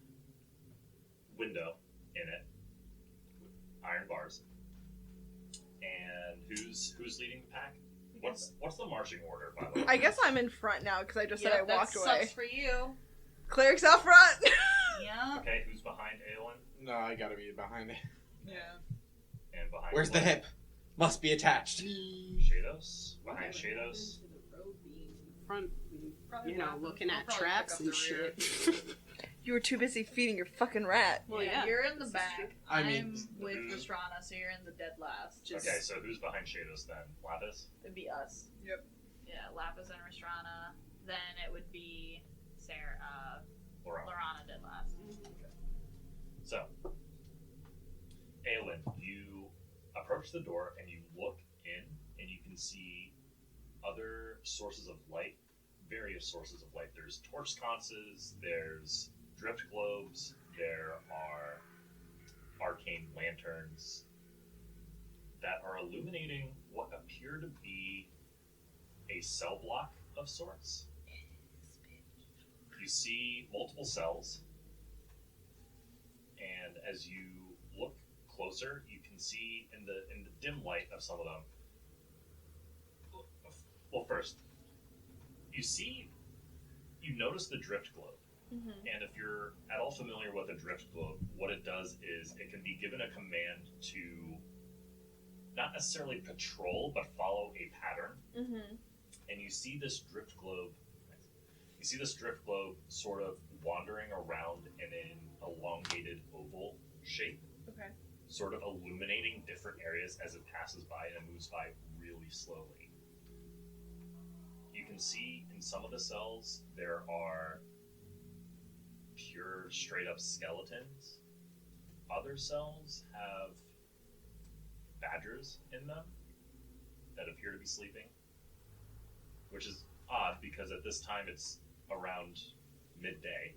Speaker 1: window in it, with iron bars. And who's leading the pack? What's the marching order, by the way?
Speaker 4: I guess I'm in front now because I just said I
Speaker 6: Yep, that
Speaker 4: walked away.
Speaker 6: sucks for you.
Speaker 4: Cleric's out front.
Speaker 6: Yeah.
Speaker 1: Okay, who's behind Aelin?
Speaker 8: No, I gotta be behind it.
Speaker 12: Yeah.
Speaker 1: And behind
Speaker 8: Where's the
Speaker 1: what?
Speaker 8: hip? Must be attached.
Speaker 1: Shados? Behind Shados?
Speaker 10: Front,
Speaker 12: Probably
Speaker 10: you know,
Speaker 12: Lapis.
Speaker 10: looking
Speaker 12: We'll
Speaker 10: at
Speaker 12: probably
Speaker 10: traps
Speaker 12: pick
Speaker 10: and
Speaker 12: up the rear.
Speaker 10: shit.
Speaker 4: You were too busy feeding your fucking rat.
Speaker 10: Well, yeah.
Speaker 6: You're in the back.
Speaker 8: I mean-
Speaker 6: I'm with Restrana, so you're in the dead last.
Speaker 1: Okay, so who's behind Shados then? Lapis?
Speaker 6: It'd be us.
Speaker 12: Yep.
Speaker 6: Yeah, Lapis and Restrana. Then it would be Sarah, Ylorhana dead last.
Speaker 1: So, Aelin, you approach the door and you look in, and you can see other sources of light, various sources of light. There's torch sconces, there's drift globes, there are arcane lanterns that are illuminating what appear to be a cell block of sorts. You see multiple cells, and as you look closer, you can see in the dim light of some of them. Well, first, you notice the drift globe. And if you're at all familiar with a drift globe, what it does is it can be given a command to not necessarily patrol, but follow a pattern. And you see this drift globe. You see this drift globe sort of wandering around in an elongated oval shape,
Speaker 4: Okay.
Speaker 1: sort of illuminating different areas as it passes by, and it moves by really slowly. You can see in some of the cells there are pure, straight up skeletons. Other cells have badgers in them that appear to be sleeping, which is odd because at this time it's around midday,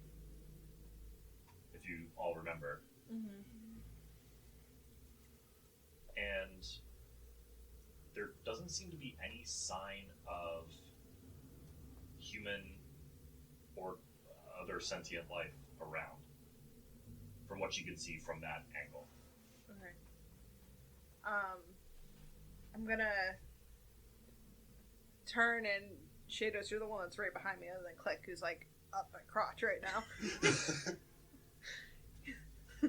Speaker 1: if you all remember.
Speaker 4: Mm-hmm.
Speaker 1: And there doesn't seem to be any sign of human or other sentient life around, from what you can see from that angle.
Speaker 4: Okay. I'm gonna turn and Shados, you're the one that's right behind me, other than Click, who's like up my crotch right now.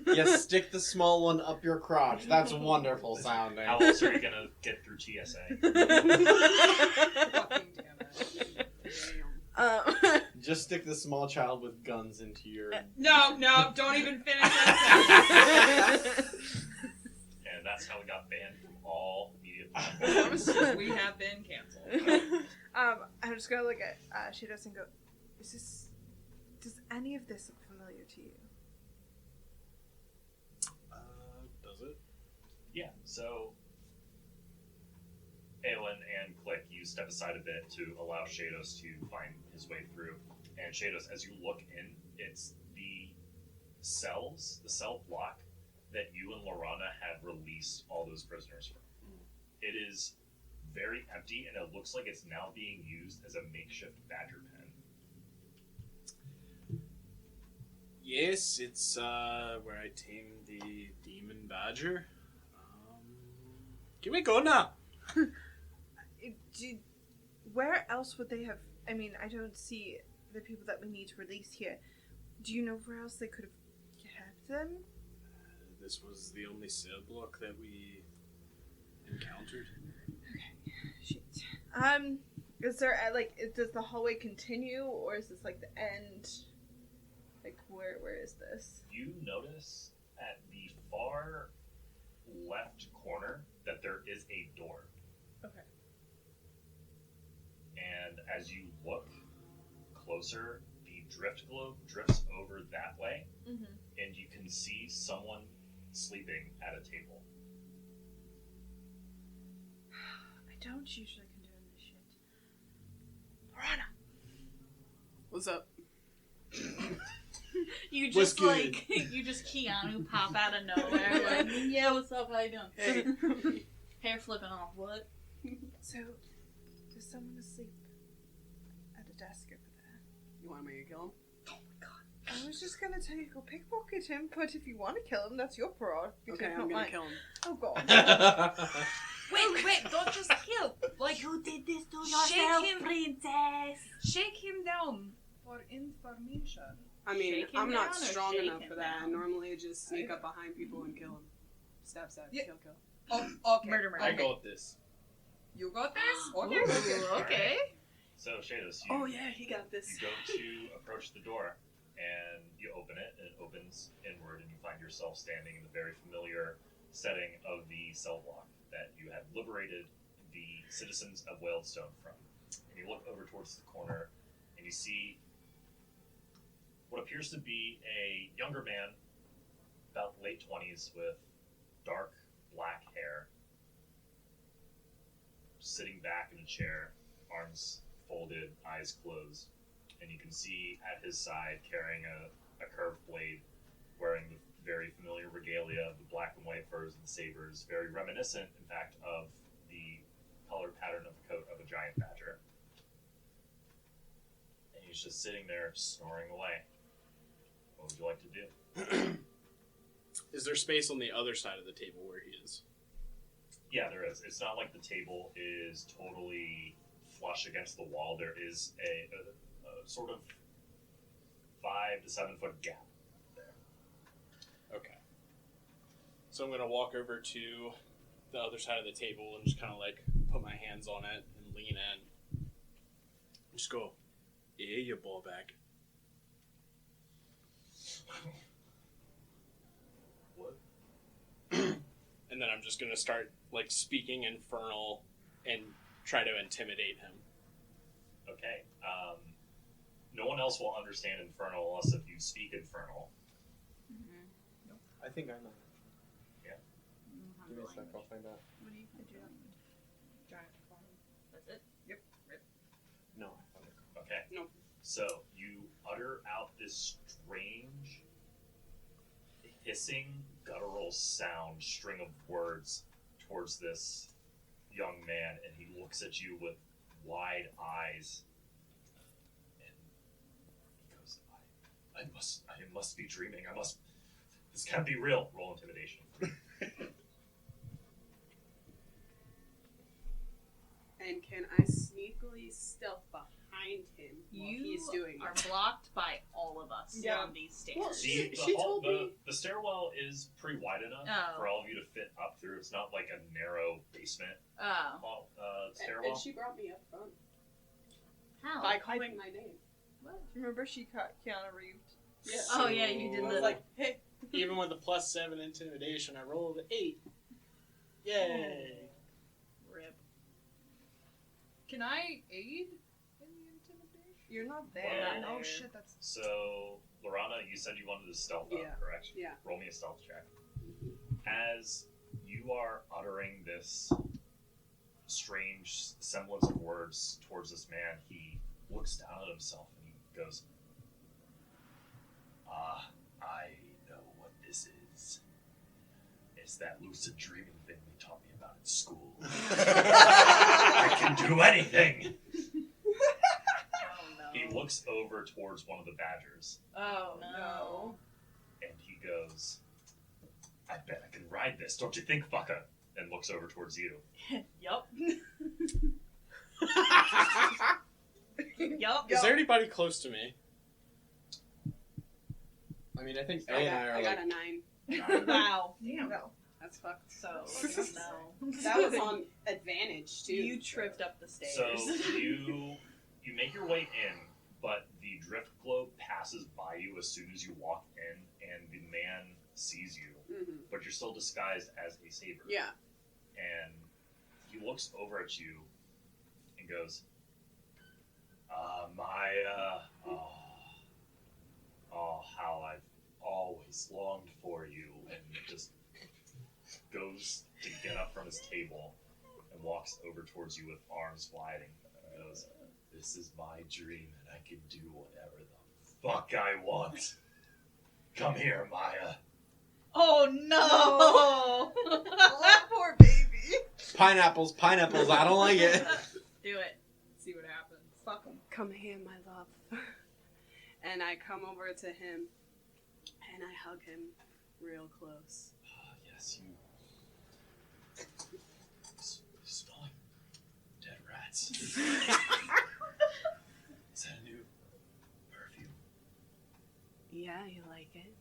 Speaker 8: Yes, stick the small one up your crotch. That's wonderful sounding.
Speaker 1: How else are you gonna get through TSA?
Speaker 10: Fucking damn it.
Speaker 8: Just stick the small child with guns into your...
Speaker 12: No, don't even finish that sentence.
Speaker 1: And that's how we got banned from all media platforms.
Speaker 12: We have been canceled.
Speaker 4: I'm just gonna look at Shados and go, does any of this look familiar to you?
Speaker 13: Does it?
Speaker 1: Yeah, so Aelin and Click, you step aside a bit to allow Shados to find his way through. And Shados, as you look in, it's the cells, the cell block that you and Ylorhana had released all those prisoners from. It is very empty, and it looks like it's now being used as a makeshift badger pen.
Speaker 13: Yes, it's where I tamed the demon badger. Can we go now?
Speaker 4: Where else would they have... I mean, I don't see the people that we need to release here. Do you know where else they could have kept them?
Speaker 13: This was the only cell block that we encountered.
Speaker 4: Is there, does the hallway continue, or is this, like, the end? Like, where is this?
Speaker 1: You notice at the far left corner that there is a door.
Speaker 4: Okay.
Speaker 1: And as you look closer, the drift globe drifts over that way, and you can see someone sleeping at a table.
Speaker 4: I don't usually condone this shit. Ylorhana!
Speaker 10: What's up?
Speaker 6: You
Speaker 10: What's
Speaker 6: just
Speaker 10: good?
Speaker 6: you just Keanu pop out of nowhere, like, yeah, what's up, how you doing?
Speaker 10: Hey.
Speaker 6: Hair flipping off, what?
Speaker 4: So, there's someone asleep at a desk over there.
Speaker 10: You want me to kill him?
Speaker 4: I was just gonna tell you to go pickpocket him, but if you want to kill him, that's your prerogative.
Speaker 10: Okay, I'm
Speaker 4: not
Speaker 10: gonna
Speaker 4: mine.
Speaker 10: kill him.
Speaker 4: Oh god.
Speaker 12: Wait, don't just kill. Like,
Speaker 16: You did this to
Speaker 12: shake
Speaker 16: yourself,
Speaker 12: him,
Speaker 16: princess.
Speaker 12: shake him down for information.
Speaker 10: I mean,
Speaker 6: Shake him
Speaker 10: I'm not
Speaker 6: down or
Speaker 10: strong
Speaker 6: shake
Speaker 10: enough
Speaker 6: him
Speaker 10: for that. I
Speaker 6: down?
Speaker 10: normally just sneak up behind people and kill them. Stab,
Speaker 12: Yeah.
Speaker 10: kill.
Speaker 12: Oh, okay.
Speaker 6: Murder.
Speaker 13: I got this.
Speaker 12: You got this? Okay.
Speaker 6: Ooh, okay.
Speaker 1: So, Shados,
Speaker 10: Oh yeah, he got this.
Speaker 1: you go to approach the door, and you open it, and it opens inward, and you find yourself standing in the very familiar setting of the cell block that you had liberated the citizens of Wealdstone from. And you look over towards the corner, and you see what appears to be a younger man, about late 20s, with dark black hair, sitting back in a chair, arms folded, eyes closed. And you can see at his side, carrying a curved blade, wearing the very familiar regalia of the black and white furs and sabers, very reminiscent, in fact, of the color pattern of the coat of a giant badger. And he's just sitting there snoring away. What would you like to do?
Speaker 13: Is there space on the other side of the table where he is?
Speaker 1: Yeah, there is. It's not like the table is totally flush against the wall. There is a sort of 5 to 7 foot gap there.
Speaker 13: Okay. So I'm going to walk over to the other side of the table and just kind of like put my hands on it and lean in. Just go, yeah, you ball back.
Speaker 1: What?
Speaker 13: And then I'm just going to start like speaking Infernal and try to intimidate him.
Speaker 1: Okay. No one else will understand Infernal unless if you speak Infernal.
Speaker 8: I think I know.
Speaker 1: Yeah.
Speaker 13: Give me a sec, I'll find out.
Speaker 6: What do you do? Giant form. That's it?
Speaker 12: Yep.
Speaker 13: No, I found it.
Speaker 1: Okay.
Speaker 10: No.
Speaker 1: So you utter out this strange, hissing, guttural sound, string of words towards this young man, and he looks at you with wide eyes, and he goes, I must be dreaming. This can't be real. Roll intimidation.
Speaker 10: And can I sneakily stealth behind him while
Speaker 6: You
Speaker 10: he's doing
Speaker 6: are
Speaker 10: it?
Speaker 6: blocked by all of us
Speaker 10: Yeah.
Speaker 6: on these stairs.
Speaker 10: Well,
Speaker 1: The stairwell is pretty wide enough
Speaker 6: Oh.
Speaker 1: for all of you to fit up through. It's not like a narrow basement
Speaker 6: Oh.
Speaker 1: stairwell.
Speaker 10: And she brought me up front
Speaker 6: How?
Speaker 10: by calling my name.
Speaker 6: What?
Speaker 9: Remember she caught Keanu Reeves?
Speaker 10: Yeah.
Speaker 6: Oh, yeah, you did
Speaker 13: I
Speaker 6: the...
Speaker 13: was like, hey, even with the +7 intimidation, I rolled an 8. Yay!
Speaker 6: Rip.
Speaker 12: Can I aid in the intimidation?
Speaker 9: You're not
Speaker 1: Well,
Speaker 9: there.
Speaker 12: Oh shit, that's.
Speaker 1: So, Ylorhana, you said you wanted to stealth
Speaker 10: Yeah.
Speaker 1: up, correct?
Speaker 10: Yeah.
Speaker 1: Roll me a stealth check. As you are uttering this strange semblance of words towards this man, he looks down at himself and he goes, I know what this is. It's that lucid dreaming thing they taught me about in school. I can do anything!
Speaker 6: Oh, no.
Speaker 1: He looks over towards one of the badgers,
Speaker 6: Oh, no.
Speaker 1: and he goes, I bet I can ride this, don't you think, fucker? And looks over towards you.
Speaker 6: Yup. Yup.
Speaker 13: Is there anybody close to me? I mean, I think A and I are
Speaker 10: I got
Speaker 13: like...
Speaker 10: a 9.
Speaker 6: Wow.
Speaker 9: Damn. No.
Speaker 10: That's fucked.
Speaker 6: So, no.
Speaker 10: That was on advantage too.
Speaker 6: You tripped up the stairs.
Speaker 1: So you make your way in, but the drift globe passes by you as soon as you walk in, and the man sees you, but you're still disguised as a saber.
Speaker 10: Yeah.
Speaker 1: And he looks over at you and goes, Maya, how I've always longed for you, and just goes to get up from his table and walks over towards you with arms wide and goes, this is my dream and I can do whatever the fuck I want. Come here, Maya.
Speaker 6: Oh no!
Speaker 9: Oh, poor baby.
Speaker 8: Pineapples, I don't like it.
Speaker 6: Do it.
Speaker 12: See what happens.
Speaker 6: Fuck him.
Speaker 10: Come here, my love. And I come over to him and I hug him real close.
Speaker 1: Yes, you smell like dead rats. Is that a new perfume?
Speaker 10: Yeah, you like it?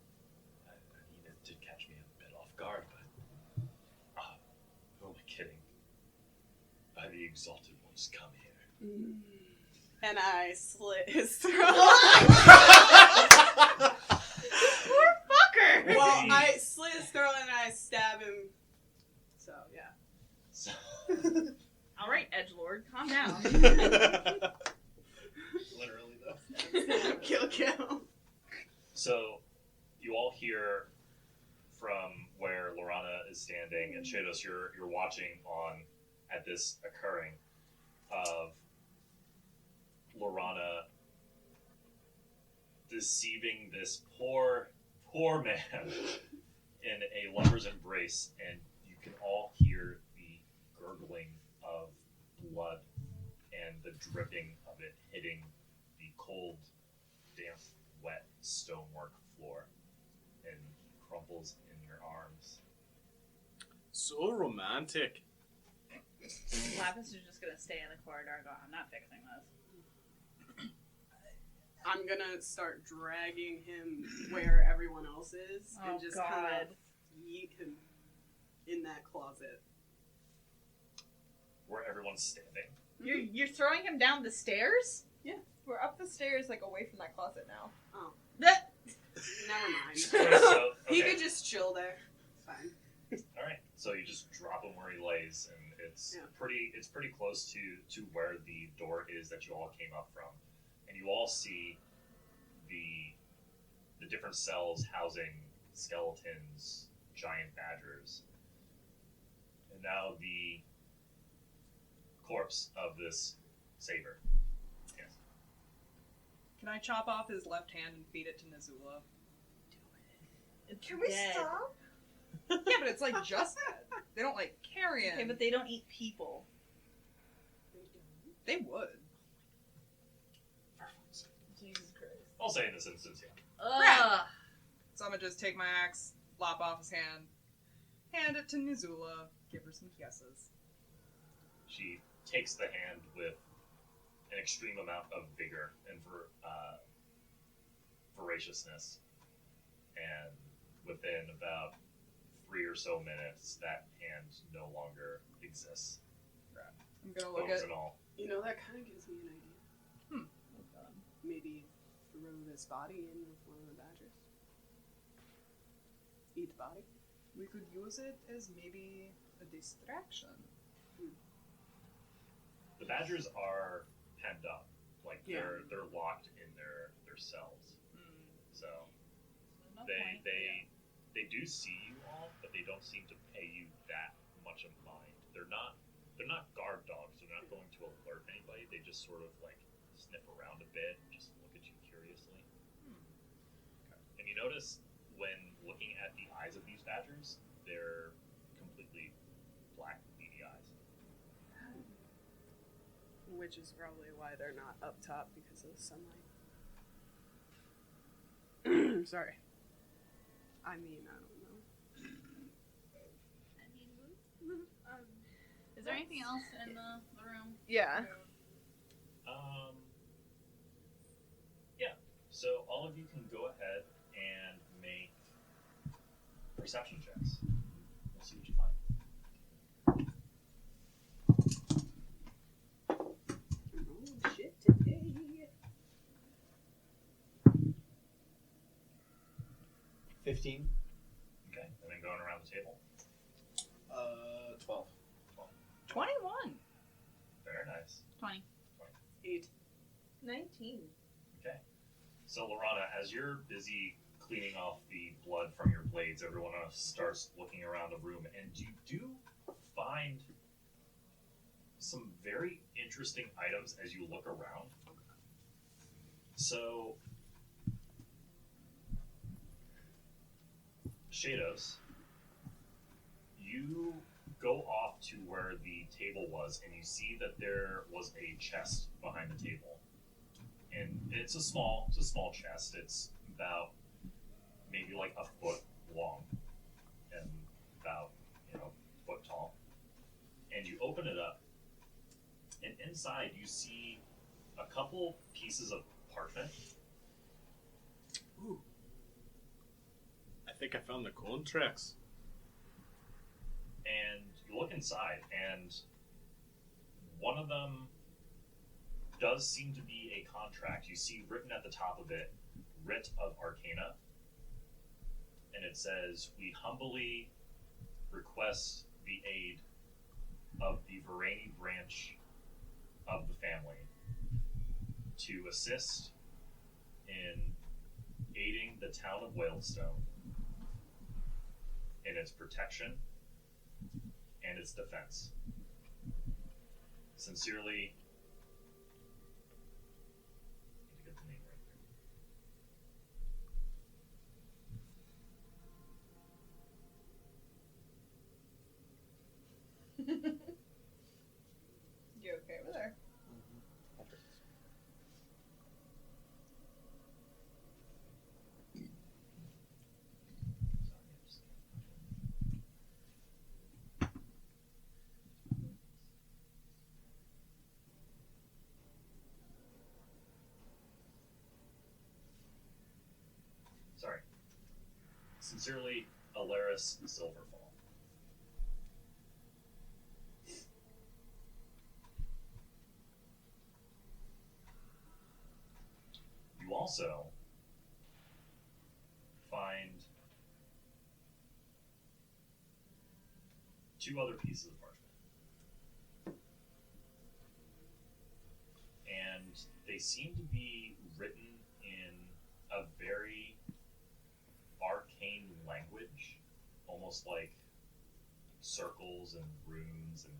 Speaker 1: I mean, it did catch me a bit off guard, but who am I kidding? By the exalted ones, come here.
Speaker 10: And I slit his throat.
Speaker 6: Poor fucker!
Speaker 10: Well, I slit his throat and I stab him. So, yeah.
Speaker 1: So,
Speaker 6: Alright, edgelord, calm down.
Speaker 1: literally, though.
Speaker 10: Kill.
Speaker 1: So, you all hear from where Ylorhana is standing, and Shados, you're watching on at this occurring of Ylorhana deceiving this poor man in a lover's embrace, and you can all hear the gurgling of blood and the dripping of it hitting the cold, damp, wet stonework floor, and he crumples in your arms.
Speaker 13: So romantic.
Speaker 6: Lapis is just gonna stay in the corridor and go, I'm not fixing this.
Speaker 10: I'm gonna start dragging him where everyone else is and just kind of yeet him in that closet.
Speaker 1: Where everyone's standing.
Speaker 6: You're throwing him down the stairs?
Speaker 10: Yeah.
Speaker 9: We're up the stairs, like, away from that closet now.
Speaker 10: Oh.
Speaker 6: That...
Speaker 10: Never mind.
Speaker 1: So,
Speaker 10: He
Speaker 1: okay.
Speaker 10: could just chill there. It's fine.
Speaker 1: Alright, so you just drop him where he lays, and it's pretty close to where the door is that you all came up from. And you all see the different cells housing skeletons, giant badgers. And now the corpse of this saber. Yes.
Speaker 12: Can I chop off his left hand and feed it to Nazula?
Speaker 9: Can we
Speaker 6: dead.
Speaker 9: stop?
Speaker 12: Yeah, but it's like just dead. They don't like carry him.
Speaker 6: Okay, but they don't eat people.
Speaker 12: They would.
Speaker 6: Jesus Christ.
Speaker 1: I'll say in this instance, yeah.
Speaker 6: Ugh.
Speaker 12: So I'm gonna just take my axe, lop off his hand, hand it to Nazula, give her some kisses.
Speaker 1: She takes the hand with an extreme amount of vigor and voraciousness, and within about 3 or so minutes, that hand no longer exists.
Speaker 12: I'm gonna look
Speaker 1: Bones
Speaker 12: at.
Speaker 1: and all.
Speaker 10: You know, that kind of gives me an idea. Maybe throw this body in with one of the badgers. Eat the body.
Speaker 12: We could use it as maybe a distraction.
Speaker 1: The badgers are penned up, like
Speaker 12: Yeah.
Speaker 1: they're locked in their cells. So they do see you all, but they don't seem to pay you that much of mind. They're not guard dogs. They're not going to alert anybody. They just sort of like sniff around a bit, and just look at you curiously. And you notice when looking at the eyes of these badgers, they're completely black, beady eyes.
Speaker 10: Which is probably why they're not up top because of the sunlight. Sorry. I mean, I don't know.
Speaker 6: Is there anything else in the room?
Speaker 4: Yeah.
Speaker 1: Yeah. So all of you can go ahead and make perception checks. We'll see what you find.
Speaker 10: Oh, shit today.
Speaker 8: 15.
Speaker 1: Okay. And then going around the table.
Speaker 8: 12.
Speaker 12: 21.
Speaker 1: Very nice.
Speaker 6: 20.
Speaker 10: 8.
Speaker 9: 19.
Speaker 1: Okay. So, Ylorhana, as you're busy cleaning off the blood from your blades, everyone else starts looking around the room, and you do find some very interesting items as you look around. So, Shados, you go off to where the table was, and you see that there was a chest behind the table. And it's a small chest. It's about maybe like a foot long and about, foot tall. And you open it up, and inside you see a couple pieces of parchment.
Speaker 13: Ooh. I think I found the contracts.
Speaker 1: And you look inside, and one of them does seem to be a contract. You see written at the top of it, Writ of Arcana. And it says, "We humbly request the aid of the Varani branch of the family to assist in aiding the town of Whalestone in its protection and its defense. Sincerely," need to get the name right
Speaker 12: You okay over there?
Speaker 1: Sorry. Sincerely, Alaris Silverfall. You also find two other pieces of parchment. And they seem to be written in a very arcane language, almost like circles and runes and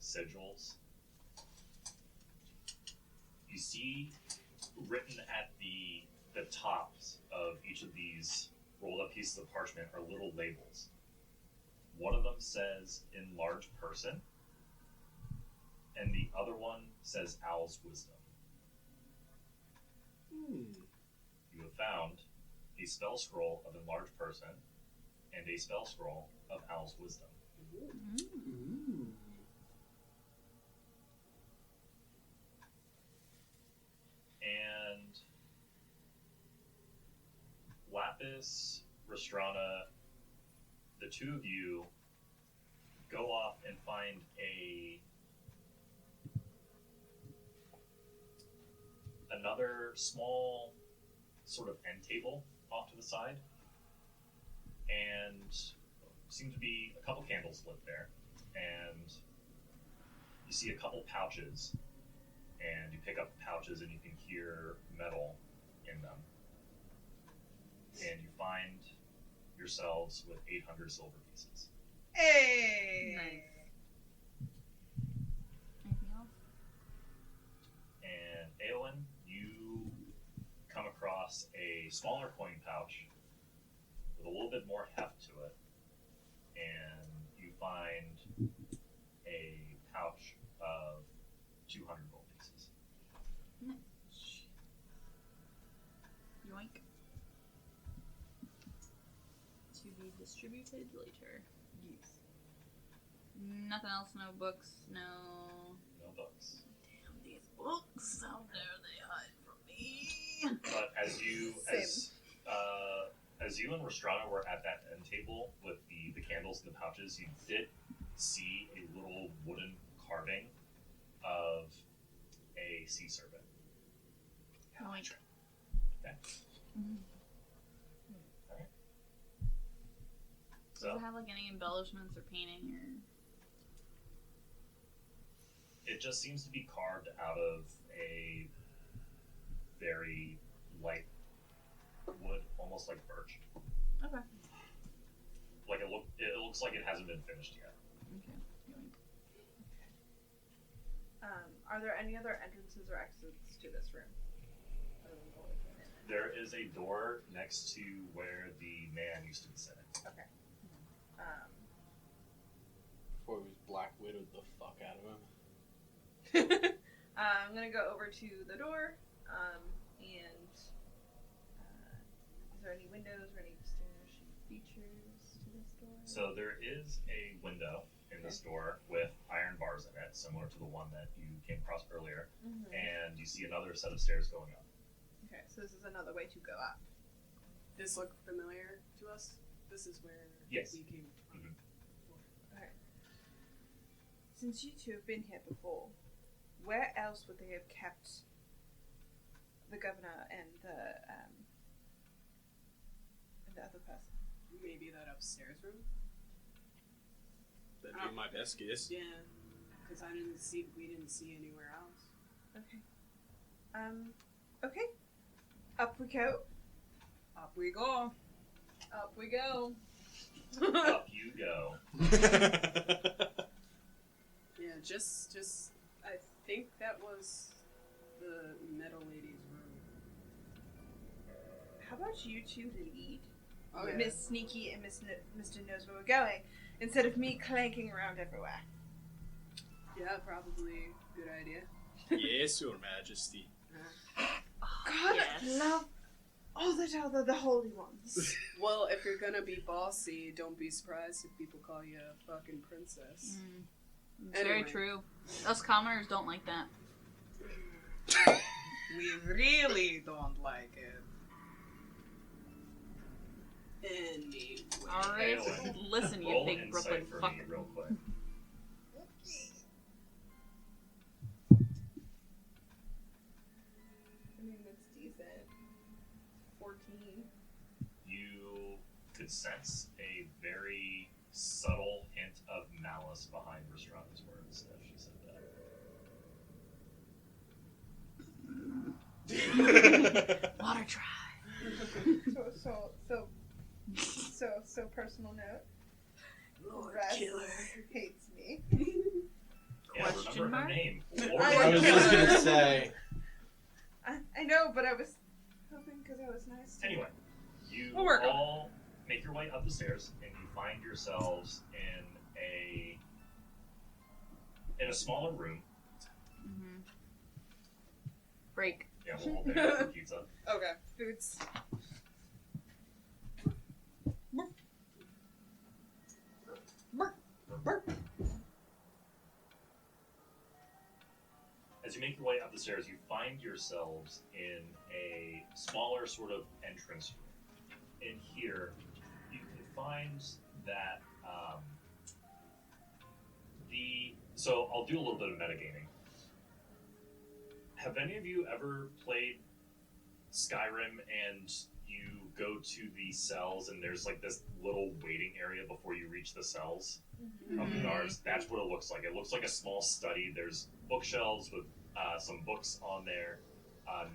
Speaker 1: sigils. You see written at the tops of each of these rolled up pieces of parchment are little labels. One of them says "in large person," and the other one says "Owl's wisdom." You have found a spell scroll of enlarged person and a spell scroll of Owl's wisdom. And Lapis, Restrana, the two of you go off and find another small sort of end table off to the side, and seem to be a couple candles lit there, and you see a couple pouches, and you pick up the pouches and you can hear metal in them, and you find yourselves with 800 silver pieces.
Speaker 12: Hey!
Speaker 6: Nice. Anything else?
Speaker 1: And Eowyn, you come across a smaller coin pouch with a little bit more heft to it, and you find a pouch of 200 gold pieces.
Speaker 6: Nice. Yoink. To be distributed later. Yes. Nothing else, no books, no
Speaker 1: books.
Speaker 6: Damn these books, how dare they hide from me?
Speaker 1: But as you and Restrana were at that end table with the candles and the pouches, you did see a little wooden carving of a sea serpent.
Speaker 6: Yoink.
Speaker 1: Okay. Alright.
Speaker 6: Does it have like any embellishments or painting or?
Speaker 1: It just seems to be carved out of a very light wood, almost like birch.
Speaker 6: Okay.
Speaker 1: Like it looks like it hasn't been finished yet.
Speaker 6: Okay. Yoink.
Speaker 4: Are there any other entrances or exits to this room?
Speaker 1: There is a door next to where the man used to be sitting.
Speaker 4: Okay.
Speaker 13: Before we Black Widowed the fuck out of him.
Speaker 4: I'm gonna go over to the door, and is there any windows or any distinguishing features to this door?
Speaker 1: So there is a window in this door with iron bars in it, similar to the one that you came across earlier, and you see another set of stairs going up.
Speaker 4: Okay, so this is another way to go up.
Speaker 10: This look familiar to us? This is where
Speaker 1: Yes.
Speaker 10: we came from.
Speaker 4: Okay. Since you two have been here before, where else would they have kept the governor and the other person?
Speaker 10: Maybe that upstairs room?
Speaker 13: That'd be my best guess.
Speaker 10: Yeah, because we didn't see anywhere else.
Speaker 4: Okay. Okay. Up we go.
Speaker 12: Up we go.
Speaker 4: Up we go.
Speaker 1: Up you go.
Speaker 10: Yeah, just I think that was the metal lady's room.
Speaker 4: How about you two lead?
Speaker 10: Oh, yeah.
Speaker 4: Miss Sneaky and Mr. Knows where we're going, instead of me clanking around everywhere.
Speaker 10: Yeah, probably good idea.
Speaker 13: Yes, Your Majesty.
Speaker 4: God, love all the holy ones.
Speaker 10: Well, if you're gonna be bossy, don't be surprised if people call you a fucking princess.
Speaker 6: Very
Speaker 10: Anyway.
Speaker 6: true. Us commoners don't like that.
Speaker 12: We really don't like it.
Speaker 10: Anyway.
Speaker 6: Alright, listen, you
Speaker 1: Roll
Speaker 6: big
Speaker 1: insight
Speaker 6: Brooklyn
Speaker 1: for
Speaker 6: fuck.
Speaker 1: me real quick.
Speaker 4: I mean, that's decent. 14.
Speaker 1: You could sense a very subtle hint of malice behind Restrana's words as she said that.
Speaker 6: Water try.
Speaker 4: So personal note.
Speaker 9: Killer hates me.
Speaker 1: Yeah, remember her name.
Speaker 8: I was just gonna say.
Speaker 9: I know, but I was hoping because I was nice.
Speaker 1: Anyway, you
Speaker 9: We'll work on
Speaker 1: all make your way up the stairs, and you find yourselves in a smaller room.
Speaker 6: Mm-hmm. Break.
Speaker 1: Yeah, we'll hold there for pizza.
Speaker 9: Okay. Foods.
Speaker 1: As you make your way up the stairs, you find yourselves in a smaller sort of entrance room. In here, you can find that so I'll do a little bit of metagaming. Have any of you ever played Skyrim and you go to the cells and there's like this little waiting area before you reach the cells of the guards? That's what it looks like. It looks like a small study. There's bookshelves with some books on there.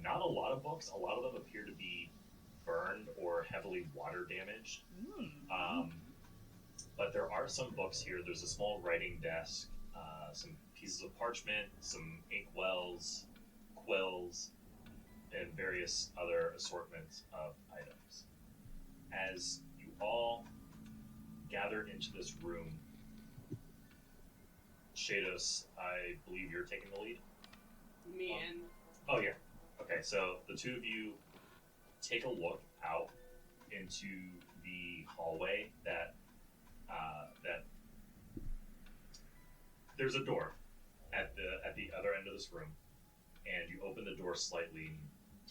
Speaker 1: Not a lot of books. A lot of them appear to be burned or heavily water damaged. But there are some books here. There's a small writing desk, some pieces of parchment, some ink wells, quills, and various other assortments of items. As you all gather into this room, Shados, I believe you're taking the lead?
Speaker 10: Me and...
Speaker 1: Oh, yeah. Okay, so the two of you take a look out into the hallway that there's a door at the other end of this room, and you open the door slightly and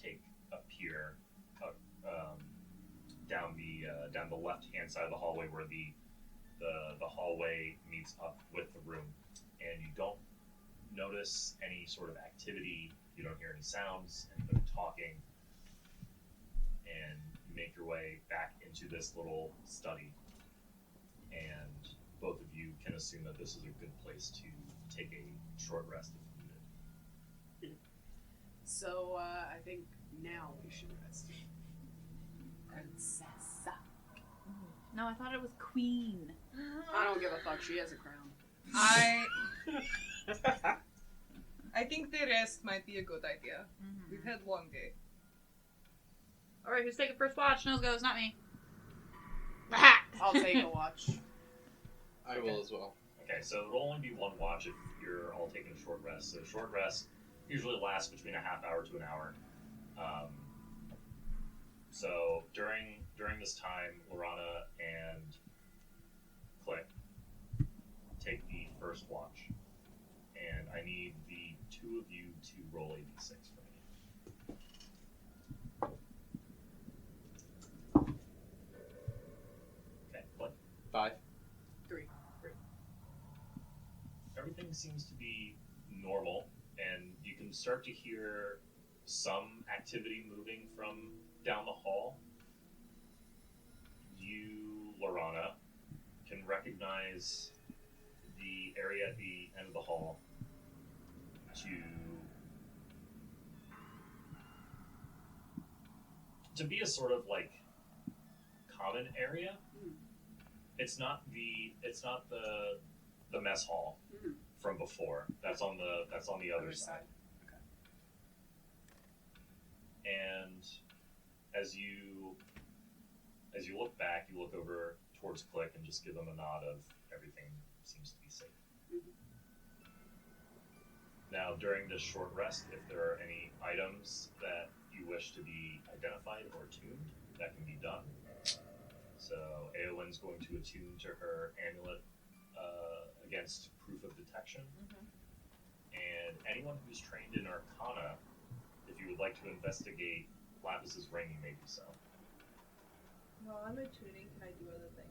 Speaker 1: take a peer down the left hand side of the hallway where the hallway meets up with the room, and you don't notice any sort of activity. You don't hear any sounds, anybody talking, and you make your way back into this little study, and both of you can assume that this is a good place to take a short rest if needed.
Speaker 10: So, I think now we should rest. Princessa.
Speaker 6: No, I thought it was queen.
Speaker 10: I don't give a fuck. She has a crown.
Speaker 12: I think the rest might be a good idea. We've had a long day.
Speaker 6: Alright, who's taking first watch? Nose goes, not me.
Speaker 10: I'll take a watch.
Speaker 8: I will as well.
Speaker 1: Okay, so it'll only be one watch if you're all taking a short rest. So short rest usually lasts between a half hour to an hour. So during this time, Ylorhana and Click take the first watch, and I need the two of you to roll a d6 for me. Okay, Click.
Speaker 8: 5.
Speaker 10: 3.
Speaker 1: Everything seems to be normal, and you can start to hear some activity moving from down the hall. You, Ylorhana, can recognize the area at the end of the hall to be a sort of like common area. It's not the mess hall from before. That's on the other side.
Speaker 10: Okay.
Speaker 1: And as you look back, you look over towards Click and just give them a nod of everything seems to be safe. Now, during this short rest, if there are any items that you wish to be identified or tuned, that can be done. So Eowyn's going to attune to her amulet against proof of detection. And anyone who's trained in Arcana, if you would like to investigate Lapis's ring, you may do so.
Speaker 4: While I'm attuning, can I do other things?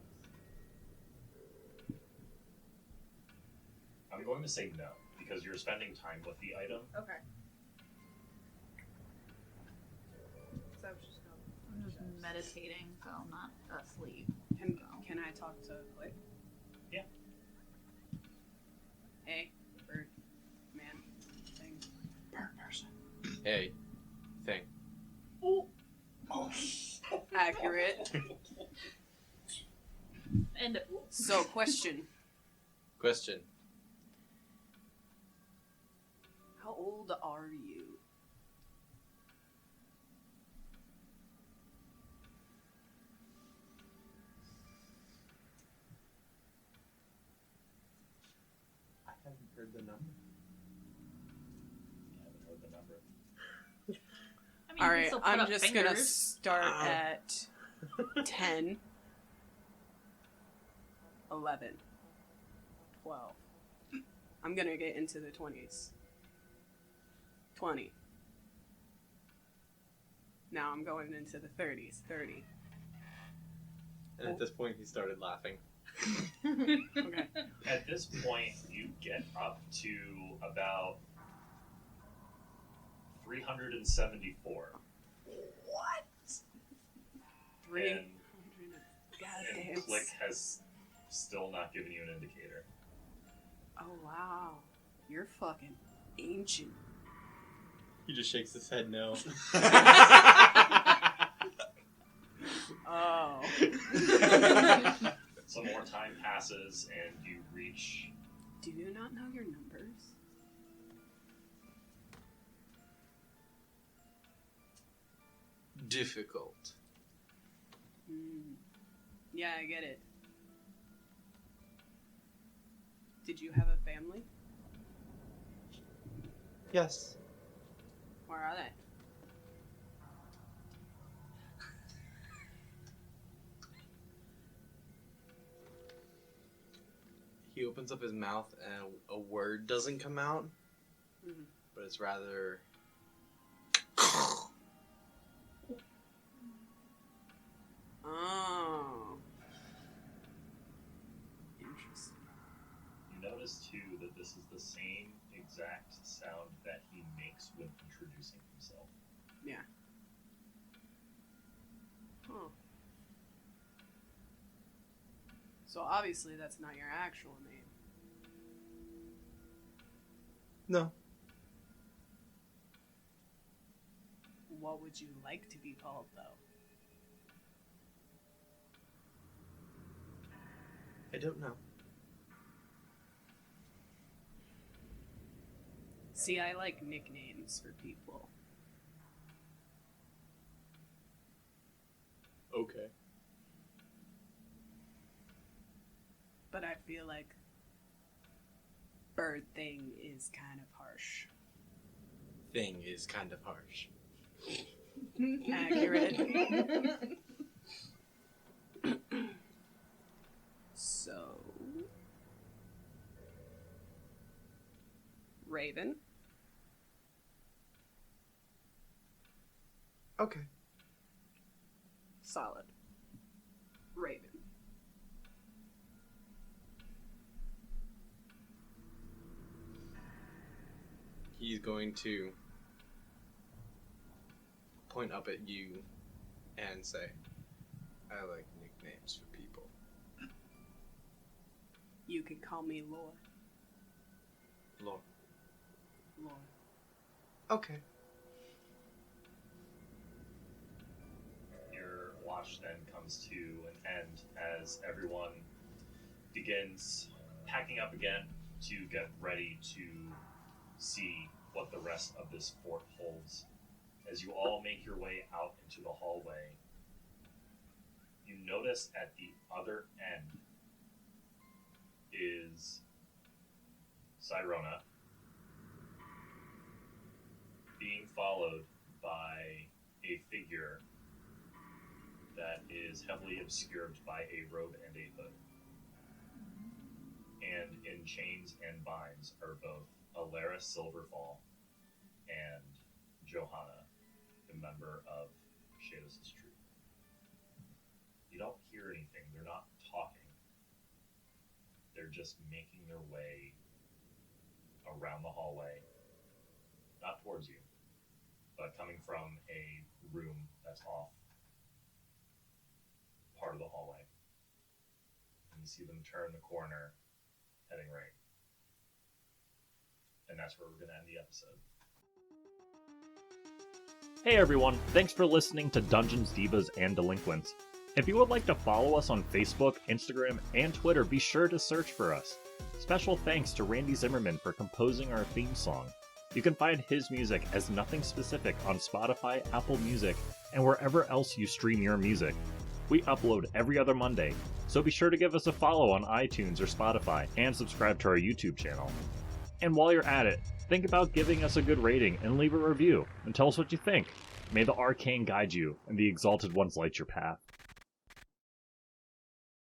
Speaker 1: I'm going to say no, because you're spending time with the item.
Speaker 4: Okay. So I was just going.
Speaker 6: I'm just meditating, so I'm not asleep.
Speaker 10: Can I talk to Click?
Speaker 1: Yeah.
Speaker 10: Hey, bird, man, thing.
Speaker 8: Bird person. Hey, thing.
Speaker 10: Oh. Accurate.
Speaker 6: And
Speaker 10: So So, question.
Speaker 8: Question.
Speaker 10: How old are you?
Speaker 8: I haven't heard the number.
Speaker 6: I mean,
Speaker 10: All
Speaker 6: you can
Speaker 10: right,
Speaker 6: still put
Speaker 10: I'm
Speaker 6: up
Speaker 10: just gonna
Speaker 6: fingers.
Speaker 10: start at 10, 11, 12. I'm gonna get into the 20s. 20. Now I'm going into the 30s. 30.
Speaker 8: And at this point, he started laughing.
Speaker 10: Okay.
Speaker 1: At this point, you get up to about 374.
Speaker 10: What?
Speaker 1: And,
Speaker 10: Goddamn.
Speaker 1: and Click has still not given you an indicator.
Speaker 10: Oh wow, you're fucking ancient.
Speaker 8: He just shakes his head no.
Speaker 10: Oh.
Speaker 1: Some more time passes and you reach.
Speaker 10: Do you not know your numbers?
Speaker 8: Difficult.
Speaker 10: Yeah, I get it. Did you have a family?
Speaker 8: Yes.
Speaker 10: Where are they?
Speaker 8: He opens up his mouth and a word doesn't come out, but it's rather.
Speaker 10: Oh. Interesting.
Speaker 1: You notice too that this is the same exact sound that he makes when introducing himself.
Speaker 10: Yeah. Huh. So obviously that's not your actual name.
Speaker 8: No.
Speaker 10: What would you like to be called, though?
Speaker 8: I don't know.
Speaker 10: See, I like nicknames for people.
Speaker 8: Okay.
Speaker 10: But I feel like bird thing is kind of harsh.
Speaker 8: Thing is kind of harsh.
Speaker 10: Accurate. So, Raven.
Speaker 8: Okay.
Speaker 10: Solid. Raven.
Speaker 8: He's going to point up at you and say, I like nicknames for people.
Speaker 10: You could call me Lore.
Speaker 8: Lore.
Speaker 10: Lore.
Speaker 8: Okay.
Speaker 1: Your watch then comes to an end as everyone begins packing up again to get ready to see what the rest of this fort holds. As you all make your way out into the hallway, you notice at the other end is Ylorhana being followed by a figure that is heavily obscured by a robe and a hood. And in chains and binds are both Alara Silverfall and Johanna, the member of Shados' troop. You don't hear anything. They're not talking. They're just making their way around the hallway. Not towards you, but coming from a room that's off part of the hallway. And you see them turn the corner, heading right. And that's where we're going to end the episode. Hey everyone, thanks for listening to Dungeons, Divas, and Delinquents. If you would like to follow us on Facebook, Instagram, and Twitter, be sure to search for us. Special thanks to Randy Zimmerman for composing our theme song. You can find his music as Nothing Specific on Spotify, Apple Music, and wherever else you stream your music. We upload every other Monday, so be sure to give us a follow on iTunes or Spotify and subscribe to our YouTube channel. And while you're at it, think about giving us a good rating and leave a review and tell us what you think. May the arcane guide you and the exalted ones light your path.